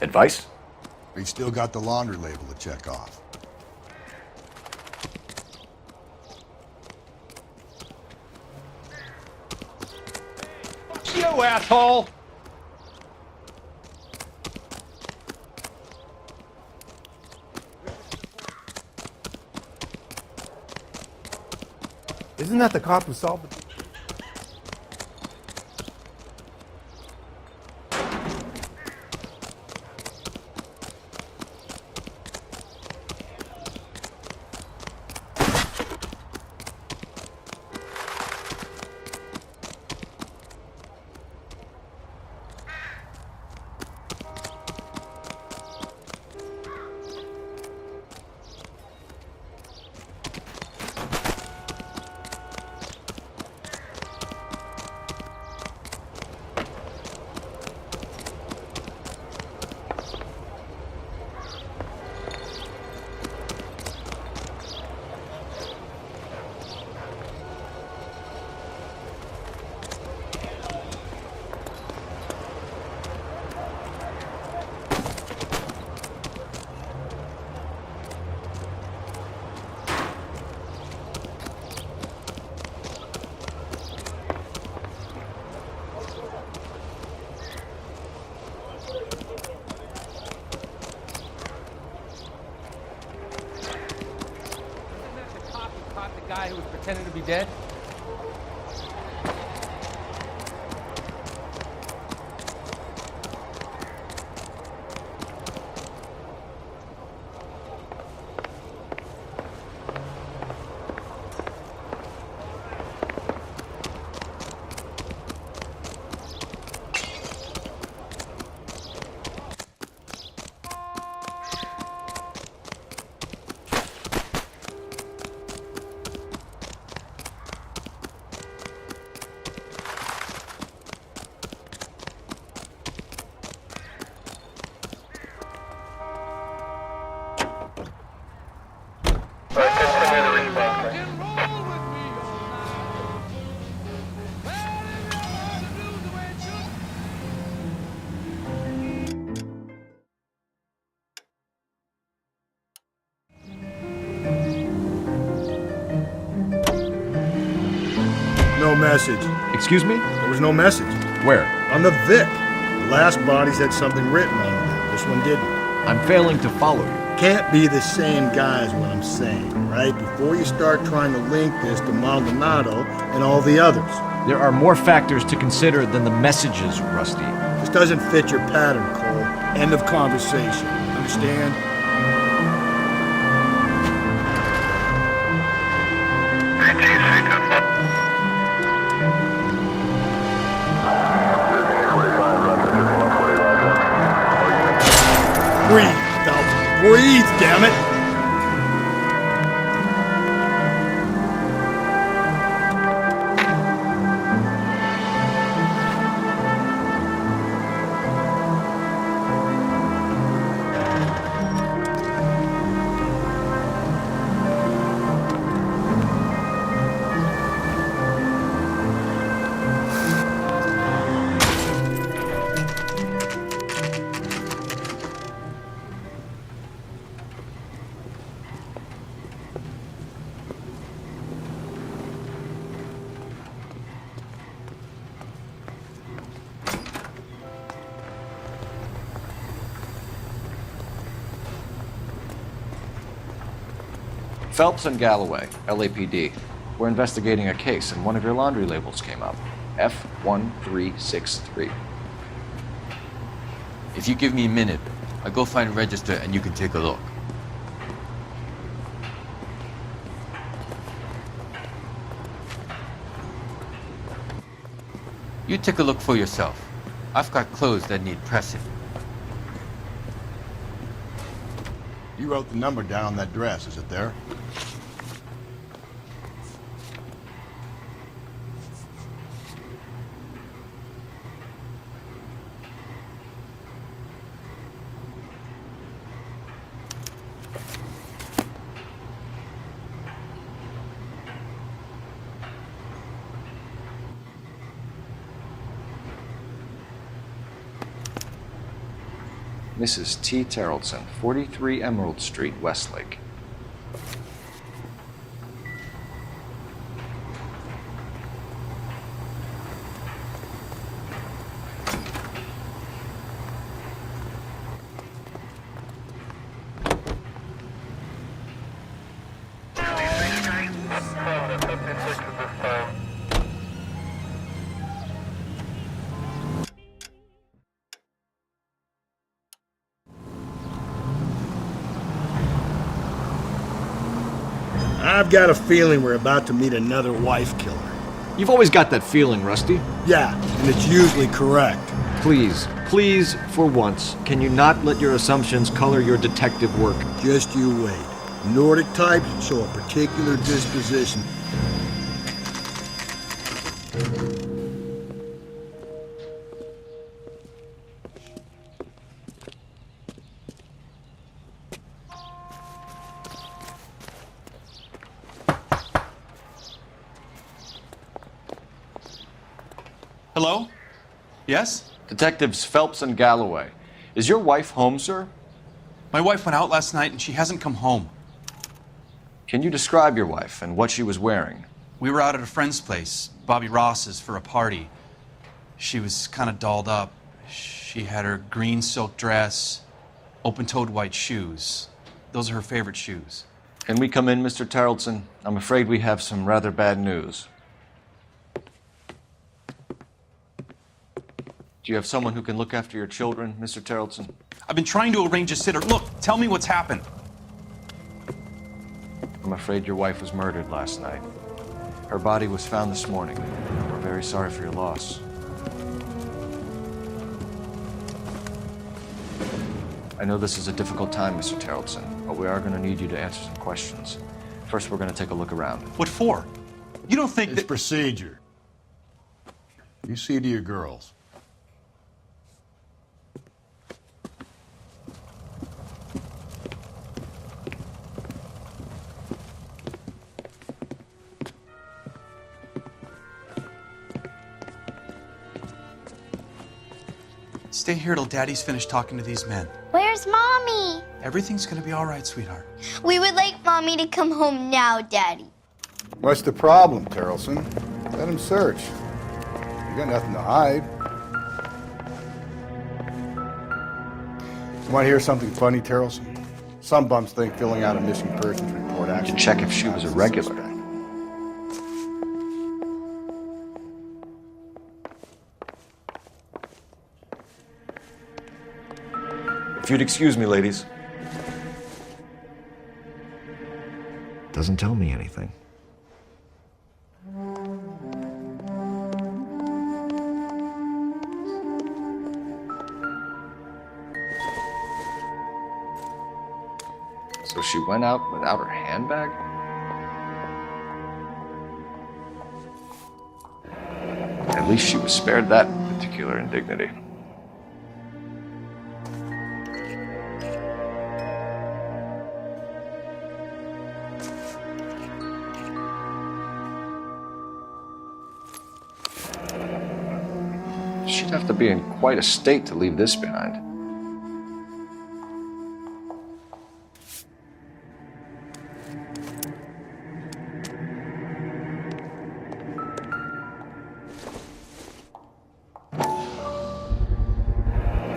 Advice? We've still got the laundry label to check off. You asshole! Isn't that the cop who solved the... Guy who was pretending to be dead? message. Excuse me? There was no message. Where? On the Vic. The last bodies had something written on them. This one didn't. I'm failing to follow you. Can't be the same guy is what I'm saying, right? Before you start trying to link this to Maldonado and all the others. There are more factors to consider than the messages, Rusty. This doesn't fit your pattern, Cole. End of conversation. Understand? Breathe, Phelps. Breathe, damn it! Phelps and Galloway, LAPD. We're investigating a case, and one of your laundry labels came up. F1363. If you give me a minute, I'll go find a register and you can take a look. You take a look for yourself. I've got clothes that need pressing. You wrote the number down on that dress, is it there? Mrs. T. Terrellson, 43 Emerald Street, Westlake. I've got a feeling we're about to meet another wife killer. You've always got that feeling, Rusty. Yeah, and it's usually correct. Please, please, for once, can you not let your assumptions color your detective work? Just you wait. Nordic types show a particular disposition. Hello? Yes? Detectives Phelps and Galloway. Is your wife home, sir? My wife went out last night and she hasn't come home. Can you describe your wife and what she was wearing? We were out at a friend's place, Bobby Ross's, for a party. She was kind of dolled up. She had her green silk dress, open-toed white shoes. Those are her favorite shoes. Can we come in, Mr. Terrellson? I'm afraid we have some rather bad news. Do you have someone who can look after your children, Mr. Terrellson? I've been trying to arrange a sitter. Look, tell me what's happened. I'm afraid your wife was murdered last night. Her body was found this morning. We're very sorry for your loss. I know this is a difficult time, Mr. Terrellson, but we are going to need you to answer some questions. First, we're going to take a look around. What for? You don't think it's procedure. You see to your girls. Stay here till Daddy's finished talking to these men. Where's Mommy? Everything's gonna be all right, sweetheart. We would like Mommy to come home now, Daddy. What's the problem, Terrellson? Let him search. You got nothing to hide. You want to hear something funny, Terrelson? Some bums think filling out a missing persons report actually... To check if she was a regular. If you'd excuse me, ladies. Doesn't tell me anything. So she went out without her handbag? At least she was spared that particular indignity. She'd have to be in quite a state to leave this behind.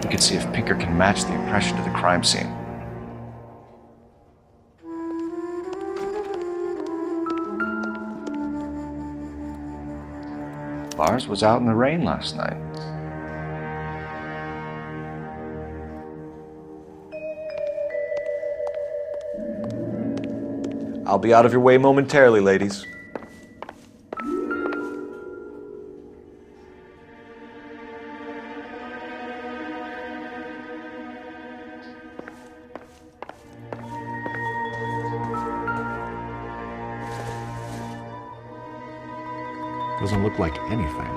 We could see if Pinker can match the impression to the crime scene. Lars was out in the rain last night. I'll be out of your way momentarily, ladies. Doesn't look like anything.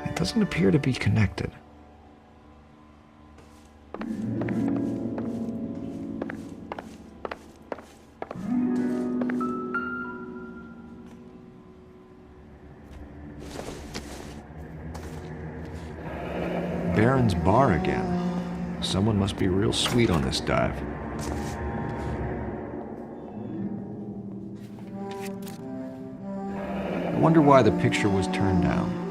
It doesn't appear to be connected. Baron's bar again. Someone must be real sweet on this dive. I wonder why the picture was turned down.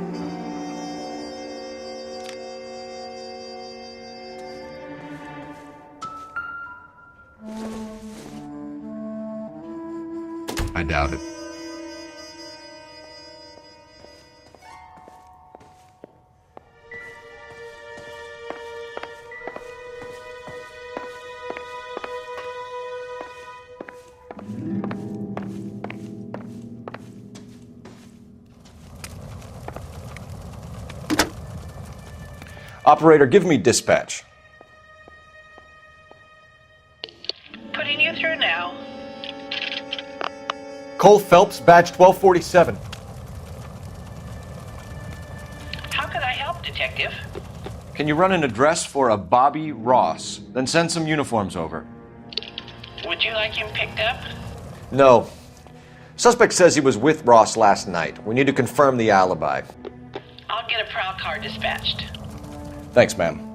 I doubt it. Operator, give me dispatch. Putting you through now. Cole Phelps, badge 1247. How can I help, Detective? Can you run an address for a Bobby Ross? Then send some uniforms over. Would you like him picked up? No. Suspect says he was with Ross last night. We need to confirm the alibi. I'll get a prowl car dispatched. Thanks, ma'am.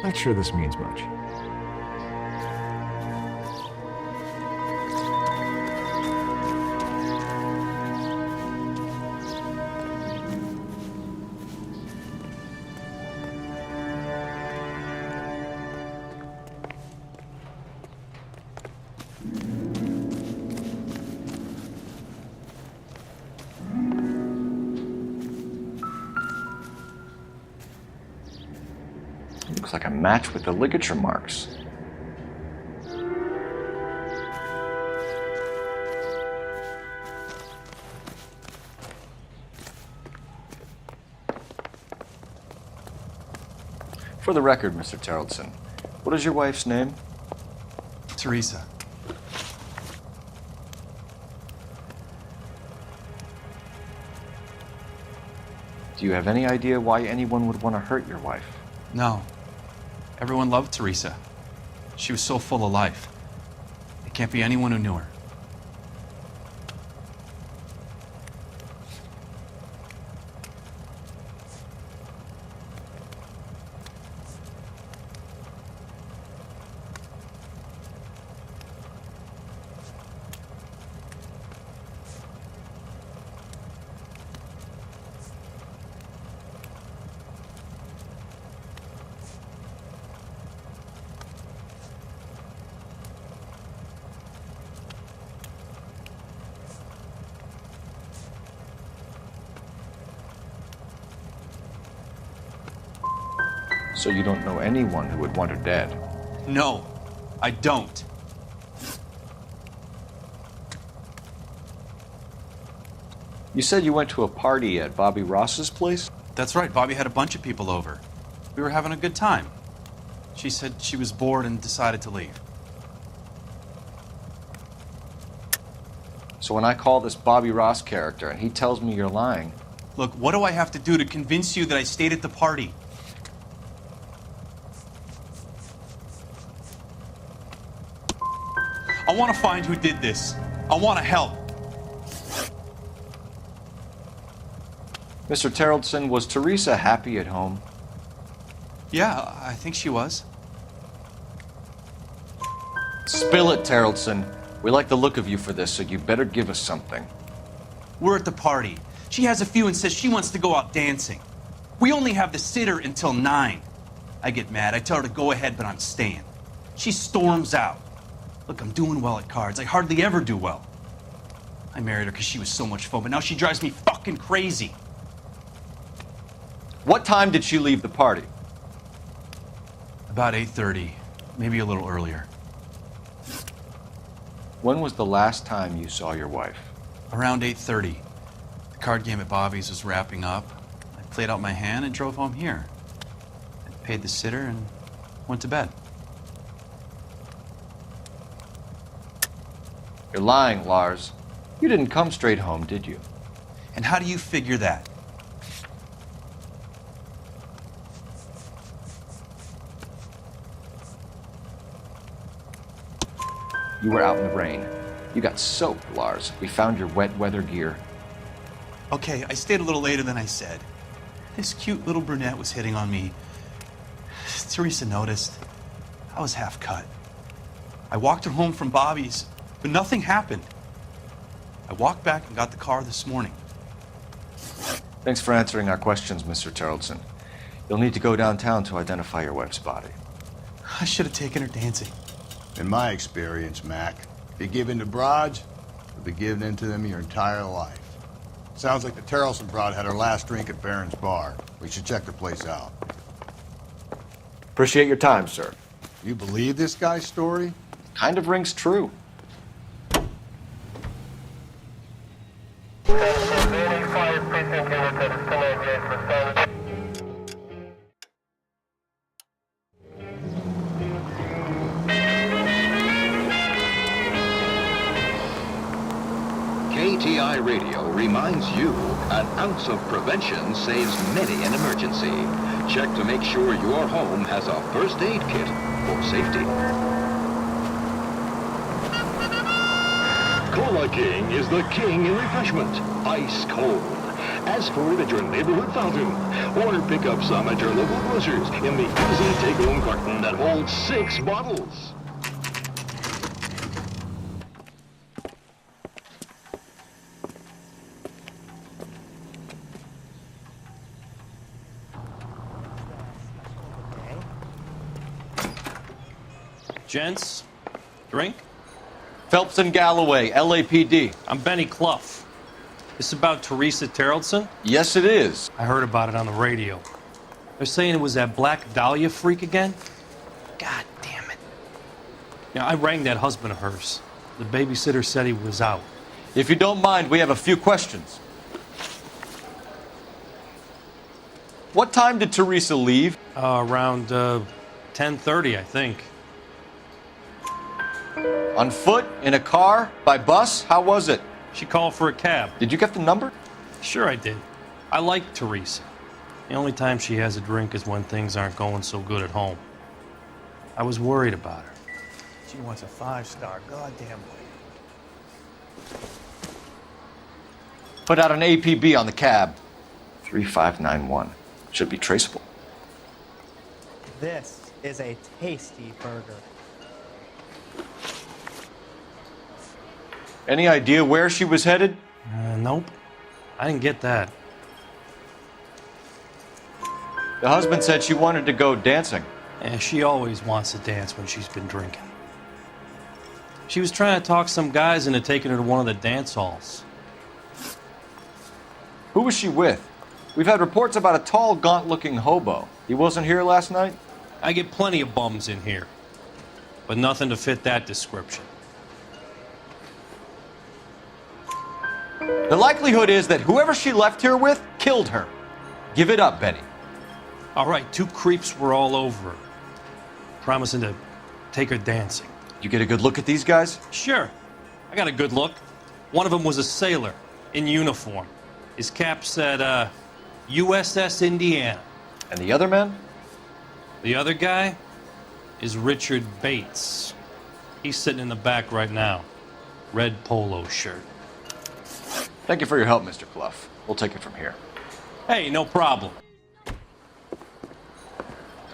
Not sure this means much. Looks like a match with the ligature marks. For the record, Mr. Terrellson, what is your wife's name? Teresa. Do you have any idea why anyone would want to hurt your wife? No. Everyone loved Teresa. She was so full of life. It can't be anyone who knew her. So you don't know anyone who would want her dead? No, I don't. You said you went to a party at Bobby Ross's place? That's right, Bobby had a bunch of people over. We were having a good time. She said she was bored and decided to leave. So when I call this Bobby Ross character and he tells me you're lying... Look, what do I have to do to convince you that I stayed at the party? I want to find who did this. I want to help. Mr. Terrellson, was Teresa happy at home? Yeah, I think she was. Spill it, Terrellson. We like the look of you for this, so you better give us something. We're at the party. She has a few and says she wants to go out dancing. We only have the sitter until 9. I get mad. I tell her to go ahead, but I'm staying. She storms out. Look, I'm doing well at cards. I hardly ever do well. I married her because she was so much fun, but now she drives me fucking crazy. What time did she leave the party? About 8:30, maybe a little earlier. When was the last time you saw your wife? Around 8:30. The card game at Bobby's was wrapping up. I played out my hand and drove home here. I paid the sitter and went to bed. You're lying, Lars. You didn't come straight home, did you? And how do you figure that? You were out in the rain. You got soaked, Lars. We found your wet weather gear. Okay, I stayed a little later than I said. This cute little brunette was hitting on me. Teresa noticed. I was half cut. I walked her home from Bobby's, but nothing happened. I walked back and got the car this morning. Thanks for answering our questions, Mr. Terrellson. You'll need to go downtown to identify your wife's body. I should have taken her dancing. In my experience, Mac, if you give in to broads, you'll be giving in to them your entire life. Sounds like the Terrellson broad had her last drink at Barron's Bar. We should check the place out. Appreciate your time, sir. You believe this guy's story? Kind of rings true. KTI Radio reminds you, an ounce of prevention saves many an emergency. Check to make sure your home has a first aid kit for safety. Cola King is the king in refreshment. Ice cold. ask for it at your neighborhood fountain, or pick up some at your local grocers in the easy take-home carton that holds 6 bottles. Gents, drink? Phelps and Galloway, LAPD. I'm Benny Clough. This about Teresa Terrellson? Yes, it is. I heard about it on the radio. They're saying it was that Black Dahlia freak again? God damn it. Yeah, I rang that husband of hers. The babysitter said he was out. If you don't mind, we have a few questions. What time did Teresa leave? Around 10:30, I think. On foot? In a car? By bus? How was it? She called for a cab. Did you get the number? Sure I did. I like Teresa. The only time she has a drink is when things aren't going so good at home. I was worried about her. She wants a 5-star, goddamn way. Put out an APB on the cab. 3591. Should be traceable. This is a tasty burger. Any idea where she was headed? Nope. I didn't get that. The husband said she wanted to go dancing. And she always wants to dance when she's been drinking. She was trying to talk some guys into taking her to one of the dance halls. Who was she with? We've had reports about a tall, gaunt-looking hobo. He wasn't here last night? I get plenty of bums in here, but nothing to fit that description. The likelihood is that whoever she left here with killed her. Give it up, Benny. All right, 2 creeps were all over her, promising to take her dancing. You get a good look at these guys? Sure. I got a good look. One of them was a sailor in uniform. His cap said, USS Indiana. And the other man? The other guy is Richard Bates. He's sitting in the back right now. Red polo shirt. Thank you for your help, Mr. Clough. We'll take it from here. Hey, no problem.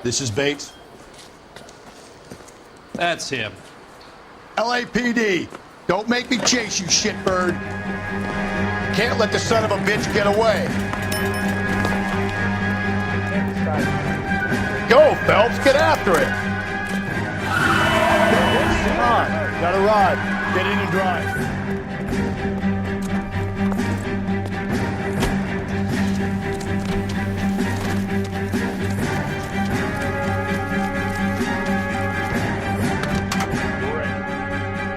This is Bates. That's him. LAPD, don't make me chase you, shitbird. Can't let the son of a bitch get away. Go, Phelps, get after it. Come on, got a ride. Get in and drive.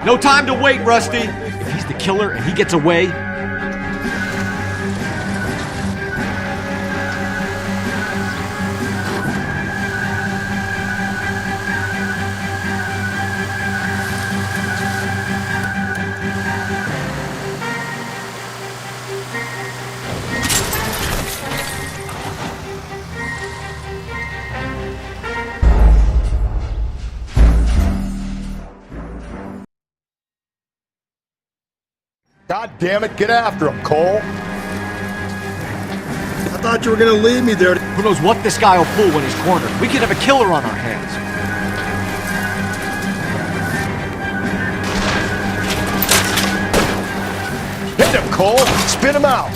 No time to wait, Rusty. If he's the killer and he gets away... God damn it, get after him, Cole. I thought you were gonna leave me there. Who knows what this guy will pull when he's cornered? We could have a killer on our hands. Hit him, Cole. Spin him out.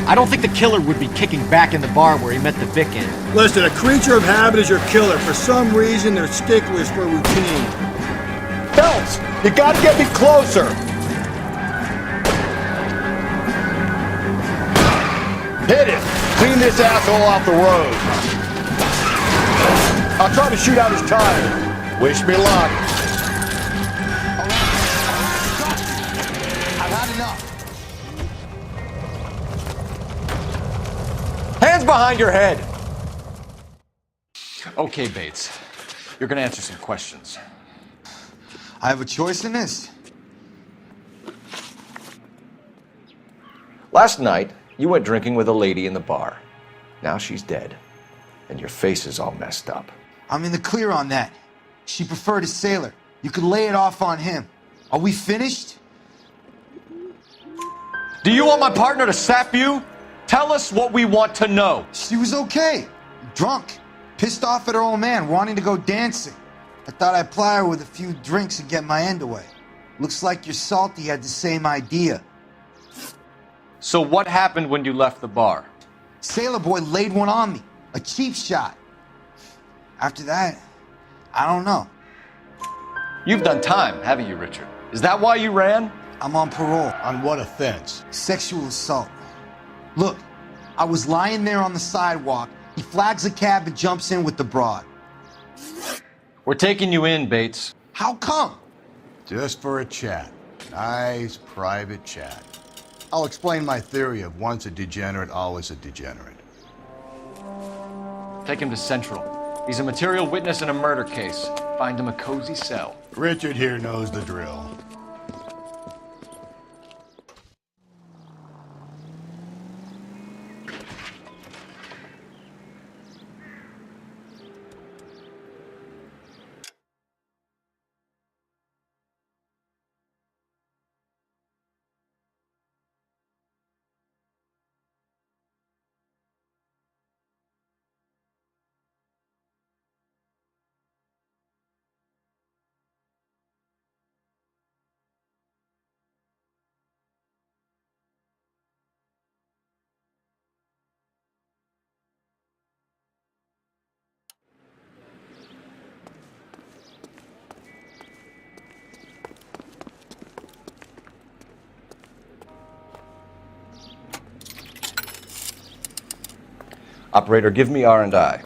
I don't think the killer would be kicking back in the bar where he met the Vic in. Listen, a creature of habit is your killer. For some reason, they're sticklers for routine. Phelps, you gotta get me closer. Hit it. Clean this asshole off the road. I'll try to shoot out his tire. Wish me luck. I've had enough. Hands behind your head. Okay, Bates. You're gonna answer some questions. I have a choice in this. Last night, you went drinking with a lady in the bar. Now she's dead, and your face is all messed up. I'm in the clear on that. She preferred a sailor. You could lay it off on him. Are we finished? Do you want my partner to sap you? Tell us what we want to know. She was okay. Drunk. Pissed off at her old man, wanting to go dancing. I thought I'd ply her with a few drinks and get my end away. Looks like your Salty had the same idea. So what happened when you left the bar? Sailor Boy laid one on me. A cheap shot. After that, I don't know. You've done time, haven't you, Richard? Is that why you ran? I'm on parole. On what offense? Sexual assault. Look, I was lying there on the sidewalk. He flags a cab and jumps in with the broad. We're taking you in, Bates. How come? Just for a chat. Nice private chat. I'll explain my theory of once a degenerate, always a degenerate. Take him to Central. He's a material witness in a murder case. Find him a cozy cell. Richard here knows the drill. Operator, give me R&I.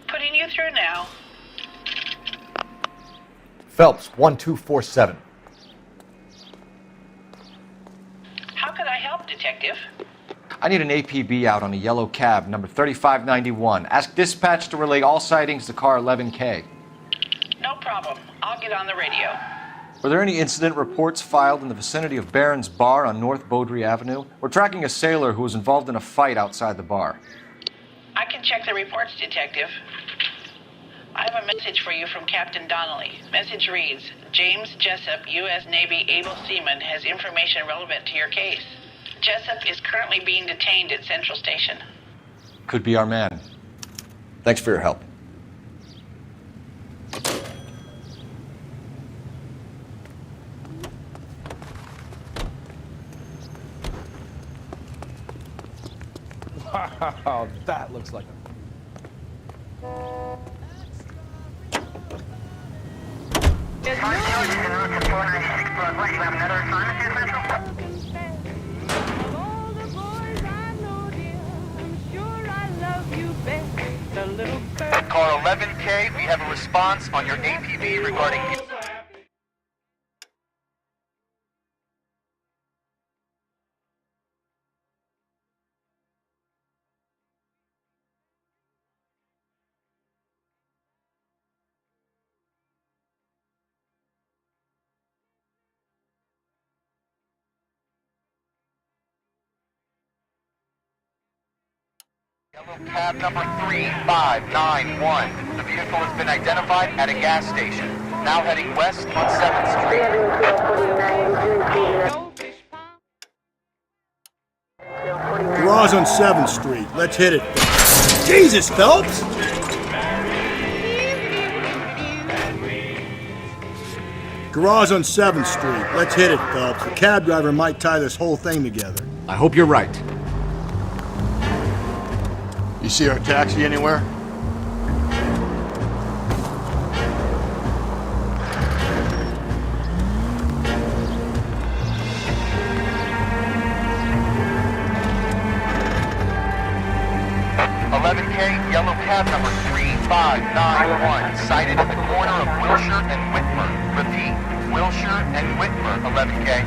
Putting you through now. Phelps, 1247. How could I help, Detective? I need an APB out on a yellow cab, number 3591. Ask dispatch to relay all sightings to car 11K. No problem. I'll get on the radio. Were there any incident reports filed in the vicinity of Barron's Bar on North Beaudry Avenue? We're tracking a sailor who was involved in a fight outside the bar. I can check the reports, Detective. I have a message for you from Captain Donnelly. Message reads, James Jessup, U.S. Navy able seaman, has information relevant to your case. Jessup is currently being detained at Central Station. Could be our man. Thanks for your help. Wow, that looks like a... Car 11K, we have a response on your APB regarding... Yellow cab number 3591. The vehicle has been identified at a gas station. Now heading west on 7th Street. Garage on 7th Street. Let's hit it. Jesus, Phelps! Garage on 7th Street. Let's hit it, Phelps. The cab driver might tie this whole thing together. I hope you're right. You see our taxi anywhere? Yellow cab number 3591, sighted in the corner of Wilshire and Whitmer. Repeat, Wilshire and Whitmer, 11K.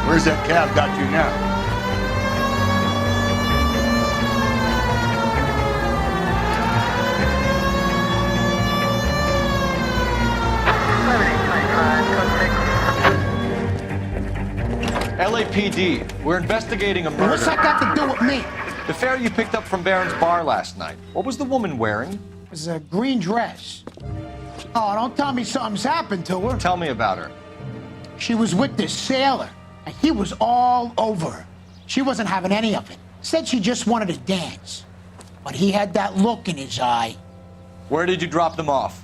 Where's that cab got you now? LAPD, we're investigating a murder. What's that got to do with me? The fare you picked up from Barron's Bar last night. What was the woman wearing? It was a green dress. Oh, don't tell me something's happened to her. Tell me about her. She was with this sailor, and he was all over her. She wasn't having any of it. Said she just wanted to dance. But he had that look in his eye. Where did you drop them off?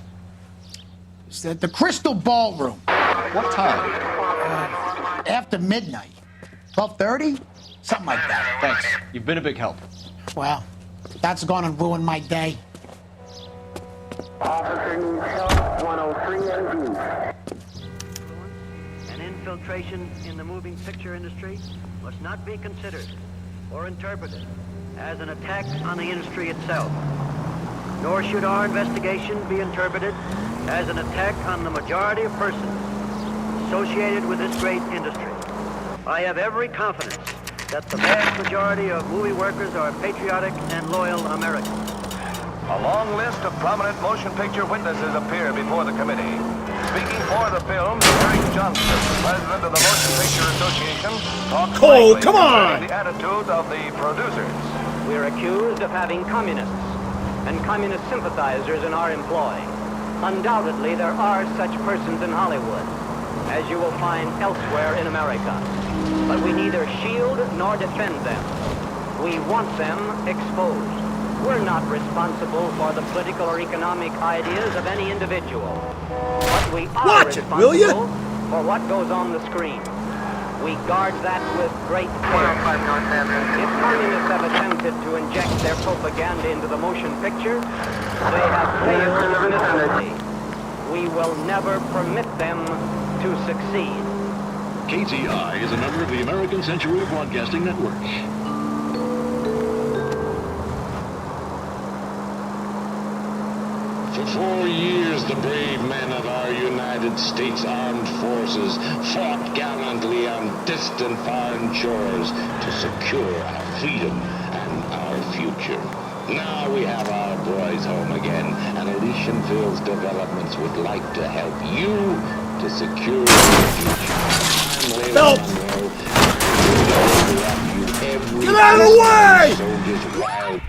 It's at the Crystal Ballroom. What time? After midnight. 12:30? Something like that. Thanks. You've been a big help. Well, that's gonna ruin my day. Officer needs help, 103 AD. An infiltration in the moving picture industry must not be considered or interpreted as an attack on the industry itself. Nor should our investigation be interpreted as an attack on the majority of persons associated with this great industry. I have every confidence that the vast majority of movie workers are patriotic and loyal Americans. A long list of prominent motion picture witnesses appear before the committee. Speaking for the film, Eric Johnson, president of the Motion Picture Association, talks frankly concerning the attitude of the producers. We're accused of having communists and communist sympathizers in our employ. Undoubtedly, there are such persons in Hollywood, as you will find elsewhere in America. But we neither shield nor defend them. We want them exposed. We're not responsible for the political or economic ideas of any individual. But we are responsible for what goes on the screen. We guard that with great care. If communists have attempted to inject their propaganda into the motion picture, they have failed miserably. We will never permit them to succeed. KTI is a member of the American Century Broadcasting Network. For 4 years, the brave men of our United States Armed Forces fought gallantly on distant foreign shores to secure our freedom and our future. Now we have our boys home again, and Elysianville's developments would like to help you to secure your future. Help! Get out of the way! Soldiers wild.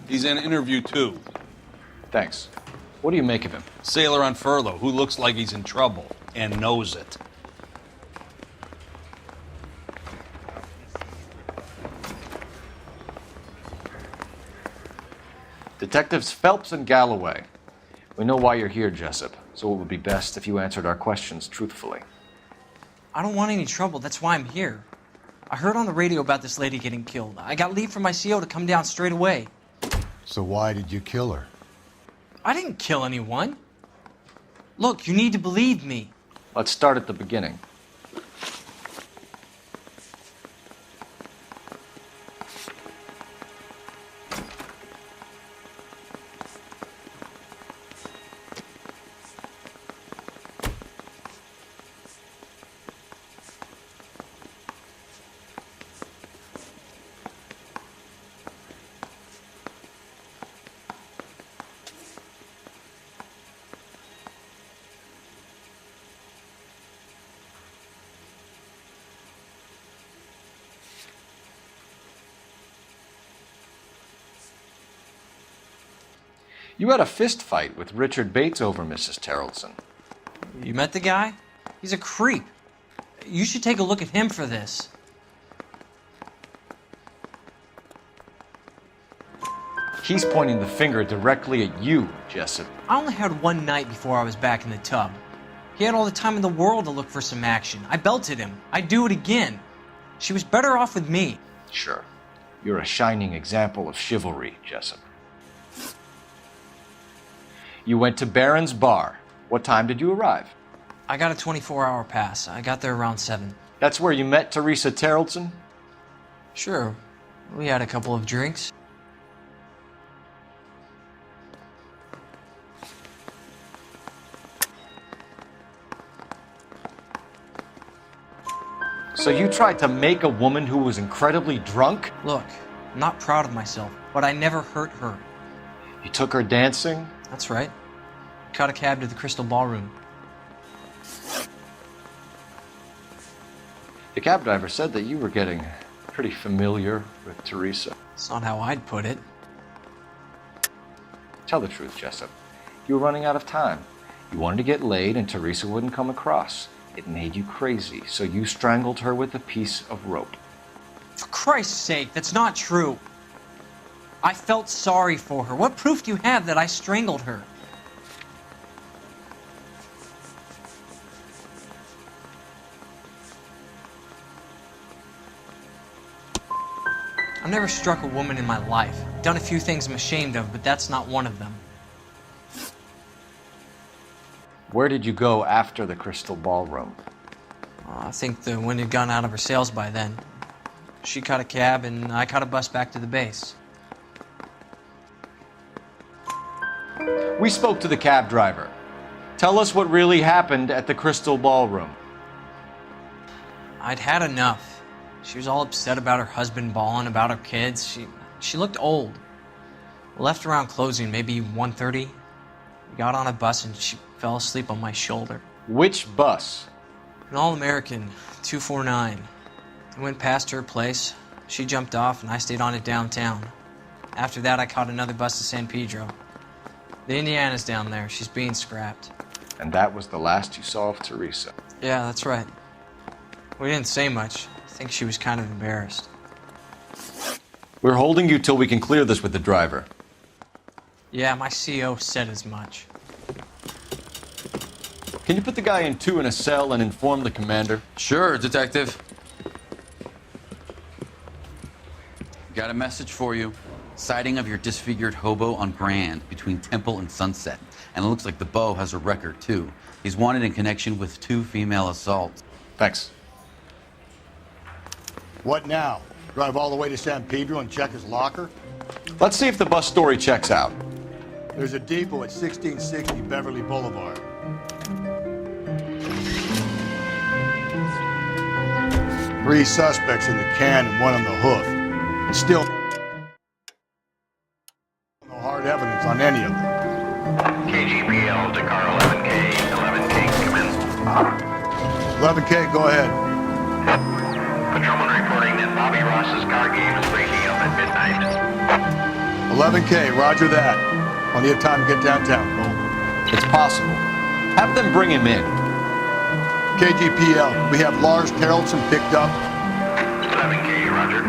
He's in interview 2. Thanks. What do you make of him? Sailor on furlough who looks like he's in trouble and knows it. Detectives Phelps and Galloway. We know why you're here, Jessup, so it would be best if you answered our questions truthfully. I don't want any trouble. That's why I'm here. I heard on the radio about this lady getting killed. I got leave from my CO to come down straight away. So why did you kill her? I didn't kill anyone. Look, you need to believe me. Let's start at the beginning. You had a fist fight with Richard Bates over Mrs. Terrelson. You met the guy? He's a creep. You should take a look at him for this. He's pointing the finger directly at you, Jessup. I only had one night before I was back in the tub. He had all the time in the world to look for some action. I belted him. I'd do it again. She was better off with me. Sure. You're a shining example of chivalry, Jessup. You went to Barron's Bar. What time did you arrive? I got a 24-hour pass. I got there around 7. That's where you met Teresa Terrelson? Sure. We had a couple of drinks. So you tried to make a woman who was incredibly drunk? Look, I'm not proud of myself, but I never hurt her. You took her dancing? That's right. Caught a cab to the Crystal Ballroom. The cab driver said that you were getting pretty familiar with Teresa. It's not how I'd put it. Tell the truth, Jessup. You were running out of time. You wanted to get laid and Teresa wouldn't come across. It made you crazy, so you strangled her with a piece of rope. For Christ's sake, that's not true. I felt sorry for her. What proof do you have that I strangled her? I've never struck a woman in my life. Done a few things I'm ashamed of, but that's not one of them. Where did you go after the Crystal Ballroom? I think the wind had gone out of her sails by then. She caught a cab and I caught a bus back to the base. We spoke to the cab driver. Tell us what really happened at the Crystal Ballroom. I'd had enough. She was all upset about her husband bawling about her kids. She looked old. We left around closing, maybe 1:30. We got on a bus and she fell asleep on my shoulder. Which bus? An All-American, 249. I went past her place. She jumped off and I stayed on it downtown. After that, I caught another bus to San Pedro. The Indiana's down there. She's being scrapped. And that was the last you saw of Teresa? Yeah, that's right. We didn't say much. I think she was kind of embarrassed. We're holding you till we can clear this with the driver. Yeah, my CO said as much. Can you put the guy in two in a cell and inform the commander? Sure, Detective. Got a message for you. Sighting of your disfigured hobo on Grand between Temple and Sunset. And it looks like the Beau has a record, too. He's wanted in connection with 2 female assaults. Thanks. What now? Drive all the way to San Pedro and check his locker? Let's see if the bus story checks out. There's a depot at 1660 Beverly Boulevard. Three suspects in the can and one on the hoof. And still no hard evidence on any of them. KGPL to car 11K. 11K, come in. 11K, go ahead. Patrolman reporting that Bobby Ross's car game is breaking up at midnight. 11K, roger that. Plenty of time to get downtown, Cole. It's possible. Have them bring him in. KGPL, we have Lars Carrollson picked up. 11K, roger.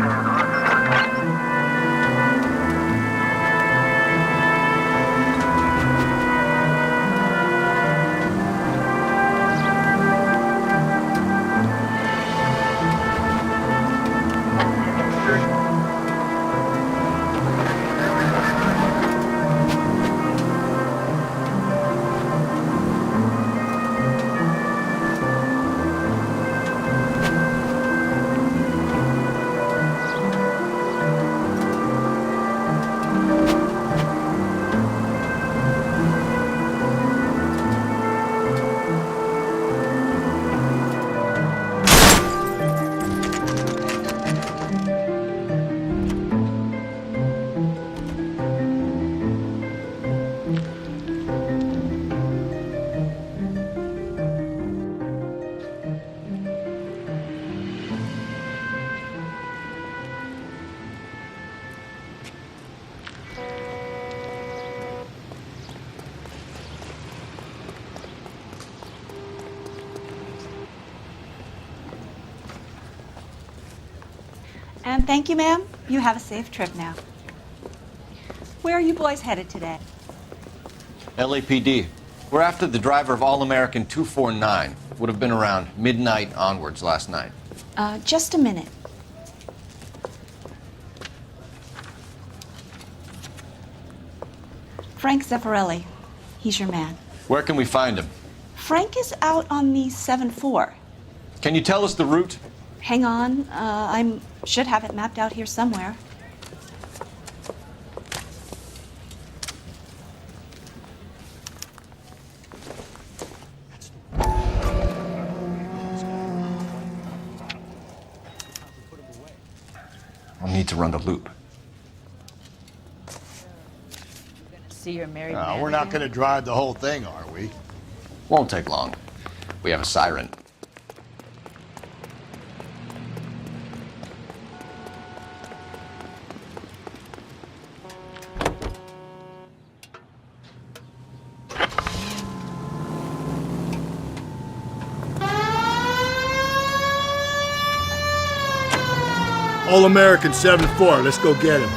And thank you, ma'am. You have a safe trip now. Where are you boys headed today? LAPD. We're after the driver of All-American 249. Would have been around midnight onwards last night. Just a minute. Frank Zeffirelli. He's your man. Where can we find him? Frank is out on the 7-4. Can you tell us the route? Hang on. I should have it mapped out here somewhere. I'll need to run the loop. See your married No, man we're not again? going to drive the whole thing, are we? Won't take long. We have a siren. All-American 7-4. Let's go get him.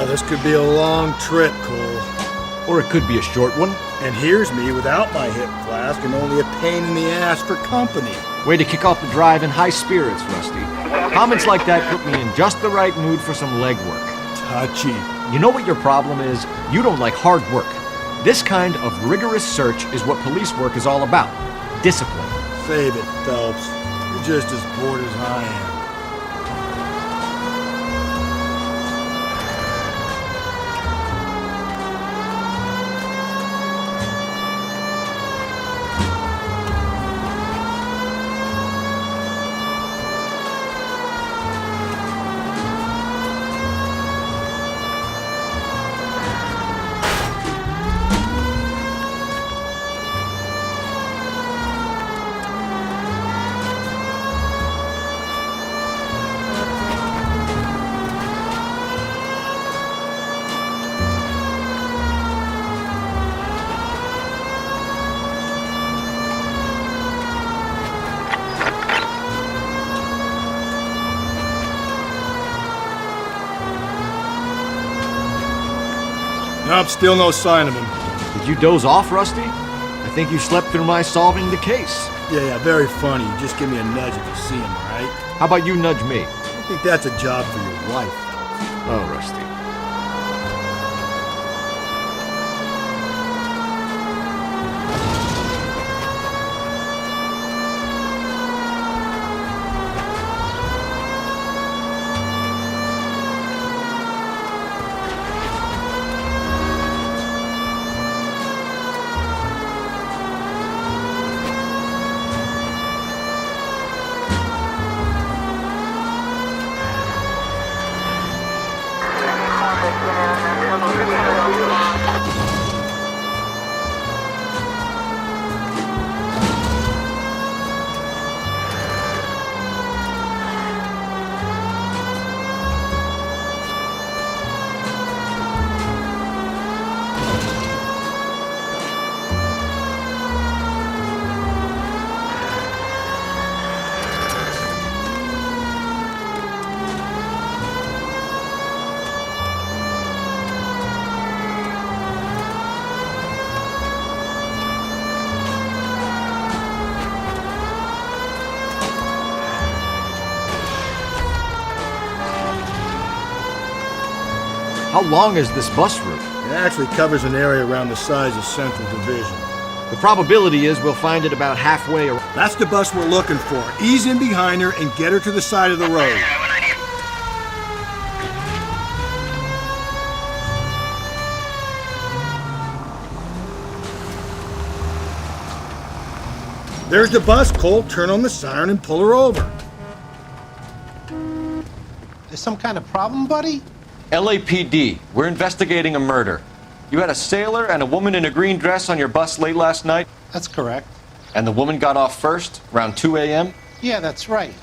This could be a long trip, Cole. Or it could be a short one. And here's me without my hip flask and only a pain in the ass for company. Way to kick off the drive in high spirits, Rusty. Comments like that put me in just the right mood for some legwork. Touchy. You know what your problem is? You don't like hard work. This kind of rigorous search is what police work is all about. Discipline. Save it, Phelps. You're just as bored as I am. Nope, still no sign of him. Did you doze off, Rusty? I think you slept through my solving the case. Yeah, very funny. You just give me a nudge if you see him, all right? How about you nudge me? I think that's a job for your wife. Oh, Rusty. How long is this bus route? It actually covers an area around the size of Central Division. The probability is we'll find it about halfway around. That's the bus we're looking for. Ease in behind her and get her to the side of the road. There's the bus, Cole. Turn on the siren and pull her over. There's some kind of problem, buddy? LAPD, we're investigating a murder. You had a sailor and a woman in a green dress on your bus late last night? That's correct. And the woman got off first, around 2 a.m.? Yeah, that's right.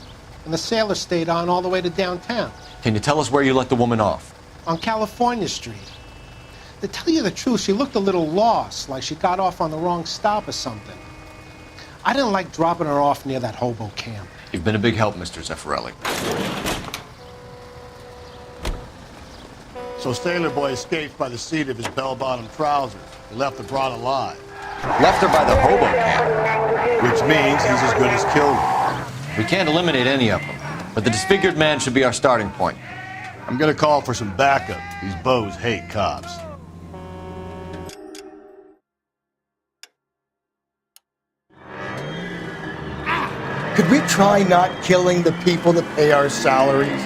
And the sailor stayed on all the way to downtown. Can you tell us where you let the woman off? On California Street. To tell you the truth, she looked a little lost, like she got off on the wrong stop or something. I didn't like dropping her off near that hobo camp. You've been a big help, Mr. Zeffirelli. So Sailor Boy escaped by the seat of his bell-bottom trousers. He left the broad alive. Left her by the hobo camp. Which means he's as good as killed her. We can't eliminate any of them, but the disfigured man should be our starting point. I'm gonna call for some backup. These bows hate cops. Could we try not killing the people that pay our salaries?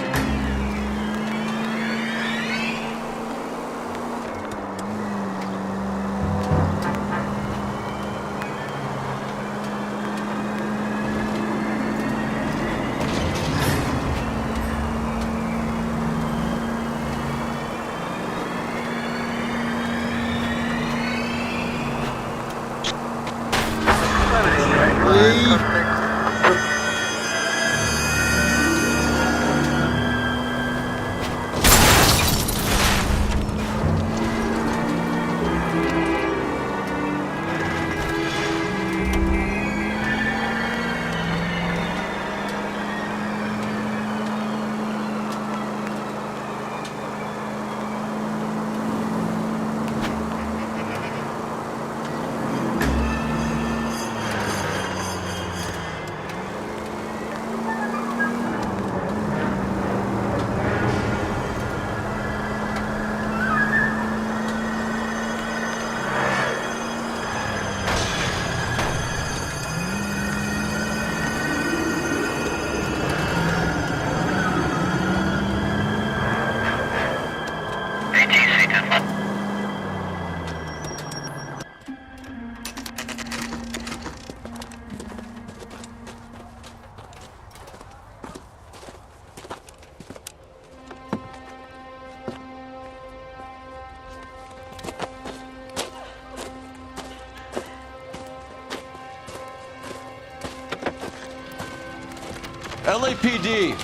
LAPD.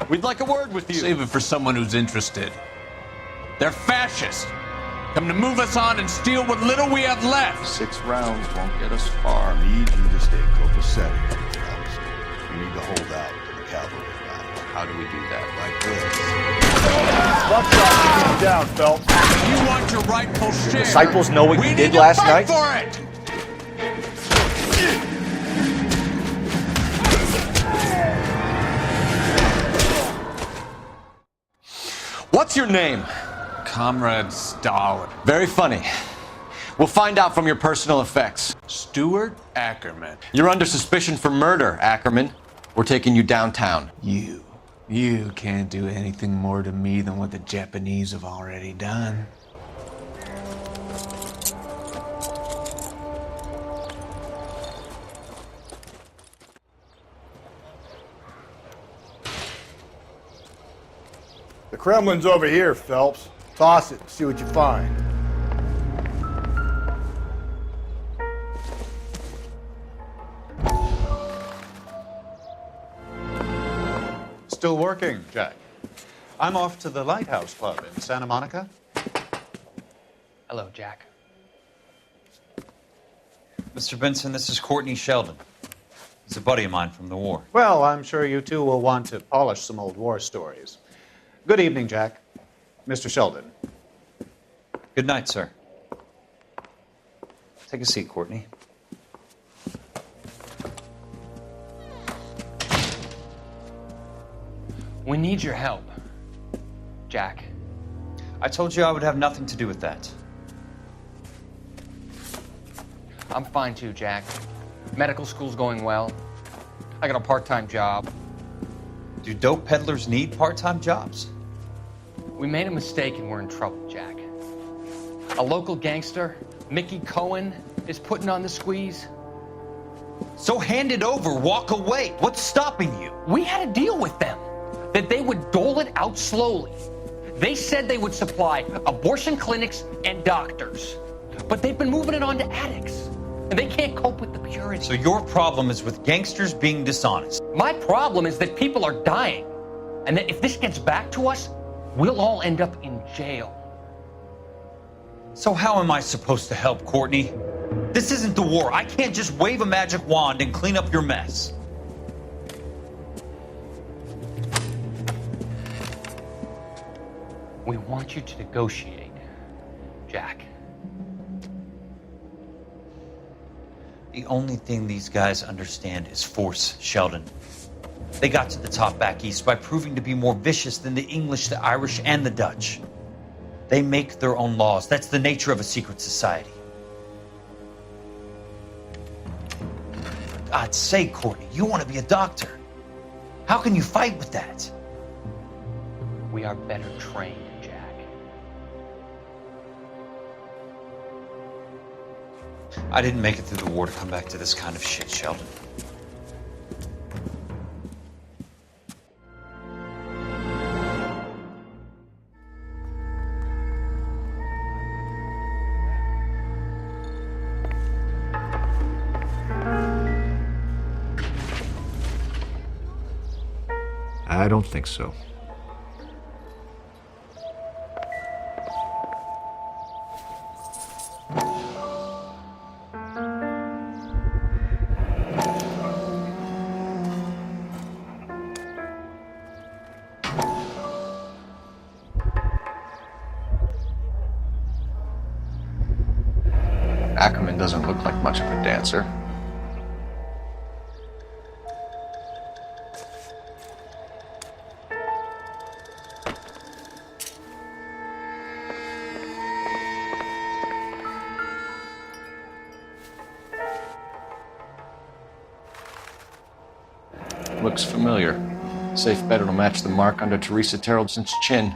We'd like a word with you. Save it for someone who's interested. They're fascists. Come to move us on and steal what little we have left. 6 rounds won't get us far. I need you to stay copacetic, Phelps. You need to hold out to the cavalry battle. How do we do that? Like this. Buckshot, keep him down, Phelps. You want your rightful share. Disciples know what we you need did to last fight night? for it. What's your name? Comrade Stalin. Very funny. We'll find out from your personal effects. Stuart Ackerman. You're under suspicion for murder, Ackerman. We're taking you downtown. You can't do anything more to me than what the Japanese have already done. The Kremlin's over here, Phelps. Toss it and see what you find. Still working, Jack. I'm off to the Lighthouse Club in Santa Monica. Hello, Jack. Mr. Benson, this is Courtney Sheldon. He's a buddy of mine from the war. Well, I'm sure you two will want to polish some old war stories. Good evening, Jack. Mr. Sheldon. Good night, sir. Take a seat, Courtney. We need your help, Jack. I told you I would have nothing to do with that. I'm fine too, Jack. Medical school's going well. I got a part-time job. Do dope peddlers need part-time jobs? We made a mistake and we're in trouble, Jack. A local gangster, Mickey Cohen, is putting on the squeeze. So hand it over, walk away. What's stopping you? We had a deal with them that they would dole it out slowly. They said they would supply abortion clinics and doctors, but they've been moving it on to addicts, and they can't cope with the purity. So your problem is with gangsters being dishonest. My problem is that people are dying, and that if this gets back to us, we'll all end up in jail. So how am I supposed to help, Courtney? This isn't the war. I can't just wave a magic wand and clean up your mess. We want you to negotiate, Jack. The only thing these guys understand is force, Sheldon. They got to the top back east by proving to be more vicious than the English, the Irish, and the Dutch. They make their own laws. That's the nature of a secret society. For God's sake, Courtney, you want to be a doctor. How can you fight with that? We are better trained, Jack. I didn't make it through the war to come back to this kind of shit, Sheldon. I don't think so. Ackerman doesn't look like much of a dancer. Looks familiar. Safe bet it'll match the mark under Teresa Terrelson's chin.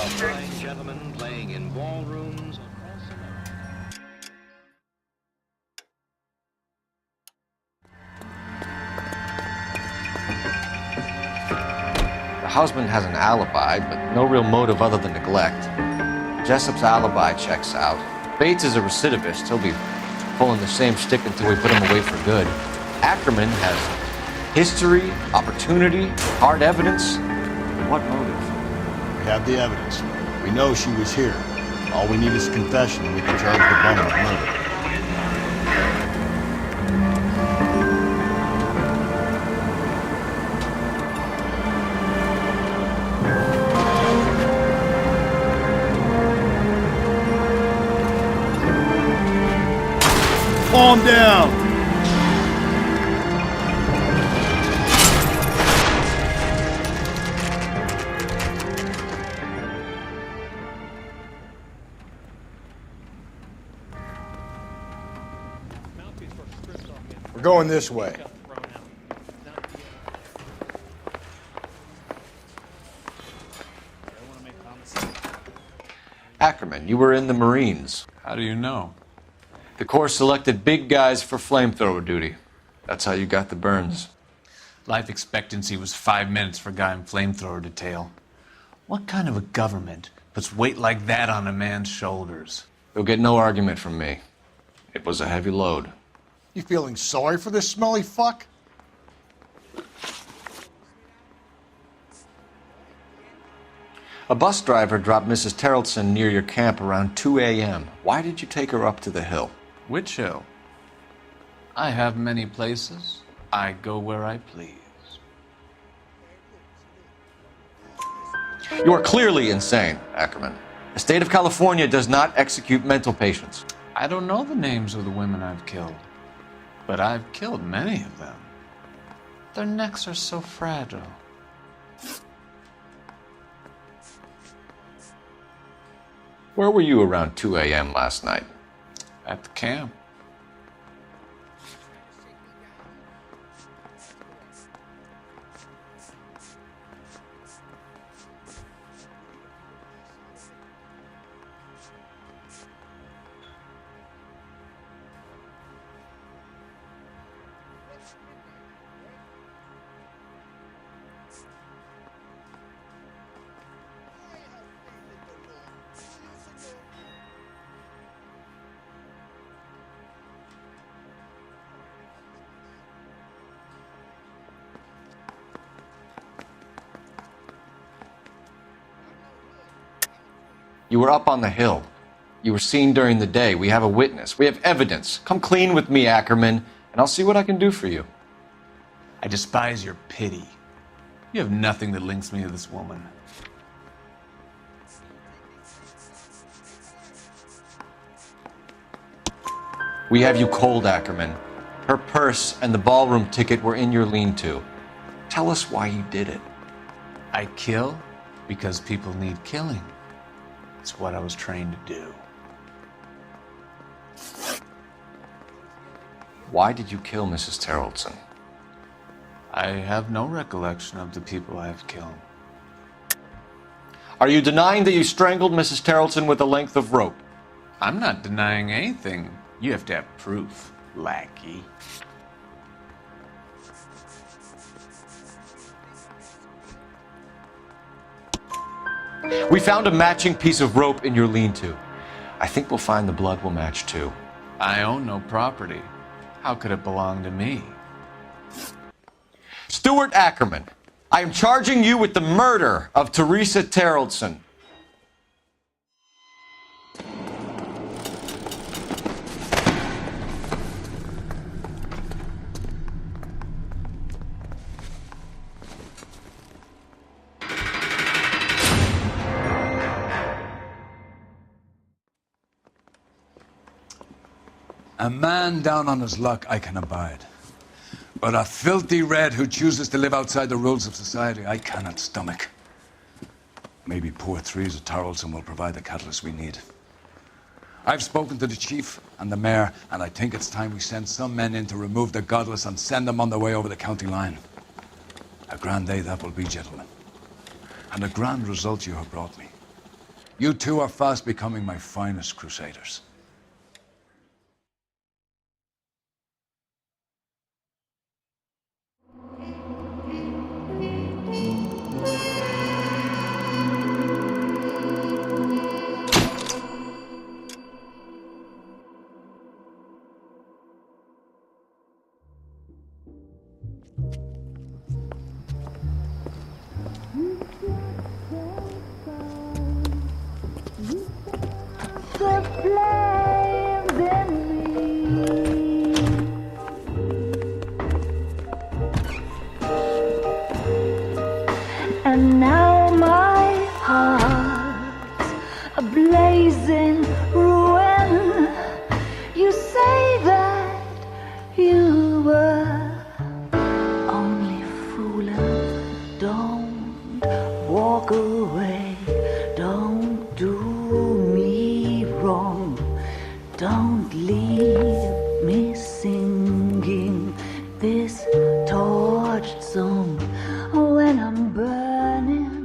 fine gentlemen playing in ballrooms across America. The husband has an alibi, but no real motive other than neglect. Jessup's alibi checks out. Bates is a recidivist. He'll be pulling the same stick until we put him away for good. Ackerman has history, opportunity, hard evidence. What motive? We have the evidence. We know she was here. All we need is a confession, and we can charge the bum with murder. Calm down! We're going this way. Ackerman, you were in the Marines. How do you know? The Corps selected big guys for flamethrower duty. That's how you got the burns. Life expectancy was 5 minutes for a guy in flamethrower detail. What kind of a government puts weight like that on a man's shoulders? You'll get no argument from me. It was a heavy load. You feeling sorry for this smelly fuck? A bus driver dropped Mrs. Terrelson near your camp around 2 a.m. Why did you take her up to the hill? Which hill? I have many places. I go where I please. You are clearly insane, Ackerman. The state of California does not execute mental patients. I don't know the names of the women I've killed, but I've killed many of them. Their necks are so fragile. Where were you around 2 a.m. last night? At the camp. You were up on the hill. You were seen during the day. We have a witness. We have evidence. Come clean with me, Ackerman, and I'll see what I can do for you. I despise your pity. You have nothing that links me to this woman. We have you cold, Ackerman. Her purse and the ballroom ticket were in your lean-to. Tell us why you did it. I kill because people need killing. It's what I was trained to do. Why did you kill Mrs. Terrelson? I have no recollection of the people I have killed. Are you denying that you strangled Mrs. Terrelson with a length of rope? I'm not denying anything. You have to have proof, lackey. We found a matching piece of rope in your lean-to. I think we'll find the blood will match too. I own no property. How could it belong to me? Stuart Ackerman, I am charging you with the murder of Teresa Terrelson. A man down on his luck I can abide. But a filthy red who chooses to live outside the rules of society, I cannot stomach. Maybe poor Teresa Terrelson will provide the catalyst we need. I've spoken to the chief and the mayor, and I think it's time we send some men in to remove the godless and send them on their way over the county line. A grand day that will be, gentlemen. And a grand result you have brought me. You two are fast becoming my finest crusaders. And now my heart's a blazing ruin. You say that you were only fooling. Don't walk away. Don't do me wrong. Don't leave me singing this torched song when I'm burning.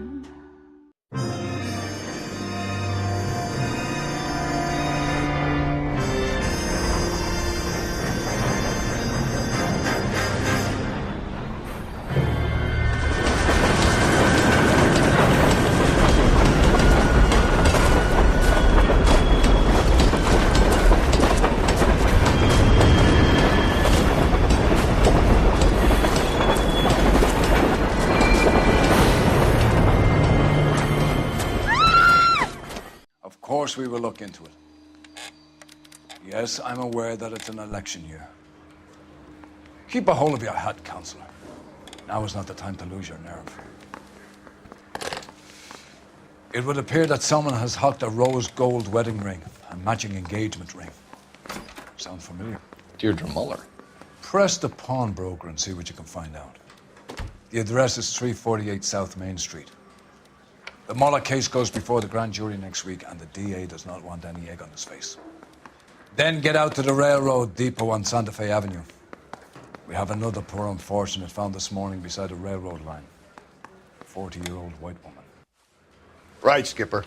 Of course we will look into it. Yes, I'm aware that it's an election year. Keep a hold of your hat, Counselor. Now is not the time to lose your nerve. It would appear that someone has hocked a rose gold wedding ring and matching engagement ring. Sound familiar? Deirdre Muller. Press the pawnbroker and see what you can find out. The address is 348 South Main Street. The Muller case goes before the grand jury next week, and the DA does not want any egg on his face. Then get out to the railroad depot on Santa Fe Avenue. We have another poor unfortunate found this morning beside a railroad line. A 40-year-old white woman. Right, Skipper.